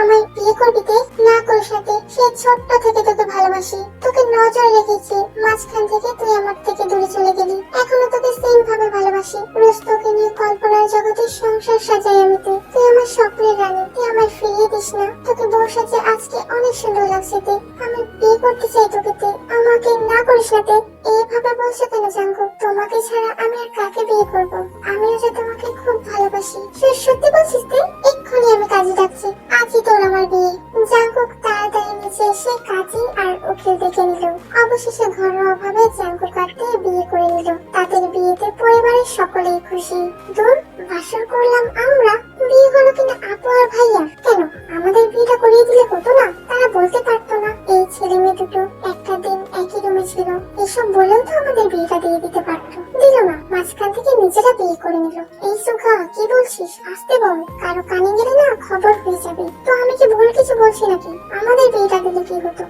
আমায় বিয়ে করবি তে? না করিস না তে, সে ছোট্ট থেকে তোকে ভালোবাসি, তোকে নজর রেখেছি। মাঝখান থেকে তুই আমার থেকে দূরে চলে গেলি। এখনো তোকে সেম ভাবে ভালোবাসি। রোজ তোকে নিয়ে কল্পনার জগতে সংসার সাজাই আমি। তুই আমার স্বপ্নের রানী, তুই আমায় ফিরিয়ে দিস না। তোকে বউ সাজে আজকে অনেক সুন্দর লাগছে তে। আমি বিয়ে করতে চাই তোকে তে, আমাকে না করিস না তে। এইভাবে বলছো কেন জাঙ্কুক? তোমাকে ছাড়া আমি আর কাকে বিয়ে করব? আমিও যে তোমাকে খুব ভালোবাসি। সত্যি বলছিস তে? এক্ষুনি আমি কাজী ডাকছি, আজই তোর আমার বিয়ে। জাঙ্কুক তাড়াতাড়ি নিচে এসে কাজী আর উকিল ডেকে নিল। অবশেষে ঘরোয়া ভাবে জাঙ্কুক আর তে বিয়ে করে নিল। তাদের বিয়েতে পরিবারের সকলেই খুশি। দূর বাসর করলাম আমরা, বিয়ে হলো কিনা আপু আর ভাইয়া। কেন আমাদের বিয়েটা করিয়ে দিলে হতো না? তারা বলতে পারতো না এই ছেলে মেয়ে দুটো একটা দিন একই একই রুমে ছিল, এসব বলেও তো আমাদের বিয়েটা দিয়ে দিতে পারতো, দিল না, মাঝখান থেকে নিজেরা বিয়ে করে নিল। এই সুগা কি বলছিস, আসতে বল, কারো কানে গেলে না খবর হয়ে যাবে। তো আমি কি ভুল কিছু বলছি নাকি? আমাদের বিয়েটা দিলে কি হতো?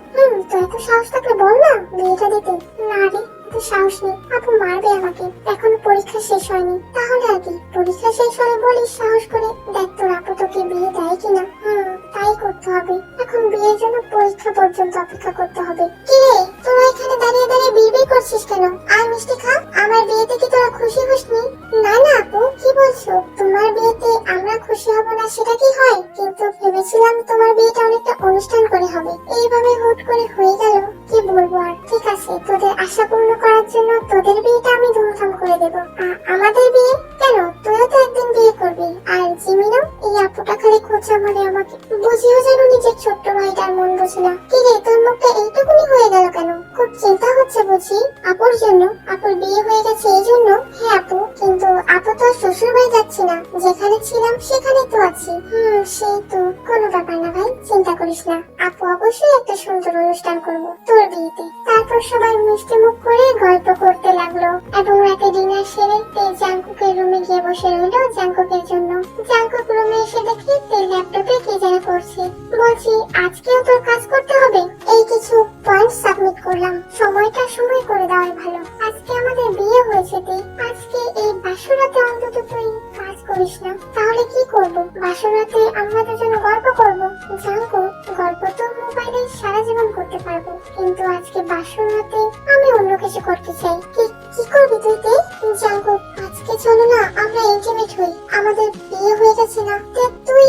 তো এত সাহস থাকলে বল না বিয়েটা দিতে। না রে, তো সাহস নেই, আপু মারবে আমাকে, এখনো পরীক্ষা শেষ হয়নি। তাহলে আগে পরীক্ষা শেষ হলে বলিস সাহস করে, দেখ তোর আপু তোকে বিয়ে দেয় কিনা। তাই করতে হবে, এখন বিয়ের জন্য পরীক্ষা পর্যন্ত অপেক্ষা করতে হবে। কি রে, তোরা এখানে দাঁড়িয়ে দাঁড়িয়ে বিড়বিড় করছিস কেন? আর মিষ্টি খা, আমার বিয়েতে কি তোরা খুশি হসনি? না না আপু, কি বলছো? তোমার বিয়েতে আমরা খুশি হব না সেটা কি হয়? কিন্তু ভেবেছিলাম তোমার বিয়েটা অনেকটা অনুষ্ঠান করে হবে, এইভাবে হুট করে হয়ে গেল। কি বলবো আর, ঠিক আছে, তোদের আশা পূর্ণ করার জন্য তোদের বিয়েটা আমি ধুমধাম করে দেব। আমাদের বিয়ে কেন? তুইও তো একদিন বিয়ে করবি। আর জিমিনও, এই আপুটা খালি খোঁচা মারে আমাকে, বুঝিও যেন নিজের ছোট্ট ভাইটার মন বোঝে না। কি রে, তোর মুখটা এইটুকুনি হয়ে গেল কেন? খুব চিন্তা হচ্ছে বুঝি আপুর জন্য? আপুর বিয়ে হয়ে গেছে এই জন্য? হ্যাঁ আপু, কিন্তু আপু তো শ্বশুর বাড়ি যাচ্ছি না, যেখানে ছিলাম সেখানে তো আছি। সেই তো, কোনো ব্যাপার না ভাই, চিন্তা করিস না, আপু অবশ্যই একটা সুন্দর অনুষ্ঠান করবো তোর বিয়েতে। তারপর সবাই মিষ্টি মুখ করে গল্প করতে লাগলো এবং রাতে ডিনার সেরে তে জাংকুকের রুমে গিয়ে বসে রইল জাংকুকের জন্য। জাংকুক রুমে এসে দেখে তে ল্যাপটপে কি যেন করছে। বলছি, আজকেও তোর কাজ করতে হবে? এই কিছু পয়েন্ট সাবমিট করলাম, সময়টা সময় করে দেওয়াই ভালো। আজকে আমাদের বিয়ে হয়েছে তে, আজকে এই বাসরাতে অন্তত তুই কাজ করিস না। তাহলে কি করব? বাসরাতে আমরা দুজন গল্প করব। জাংকুক, গল্প তো মোবাইলে সারা জীবন করতে পারবো, কিন্তু আজকে বাসরাতে আমি অন্য কিছু করতে চাই। কি করবি তুই তে? জাংকুক, আজকে চলো না আমরা ইন্টিমেট হই, আমাদের বিয়ে হয়ে গেছে না। তুই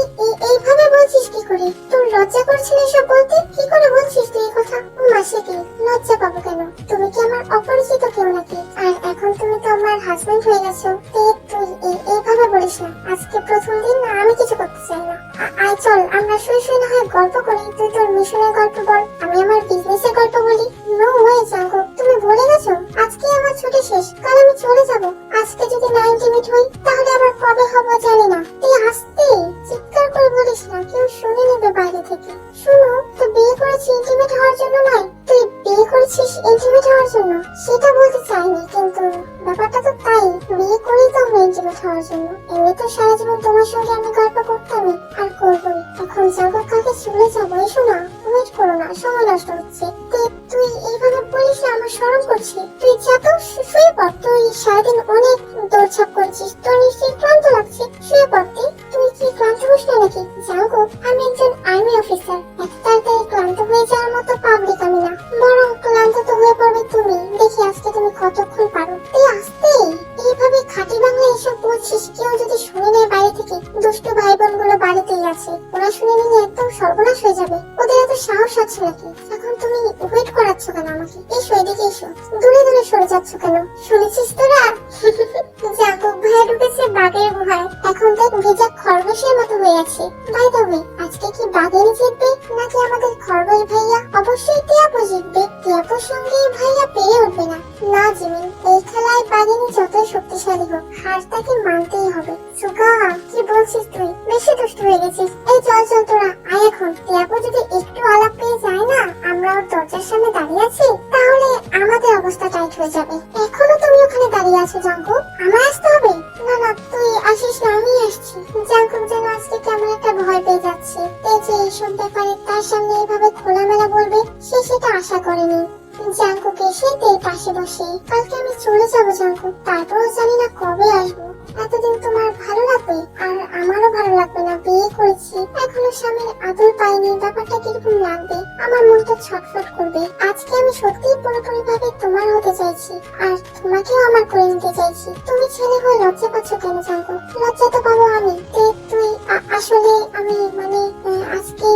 এইভাবে বলছিস কি করে? তোর লজ্জা করছে না এসব বলতে? কি করে বলছিস তুই এই কথা? মাসে কি লজ্জা পাবো কেন? তুমি কি আমার অপরিচিত কেউ নাকি? আর এখন তুমি তো আমার হাজবেন্ড হয়ে গেছো। তুই এইভাবে বলিস না, আজকে প্রথম দিন না, আমি কিছু করতে চাই না। আয় চল, আমরা শুয়ে শুয়ে না হয় গল্প করি, তুই তোর মিশনের গল্প বল, আমি আমার বিজনেসের গল্প বলি। নো ওয়ে জাংকুক, তুমি ভুলে গেছো আজকে আমার ছুটি শেষ, কাল আমি চলে যাব। আজকে যদি না ইন্টিমেট হই তাহলে আবার কবে হবো জানি না। তুই আস্তে চিৎকার করে বলিস না, কেউ শুনে নেবে বাইরে থেকে। শুনো তো, বিয়ে করেছি ইন্টিমেট হওয়ার জন্য নয়। তুই বিয়ে করেছিস ইন্টিমেট হওয়ার জন্য, সেটা বলতে চাইনি, কিন্তু ব্যাপারটা তো তাই, বিয়ে করি তো আমরা ইন্টিমেট হওয়ার জন্য। এমনি তো সারা জীবন তোমার সঙ্গে আমি গল্প করতামই আর করবোই। এখন জাগো, কাকে চলে যাবো, এসো না, ওয়েট করো না, সময় নষ্ট হচ্ছে। তুই এইভাবে বলিস না, আমার শরম করছে। তুই যা তো, শুয়ে পড়, তুই সারাদিন অনেক দৌড়ঝাঁপ করেছিস, তোর নিশ্চয়ই ক্লান্ত লাগছে, শুয়ে পড়তে। তুই কি ক্লান্ত হোস না নাকি? জাগো, আমি একজন আর্মি অফিসার, এত তাড়াতাড়ি ক্লান্ত হয়ে যাওয়ার মতো পাবলিক আমি না, বরং ক্লান্ত তো হয়ে পড়বে তুমি। দেখি আজকে তুমি কতক্ষণ পারো। তুই আস্তে এইভাবে খাঁটি বাংলা এসব বলছিস, কেউ যদি শুনে নেয় বাইরে থেকে, দুষ্টু ভাই বোন গুলো বাড়িতেই আছে, ওরা শুনে নিলে একদম সর্বনাশ হয়ে যাবে। ওদের এত সাহস আছে নাকি? এখন তুমি ওয়েট করাচ্ছ কেন আমাকে? এসো এদিকে এসো, দূরে দূরে সরে যাচ্ছ কেন? শুনেছিস তোরা জাগো ভাইয়া ঢুকেছে বাঘের গুহায়, এখন দেখ ভেজা খরগোশের মতো হয়ে আছে। বাই দ্য ওয়ে, আজকে কি বাঘেরই জিতবে নাকি আমাদের খরগোশ ভাইয়া? অবশ্যই টিয়াপু জিতবে, টিয়াপুর সঙ্গে ভাইয়া পেরে উঠবে না। না জিমিন, এই খেলায় বাঘিনী যতই শক্তিশালী হোক, হার তাকে মানতেই হবে। সুগা, কি বলছিস তুই? বেশি দুষ্ট হয়ে গেছিস। এই চল চল তোরা, আয় এখন। টিয়াপু যদি একটু আলাপ পেয়ে যায় না, আমরা ওর দরজার সামনে দাঁড়িয়ে আছি, তাহলে আমাদের অবস্থা টাইট হয়ে যাবে। এখনো তুমি ওখানে দাঁড়িয়ে আছো জাংকুক? আমার আসতে হবে? না না, তুই আসিস না, আমি আসছি। জাংকুক যেন আজকে কেমন একটা ভয় পেয়ে যাচ্ছে। যে এইসব ব্যাপারে তার সামনে এইভাবে খোলামেলা বলবে, সে সেটা আশা করেনি। জাংকুক এসে তের পাশে বসে, কালকে আমি চলে যাবো জাংকুক, তারপরও জানি না কবে আসবো। এতদিন তোমার ভালো লাগবে আর আমারও ভালো লাগবে না। বিয়ে করেছি, এখনো স্বামীর আদর পাইনি, ব্যাপারটা কিরকম লাগবে, আমার মনটা ছটফট করবে। আজকে আমি সত্যিই পুরোপুরি ভাবে তোমার হতে চাইছি আর তোমাকেও আমার করে নিতে চাইছি। তুমি ছেলে হয়ে লজ্জা পাচ্ছ কেন জাংকুক? লজ্জা তো পাবো আমি। তুই আসলে আমি আজকে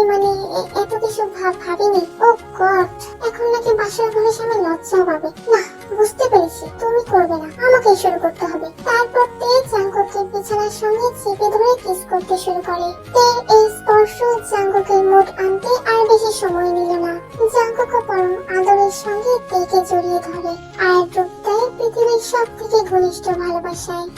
এত কিছু ভাবিনি। ও গড, এখন নাকি বাসার ঘরের সামনে লজ্জা পাবে। না, বুঝতে পেরেছি, তুমি করবে না, আমাকে শুরু করতে হবে। তারপর তে জাংকুককে বিছানার সঙ্গে চেপে ধরে কিস করতে শুরু করে। তের এই স্পর্শ জাংকুকের মুড আনতে আর বেশি সময় নিল না। জাংকুকও পরম আদরের সঙ্গে তেকে জড়িয়ে ধরে আর ডুব দেয় পৃথিবীর সব থেকে ঘনিষ্ঠ ভালোবাসায়।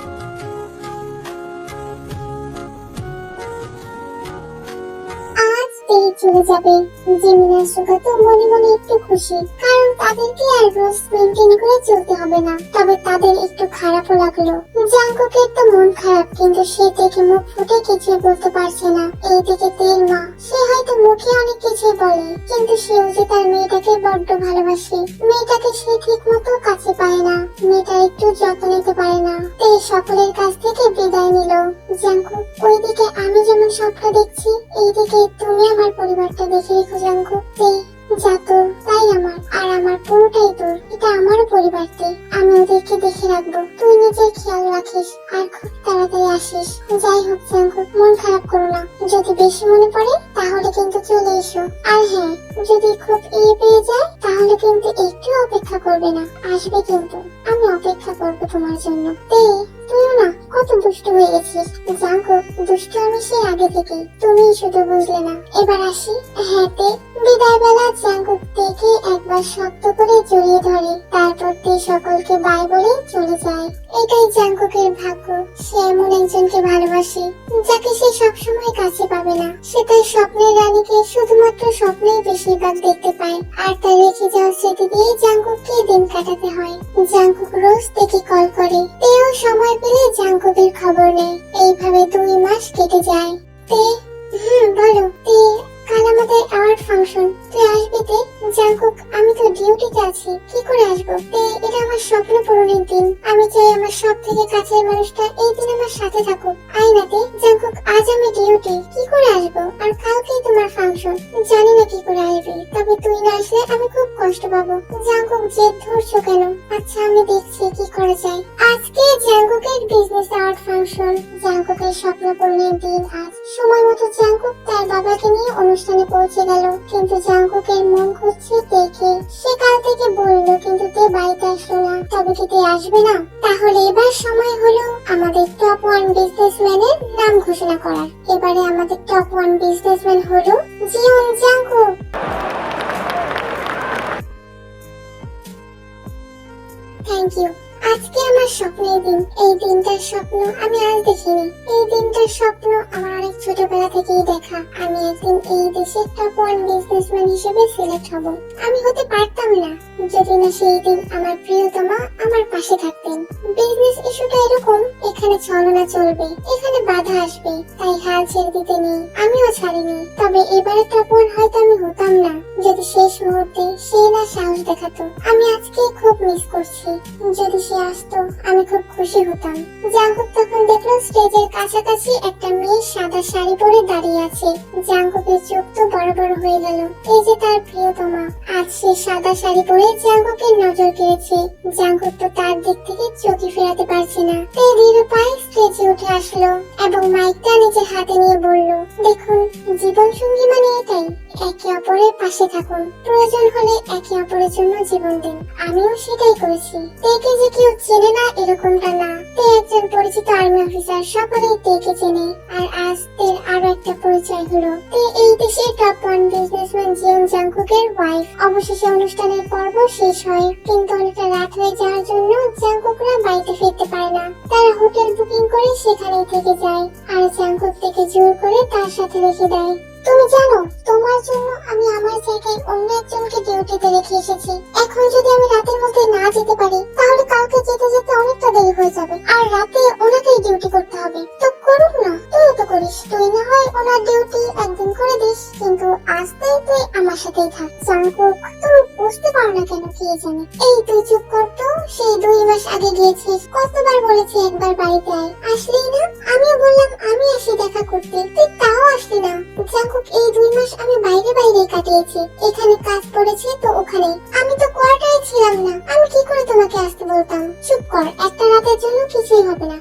চলে যাবে। জিমিন আর সুগা তো মনে মনে একটু খুশি, কারণ তাদেরকে আর রোজ মেনটেন করে চলতে হবে না। তবে তাদের একটু খারাপও লাগলো। জাঙ্কুকের তো মন খারাপ, কিন্তু সে থেকে মুখ ফুটে কিছু বলতে পারছে না। এইদিকে তের মা, সে হয়তো মুখে অনেক কিছু বলে, কিন্তু সেও যে তার মেয়েটাকে বড্ড ভালোবাসে। মেয়েটাকে সে ঠিক মতো কাছে পায় না, মেয়েটা একটু যত্ন নিতে পারে না। তে সকলের কাছ থেকে বিদায় নিল। জাঙ্কুক, ওইদিকে আমি যেমন স্বপ্ন দেখছি, এইদিকে তুমি আমার পরিবারটা দেখে রেখো জাঙ্কুক। তে যা তোর তাই আমার, আর আমার পুরোটাই তোর। এটা আমারও পরিবার তে, আমি ওদেরকে দেখে রাখবো। তুই নিজের খেয়াল রাখিস আর খুব তাড়াতাড়ি আসিস। যাই হোক জাঙ্কুক, মন খারাপ করো না। যদি বেশি মনে পড়ে তাহলে কিন্তু চলে এসো। আর হ্যাঁ, যদি খুব পেয়ে যায় তাহলে কিন্তু একটু অপেক্ষা করবে না, আসবে কিন্তু। আমি অপেক্ষা করবো তোমার জন্য। তে তুইও না কত দুষ্ট হয়ে গেছিস। জাঙ্কুক, দুষ্ট আমি সেই আগে থেকে, তুমি শুধু বুঝলে না। এবার আসি। হ্যাঁ তে। বিদায় বেলা জাঙ্কুক তেকে একবার শক্ত করে জড়িয়ে ধরে, তারপর তে সকলকে বাই বলে চলে যায়। এটাই জাঙ্কুকের ভাগ্য। সে এমন একজনকে ভালোবাসে যাকে সে সবসময় কাছে পাবে না। সে তার স্বপ্নের রানীকে শুধুমাত্র স্বপ্নেই বেশিরভাগ দেখতে পায়, আর তার রেখে যাওয়া স্মৃতি দিয়ে জাঙ্কুককে দিন কাটাতে হয়। জাঙ্কুক রোজ তেকে কল করে, তেও সময় পেলে জাঙ্কুকের খবর নেয়। এইভাবে 2 মাস কেটে যায়। তে বলো। তে কাল আমাদের অ্যাওয়ার্ড ফাংশন, তুই আসবি তে? জাঙ্কুক, আমি তো ডিউটিতে আছি, কি করে আসবো? তে এটা আমার স্বপ্ন পূরণের দিন। আমি চাই আমার সব থেকে কাছের মানুষটা এই দিন আমার সাথে থাকুক। আয় না তে। জাঙ্কুক, আজ আমি ডিউটি, কি করে আসবো? আর কালকেই তোমার ফাংশন, জানি না কি করে আসবি, তবে তুই না আসলে আমি খুব কষ্ট পাবো। জাঙ্কুক, জেদ ধরছো কেন? আচ্ছা আমি দেখছি কি করা যায়। আজকে জাঙ্কুকের বিজনেস অ্যাওয়ার্ড ফাংশন, জাঙ্কুকের স্বপ্ন পূরণের দিন আজ। সময় মতো জাঙ্কুক তার বাবাকে নিয়ে অনুষ্ঠানে পৌঁছে গেল, কিন্তু জাঙ্কুকের মন খুঁজছে তেকে। সে কাল থেকে বললো, কিন্তু তে বাড়িতে আসলো না। তবে কি তে আসবে না? তাহলে এবার সময় হলো আমাদের টপ 1 বিজনেসম্যানের নাম ঘোষণা করার। এবারে আমাদের টপ 1 বিজনেসম্যান হলো জিওন জাঙ্কুক। Thank you. আজকে আমার স্বপ্নের দিন। এই দিনটার স্বপ্ন আমি আজ দেখিনি। এই দিনটার স্বপ্ন আমার অনেক ছোটবেলা থেকেই দেখা। আমি একদিন এই দেশের টপ 1 বিজনেসম্যান হিসেবে সিলেক্ট হব। আমি হতে পারতাম না যদি না সেই দিন আমার প্রিয়তমা আমার পাশে থাকতেন। বিজনেস ইস্যুটা এরকম, এখানে ছলনা চলবে, এখানে বাধা আসবে, তাই হাল ছেড়ে দিতে নেই। আমিও ছাড়িনি। তবে এবারে টপ 1 হয়তো আমি হতাম না যদি শেষ মুহূর্তে সে না সাহস দেখাতো। আমি আজকে খুব মিস করছি। যদি সে আসতো আমি খুব খুশি হতাম। জাঙ্কুক তখন দেখলো স্টেজের কাছাকাছি একটা মেয়ে সাদা শাড়ি পরে দাঁড়িয়ে আছে। জাঙ্কুকের চোখ তো বড় বড় হয়ে গেল। এই যে তার প্রিয়তমা, আজ সে সাদা শাড়ি পরে জাঙ্কুকের নজর কেড়েছে। জাঙ্কুক তো তার দিক থেকে চোখই ফেরাতে পারছে না। তে ধীরে পায়ে স্টেজে উঠে আসলো এবং মাইকটা নিজের হাতে নিয়ে বলল, দেখুন, জীবন সঙ্গী মানে এটাই, একে অপরের পাশে থাকুন, প্রয়োজন হলে একে অপরের জন্য জীবন দিন। আমিও সেটাই করেছি। তেকে যে কেউ চেনে না এরকমটা না। তে একজন পরিচিত আর্মি অফিসার, সকলেই তেকে চেনে। আর আজ তের আরো একটা পরিচয় হলো। তে এই দেশের টপ 1 বিজনেসম্যান জিওন জাঙ্কুকের ওয়াইফ। অবশেষে অনুষ্ঠানের পর্ব শেষ হয়, কিন্তু অনেকটা রাত হয়ে যাওয়ার জন্য জাঙ্কুকরা বাড়িতে ফিরতে পারে না। তারা হোটেল বুকিং করে সেখানেই থেকে যায়, আর জাঙ্কুক থেকে জোর করে তার সাথে রেখে দেয়। তুমি জানো, তোমার জন্য আমি আমার জায়গায় অন্য একজনকে ডিউটিতে রেখে এসেছি। এখন যদি আমি রাতের মধ্যে না যেতে পারি তাহলে কালকে যেতে যেতে অনেকটা দেরি হয়ে যাবে, আর রাতে ওনাকেই ডিউটি করতে হবে। তো করুক না, তুই তো করিস। তুই না হয় ওনার ডিউটি একদিন করে দিস, কিন্তু আজকে তুই আমার সাথেই থাক। জাঙ্কুক, তুমি বুঝতে পারো না কেন কে জানে। এই তুই চুপ কর তো। সেই 2 মাস আগে গিয়েছিস, কতবার বলেছি একবার বাড়িতে আয়, আসলেই না। আমিও বললাম আমি আসি দেখা করতে, তুই তাও আসলি না। জাঙ্কুক, এই 2 মাস আমি বাইরে কাটিয়েছি। এখানে কাজ পড়েছে তো ওখানে। আমি তো কোয়ার্টারে ছিলাম না, আমি কি করে তোমাকে আসতে বলতাম? চুপ কর, একটা রাতের জন্য কিছুই হবে না।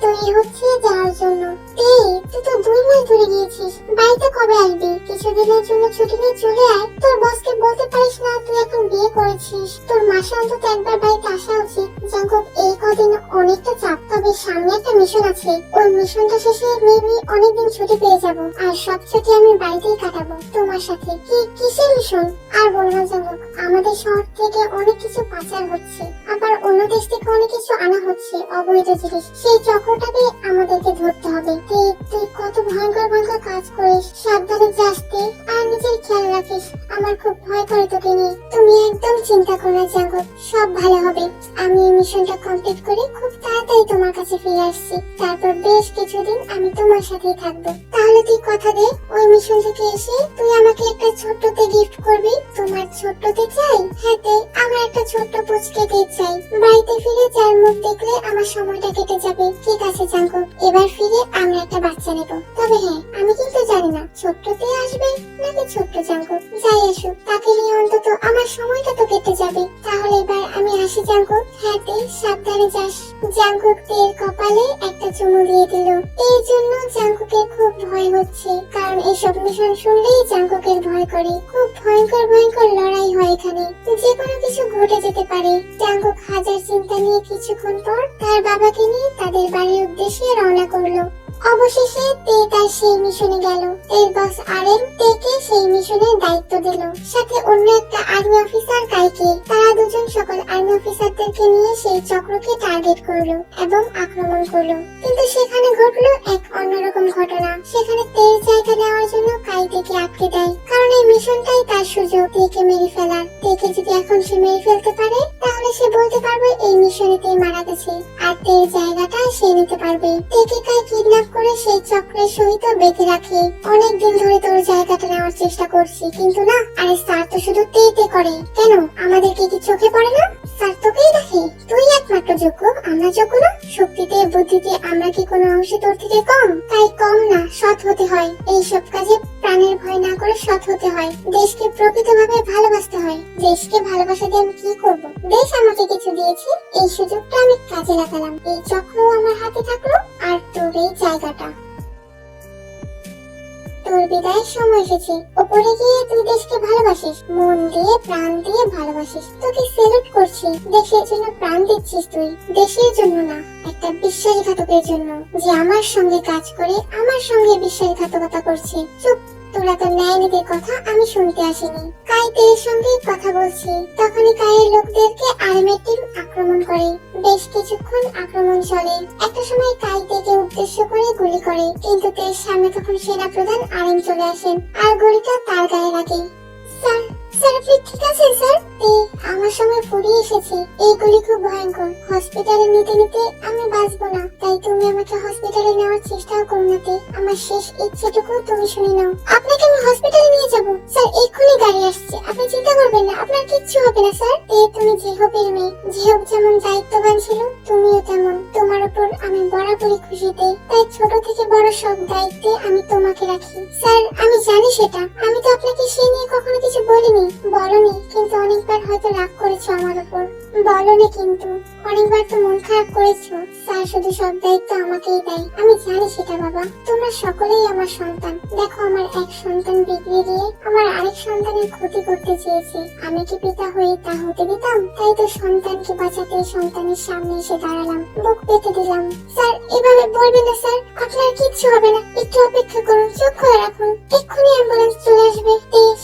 তৈরি হচ্ছে যাওয়ার জন্য। তুই তো 2 মাস ধরে ভুলে গিয়েছিস? বাড়িতে কবে আসবি? কিছুদিনের জন্য ছুটি নিয়ে চলে আয়। তোর বসকে বলতে পারিস না তুই এখন বিয়ে করেছিস? তোর মাসে অন্তত একবার বাড়িতে আসা উচিত। জাঙ্কুক, এই কদিন অনেকটা চাপ, তবে সামনে একটা মিশন আছে। ওই মিশনটা শেষে মেবি অনেকদিন ছুটি পেয়ে যাব, আর সব ছুটি আমি বাড়িতেই কাটাবো তোমার সাথে। কিসের মিশন? আর বল না জাঙ্কুক, আমাদের শহর থেকে অনেক কিছু পাচার হচ্ছে, আবার অন্য দেশ থেকে অনেক কিছু আনা হচ্ছে, অবৈধ জিনিস। সেই চক্রটাকে আমাদেরকে ধরতে হবে। তুই কত ভয়ঙ্কর ভয়ঙ্কর কাজ করিস। সাবধানে যাস তুই, আর নিজের খেয়াল রাখিস। আমার খুব ভয় করে তোকে নিয়ে। তুমি একদম চিন্তা করো না জাঙ্কুক, সব ভালো হবে। আমি এই মিশনটা কমপ্লিট করে খুব তাড়াতাড়ি তোমার কাছে ফিরে আসছি। তারপর বেশ কিছুদিন আমি তোমার সাথেই থাকবো। তাহলে তুই কথা দে, ওই মিশন থেকে এসে তুই আমাকে একটা ছোট্টতে গিফট করবি। তোমার ছোট্টতে চাই? হ্যাঁ দে, আমার একটা ছোট্ট পুচকেতে চাই। বাড়িতে ফিরে যার মুখ দেখলে আমার সময়টা কেটে যাবে। ঠিক আছে জাঙ্কুক, এবার ফিরে আমরা একটা বাচ্চা নেব। তবে হ্যাঁ, আমি কিন্তু জানি না ছোট্টতে আসবে নাকি ছোট্ট জাঙ্কুক। যাই আসুক, তাকে নিয়ে অন্তত আমার সময়টা তো কেটে যাবে। তাহলে এবার আমি আসি জাঙ্কুক। হ্যাঁ দে, সাবধানে যাস। জাঙ্কুক তের কপালে একটা চুমু দিয়ে দিল। এই জন্য জাঙ্কুকের খুব ভয় হচ্ছে, কারণ এইসব মিশন শুনলেই জাঙ্কুকের ভয় করে। খুব ভয়ঙ্কর ভয়ঙ্কর লড়াই হয় এখানে, যে কোনো কিছু ঘটে যেতে পারে। জাঙ্কুক হাজার চিন্তা নিয়ে কিছুক্ষণ পর তার বাবাকে নিয়ে তাদের বাড়ির উদ্দেশ্যে রওনা করলো। অবশেষে তে তার সেই মিশনে গেল। এর বস আরএম তেকে সেই মিশনের দায়িত্ব দিল, সাথে অন্য একটা আর্মি অফিসার কাইকে। তারা দুজন সকল আর্মি অফিসারদেরকে নিয়ে সেই চক্রকে টার্গেট করলো এবং আক্রমণ করলো। কিন্তু সেখানে ঘটলো এক অন্যরকম ঘটনা। সেখানে তের জায়গা নেওয়ার জন্য কাই তেকে আটকে দেয়, কারণ এই মিশনটাই তার সুযোগ তেকে মেরে ফেলার। তেকে যদি এখন সে মেরে ফেলতে পারে, তাহলে সে বলতে পারবে এই মিশনে তে মারা গেছে, আর তের জায়গাটা সে নিতে পারবে। তেকে কাই কিডন্যাপ করে সেই চক্রের সহিত বেঁধে রাখে। অনেকদিন ধরে তোর জায়গাটা নেওয়ার চেষ্টা করছি, কিন্তু না। আরে স্যার তো শুধু তেতে করে, কেন আমাদেরকে কি চোখে পড়ে না? স্যার তোকেই দেখে, তুই একমাত্র যোগ্য, আমরা যোগ্য না? শক্তিতে বুদ্ধিতে আমরা কি কোনো অংশে তোর থেকে কম? তাই কম না, সৎ হতে হয়। এইসব কাজে প্রাণের ভয় না করে সৎ হতে হয়। দেশকে প্রকৃতভাবে ভালোবাসতে হয়। দেশকে ভালোবাসা দিয়ে আমি কি করব? দেশ আমাকে কিছু দিয়েছে, এই সুযোগটা আমি কাজে লাগালাম। এই চক্র আমার হাতে থাকলো, আর তোর এই জায়গাটা। তোর বিদায়ের সময় এসেছে। ওপরে গিয়ে তুই দেশকে ভালোবাসিস, মন দিয়ে প্রাণ দিয়ে ভালোবাসিস। তোকে সেলুট করছি। দেশের জন্য প্রাণ দিচ্ছিস তুই, দেশের জন্য না, একটা বিশ্বাসঘাতকের জন্য, যে আমার সঙ্গে কাজ করে আমার সঙ্গে বিশ্বাসঘাতকতা করছে। চুপ, তোরা তো ন্যায় নীতির কথা আমি শুনতে আসিনি। কাই তের সঙ্গে কথা বলছি, তখনই কায়ের লোকদেরকে আর্মির টিম আক্রমণ করে। বেশ কিছুক্ষণ আক্রমণ চলে। একটা সময় কাই তেকে উদ্দেশ্য করে গুলি করে, কিন্তু তের সামনে তখন সেনা প্রধান আরএম চলে আসেন, আর গুলিটা তার গায়ে লাগে। স্যার, স্যার আপনি ঠিক আছেন স্যার? আমার সময় ফুরিয়ে এসেছে। এই গুলি খুব ভয়ঙ্কর। হসপিটালে নিতে নিতে আমি বাঁচবো না, তাই তুমি আমাকে হসপিটালে নেওয়ার চেষ্টাও করো না। আমার শেষ ইচ্ছেটুকু তুমি শুনে নাও। আপনাকে আমি হসপিটালে নিয়ে যাব স্যার, এক্ষুনি গাড়ি আসছে, আপনি চিন্তা করবেন না, আপনার কিচ্ছু হবে না স্যার। তুমি জিহোপের মেয়ে, জিহোপ যেমন দায়িত্ববান ছিল, তুমিও তেমন। তোমার উপর আমি বরাবরই খুশিতে, তাই ছোট থেকে বড় সব দায়িত্বে আমি তোমাকে রাখি। স্যার আমি জানি সেটা, আমি তো আপনাকে সে নিয়ে কখনো কিছু বলিনি। বলনি, কিন্তু অনেকবার হয়তো রাগ করেছো আমার উপর। বলনি, কিন্তু অনেকবার তো মন খারাপ করেছো। স্যার শুধু সব দায়িত্ব আমাকেই দেয়, আমি জানি সেটা বাবা। তোমরা সকলেই আমার সন্তান। দেখো, আমার এক সন্তান বিগড়ে দিয়ে আমার আরেক সন্তানের ক্ষতি করতে চেয়েছে। আমি কি পিতা হয়ে তা হতে দিতাম? তাই তো সন্তানকে বাঁচাতে সন্তানের সামনে এসে দাঁড়ালাম, বুক পেতে দিলাম। স্যার এভাবে বলবেন না স্যার, আপনার কিচ্ছু হবে না, একটু অপেক্ষা করুন, চোখ খোলা রাখুন, এক্ষুনি অ্যাম্বুলেন্স চলে আসবে।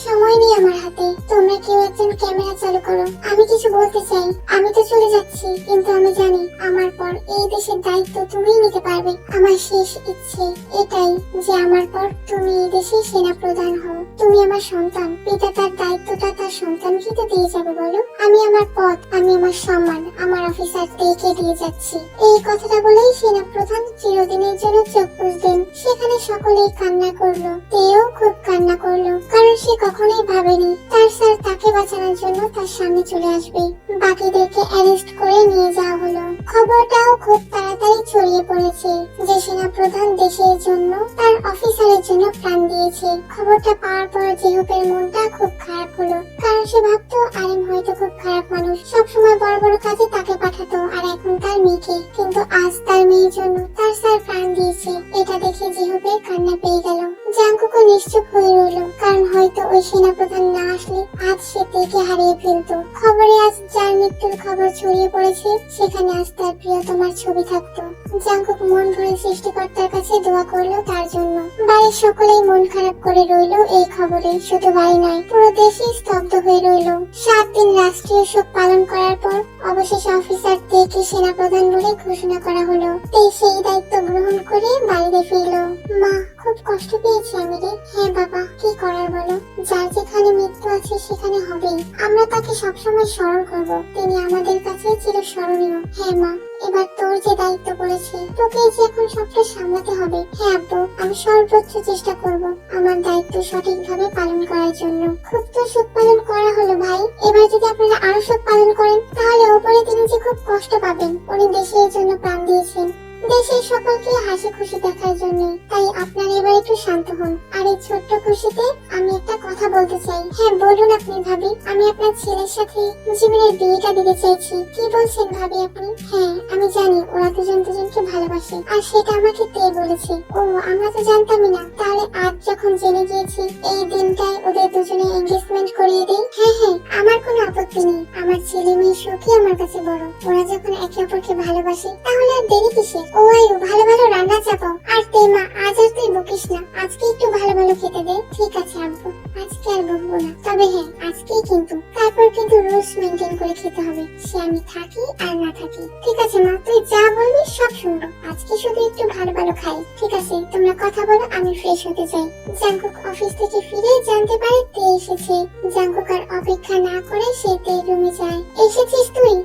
সময় নেই আমার হাতে, তোমরা কেউ একজন ক্যামেরা চালু করো। আমি কিছু বলতে চাই। আমি তো চলে যাচ্ছি, কিন্তু আমি জানি আমার পর এই দেশের দায়িত্ব তুমিই নিতে পারবে। আমার শেষ ইচ্ছে এটাই যে আমার পর তুমি এই দেশের সেনা প্রধান হও। তুমি আমার সন্তান, পিতা তার দায়িত্বটা তার সন্তানকে তো দিয়ে যাবে বলো? আমি আমার পদ, আমি আমার সম্মান আমার অফিসার তেকে দিয়ে যাচ্ছি। এই কথাটা বলেই সেনা প্রধান চিরদিনের জন্য চোখ বুঝলেন। সেখানে সকলেই কান্না করলো, তেও খুব কান্না করলো, কারণ সে কখনোই ভাবেনি তার স্যার তাকে বাঁচানোর জন্য তার সামনে চলে আসবে। বাকিদেরকে অ্যারেস্ট করে নিয়ে যাওয়া হলো। খবরটাও খুব তাড়াতাড়ি ছড়িয়ে পড়েছে যে সেনা প্রধান দেশের জন্য তার অফিসারের জন্য প্রাণ দিয়েছে। খবরটা পাওয়ার পর জিহোপের মনটা খুব খারাপ হলো, কারণ সে ভাবতো আরিম হয়তো খুব খারাপ মানুষ, সবসময় বড় বড় কাজে তাকে পাঠাতো আর এখন তার মেয়েকে। কিন্তু আজ তার মেয়ের জন্য তার স্যার প্রাণ দিয়েছে। এটা দেখে জিহুবের কান্না পেয়ে গেল। জাঙ্কুকও নিশ্চুপ হয়ে রইল, কারণ হয়তো ওই সেনাপ্রধান না আসলে আজ সে তেকে হারিয়ে ফেলতো। খবরে আজ যার মৃত্যুর খবর ছড়িয়ে পড়েছে সেখানে আজ তার প্রিয়তমার ছবি থাকতো। জাঙ্কুক মন ভরে সৃষ্টিকর্তার কাছে দোয়া করলো তার জন্য। বাড়ির সকলেই মন খারাপ করে রইল এই খবরে। শুধু বাড়ি নয়, পুরো দেশই স্তব্ধ হয়ে রইল। 7 দিন রাষ্ট্রীয় শোক পালন করার পর অবশেষে অফিসার তেকে সেনাপ্রধান বলে ঘোষণা করা হলো। তে সেই দায়িত্ব গ্রহণ করে বাড়িতে ফিরল। মা, খুব কষ্ট পেয়েছি আমি রে। হ্যাঁ বাবা, কি করার বলো, যার যেখানে মৃত্যু আছে সেখানে হবেই। আমরা তাকে সবসময় স্মরণ করব, তিনি আমাদের কাছে চিরস্মরণীয়। হ্যাঁ মা, এবার তোর যে দায়িত্ব পড়েছে তোকে যে এখন সবটা সামলাতে হবে। হ্যাঁ আব্বু, আমি সর্বোচ্চ চেষ্টা করব আমার দায়িত্ব সঠিকভাবে পালন করার জন্য। খুব তো শোক পালন করা হলো ভাই, এবার যদি আপনারা আরো শোক পালন করেন তাহলে ওপরে তিনি যে খুব কষ্ট পাবেন। উনি দেশের জন্য প্রাণ দিয়েছেন, দেশের সকলকে হাসি খুশি দেখার জন্য। তাই আপনারা এবার একটু শান্ত হন। আর এই ছোট্ট খুশিতে আমি একটা কথা বলতে চাই। হ্যাঁ বলুন আপনি ভাবি, আমি আপনার ছেলের সাথে জীবনের বিয়েটা দিতে চাইছি। কি বলছেন ভাবি আপনি? হ্যাঁ আমি জানি ওরা দুজন দুজনকে ভালোবাসে, আর সেটা আমাকে তে বলেছে। ও, আমরা তো জানতামই না। তাহলে আজ যখন জেনে গিয়েছি, এই দিনটায় ওদের দুজনে এনগেজমেন্ট করিয়ে দেই। হ্যাঁ হ্যাঁ, আমার কোনো আপত্তি নেই। আমার ছেলে মেয়ে সুখী আমার কাছে বড়। ওরা যখন একে অপরকে ভালোবাসে তাহলে আর দেরি কিসের? ও আয়ু, ভালো ভালো রান্না চাপাও। আর তে মা, আজ আর তুই বকিস না, আজকে একটু ভালো ভালো খেতে দে। ঠিক আছে আব্বু, আজকে আর বকবো না। তবে হ্যাঁ, আজকেই কিন্তু, তারপর কিন্তু রুলস মেনটেন করে খেতে হবে, সে আমি থাকি আর না থাকি। ঠিক আছে মা, তুই যা বলবি সব শুনবো। আজকে শুধু একটু ভালো ভালো খাই। ঠিক আছে, তোমরা কথা বলো, আমি ফ্রেশ হতে চাই। জাঙ্কুক অফিস থেকে ফিরে জানতে পারে তে এসেছে। জাঙ্কুক আর অপেক্ষা না করে সে তে রুমে যায়। এসেছিস তুই?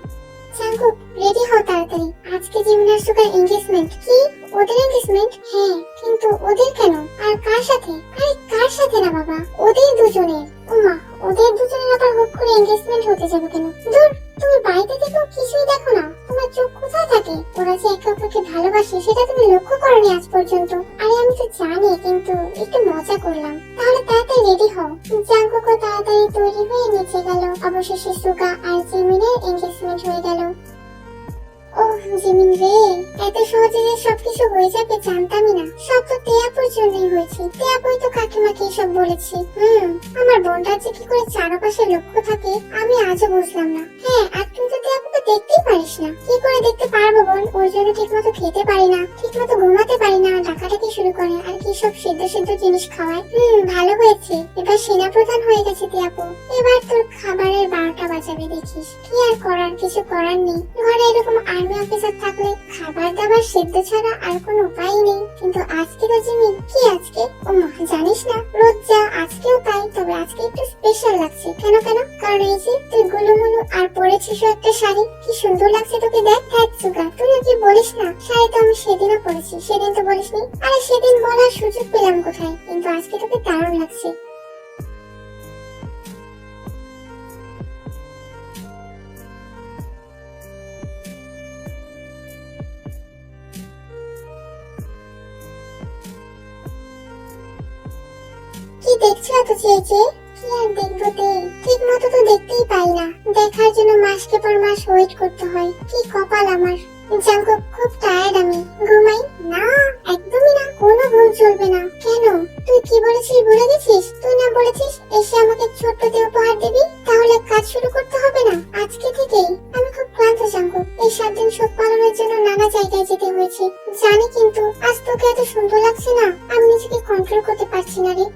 জাঙ্কুক, রেডি হও তাড়াতাড়ি, আজকে জিমিনার সুগার এনগেজমেন্ট। কি, ওদের এনগেজমেন্ট? হ্যাঁ, কিন্তু ওদের কেন? আর কার সাথে? আরে কার সাথে না বাবা, ওদের দুজনের। ওমা, ওদের দুজনের আবার হুট করে এনগেজমেন্ট হতে যাবে কেন? দূর, তুমি বাড়িতে থেকেও কিছুই দেখো না, তোমার চোখ কোথায় থাকে? ওরা যে একে অপরকে ভালোবাসে সেটা তুমি লক্ষ্য করোনি আজ পর্যন্ত? আরে আমি তো জানি, কিন্তু একটু মজা করলাম। তাহলে তাড়াতাড়ি রেডি হও। জাঙ্কুকও তাড়াতাড়ি তৈরি হয়ে নিচে গেল। অবশেষে সুগা আর জিমিনের এনগেজমেন্ট হয়ে গেল। ওহ জিমিন রে, এত সহজে যে সবকিছু হয়ে যাবে জানতামই না। সব তো তেয়াপুর জন্যই হয়েছে। তেয়াপুই তো কাকিমাকে এসব বলেছে। আমার বোনটার যে কি করে চারপাশে লক্ষ্য থাকে আমি আজও বুঝলাম না। হ্যাঁ, আর তুই তো তেয়াপুকে দেখতেই পারিস না। কি করে দেখতে পারবো বোন? ওর জন্য ঠিক মতো খেতে পারি না, ঠিক মতো ঘুমাতে পারি না, ডাকাডাকি শুরু করে, আর কি সব সিদ্ধ সিদ্ধ জিনিস খাওয়ায়। ভালো হয়েছে, এবার সেনাপ্রধান হয়ে গেছে তেয়াপু। এবার তোর খাবারের 12টা বাজাবে দেখিস। কি আর করার, কিছু করার নেই। ঘরে এরকম আর্মি অফিসার থাকলে খাবার দাবার সেদ্ধ ছাড়া আর কোনো উপায় নেই। কিন্তু আজকে তো জিমিন, কি আজকে? ও মা, জানিস না রোজ যা, আজকেও তাই, তবে আজকে একটু স্পেশাল লাগছে। কেন কেন? কারণ এই যে তুই গুলুমুলু আর পরেছিস একটা শাড়ি, কি সুন্দর লাগছে তোকে, দেখ। হ্যাঁ সুগা, তুই কি বলিস না? শাড়ি তো আমি সেদিনও পরেছি, সেদিন তো বলিসনি। আরে সেদিন বলার সুযোগ পেলাম কোথায়? কিন্তু আজকে তোকে দারুণ লাগছে। কি দেখছো এত চেয়ে চেয়ে? কি আর দেখবো তে, ঠিক মতো তো দেখতেই পাই না। দেখার জন্য মাসকে পর মাস ওয়েট করতে হয়। কি কপাল আমার। জাঙ্কুক, খুব টায়ার্ড আমি, ঘুমাই। না, একদমই না, কোনো ঘুম চলবে না। কেন? তুই কি বলেছিস ভুলে গেছিস? তুই না বলেছিস এসে আমাকে ছোট্টতে উপহার দিবি? তাহলে কাজ শুরু করতে হবে না আজকে থেকেই? আমি খুব ক্লান্ত জাঙ্কুক, এই 7 দিন শোক পালনের জন্য নানা জায়গায় যেতে হয়েছে জানি, কিন্তু আজ তোকে এত সুন্দর লাগছে না, আমি নিজেকে কন্ট্রোল করতে পারছি না রে।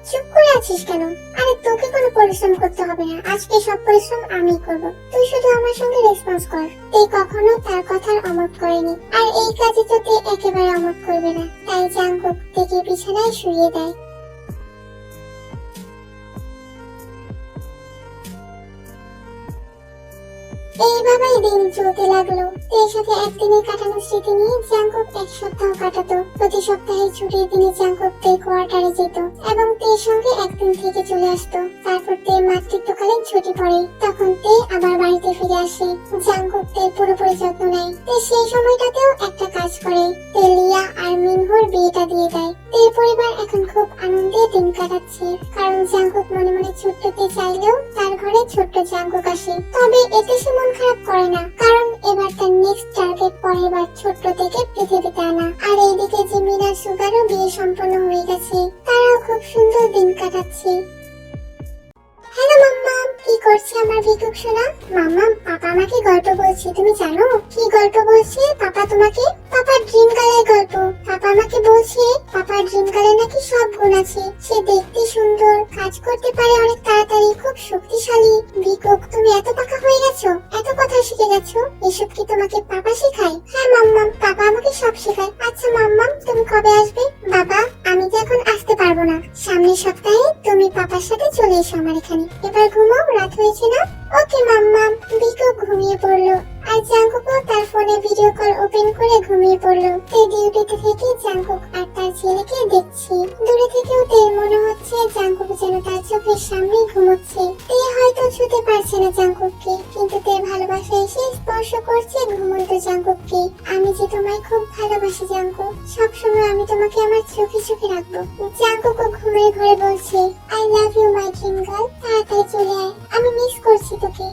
চুপ করে আছিস কেন? আরে তোকে কোনো পরিশ্রম করতে হবে না, আজকে সব পরিশ্রম আমি করব। তুই শুধু আমার সঙ্গে রেসপন্স কর। তে কখনো তার কথার অমত করেনি, আর এই কাজে তো তে একেবারে অমত করবে না। তাই জাঙ্কুক তেকে বিছানায় শুইয়ে দেয়। এইভাবেই দিন চলতে লাগলো। তের সাথে একদিনে কাটানো স্মৃতি নিয়ে জাঙ্কুক 1 সপ্তাহ কাটাতো। প্রতি সপ্তাহে ছুটির দিনে জাঙ্কুক তে কোয়ার্টারে যেত এবং তের সঙ্গে একদিন থেকে চলে আসতো। তারপর তে মাতৃত্বকালীন ছুটি পড়ে, তখন তে আবার বাড়িতে ফিরে আসে। জাঙ্কুক তের পুরোপুরি যত্ন নেয়। তে সেই সময়টাতেও একটা কাজ করে, তে লিয়া আর মিনহুর বিয়েটা দিয়ে দেয়। তের পরিবার এখন খুব আনন্দে দিন কাটাচ্ছে, কারণ জাঙ্কুক মনে মনে ছোট্টতে চাইলেও তার ঘরে ছোট্ট জাঙ্কুক আসে। তবে এতে সে মন খারাপ করে না, কারণ এবার তার নেক্সট টার্গেট পরের বার ছোট্ট থেকে পৃথিবীতে আনা। আর এইদিকে জিমিন আর সুগারও বিয়ে সম্পন্ন হয়ে গেছে, তারাও খুব সুন্দর দিন কাটাচ্ছে। হ্যালো মাম্মা, কি করছে আমার ভিকুক সোনা? মাম্মা, পাপা আমাকে গল্প বলছে, তুমি জানো কি গল্প বলছে পাপা তোমাকে? পাপার ড্রিম গার্লের গল্প। পাপা আমাকে বলছে পাপার ড্রিম গার্লে নাকি সব গুণ আছে, সে দেখতে সুন্দর, কাজ করতে পারে অনেক তাড়াতাড়ি, খুব শক্তিশালী। ভিকুক, তুমি এত পাকা হয়ে গেছো, এত কথা শিখে গেছো, এসব কি তোমাকে পাপা শেখায়? হ্যাঁ মাম্মা, পাপা আমাকে সব শেখায়। আচ্ছা মাম্মা, তুমি কবে আসবে? বাবা, আমি তো এখন আসতে পারবো না, সামনের সপ্তাহে তুমি পাপার সাথে চলে এসো আমার এখানে। এবার ঘুমাও, রাত হয়েছে না? ওকে মাম্মা। ভিকুক ঘুমিয়ে পড়লো, আর জাঙ্কুকও তার ফোনে ভিডিও কল ওপেন করে ঘুমিয়ে পড়লো। তে ডিউটিতে থেকে জাঙ্কুক আর তার ছেলেকে দেখছে। দূরে থেকেও তে মনে হচ্ছে জাঙ্কুক যেন তার চোখের সামনেই ঘুমোচ্ছে। তে হয়তো ছুতে পারছে না জাঙ্কুককে, কিন্তু তে ভালোবাসা এসে স্পর্শ করছে ঘুমন্ত জাঙ্কুককে। আমি যে তোমায় খুব ভালোবাসি জাঙ্কুক, সবসময় আমি তোমাকে আমার চোখে চোখে রাখবো। জাঙ্কুকও ঘুমের ঘরে বলছে, I love you my dream girl, তাড়াতাড়ি চলে আয়, আমি মিস করছি তোকে।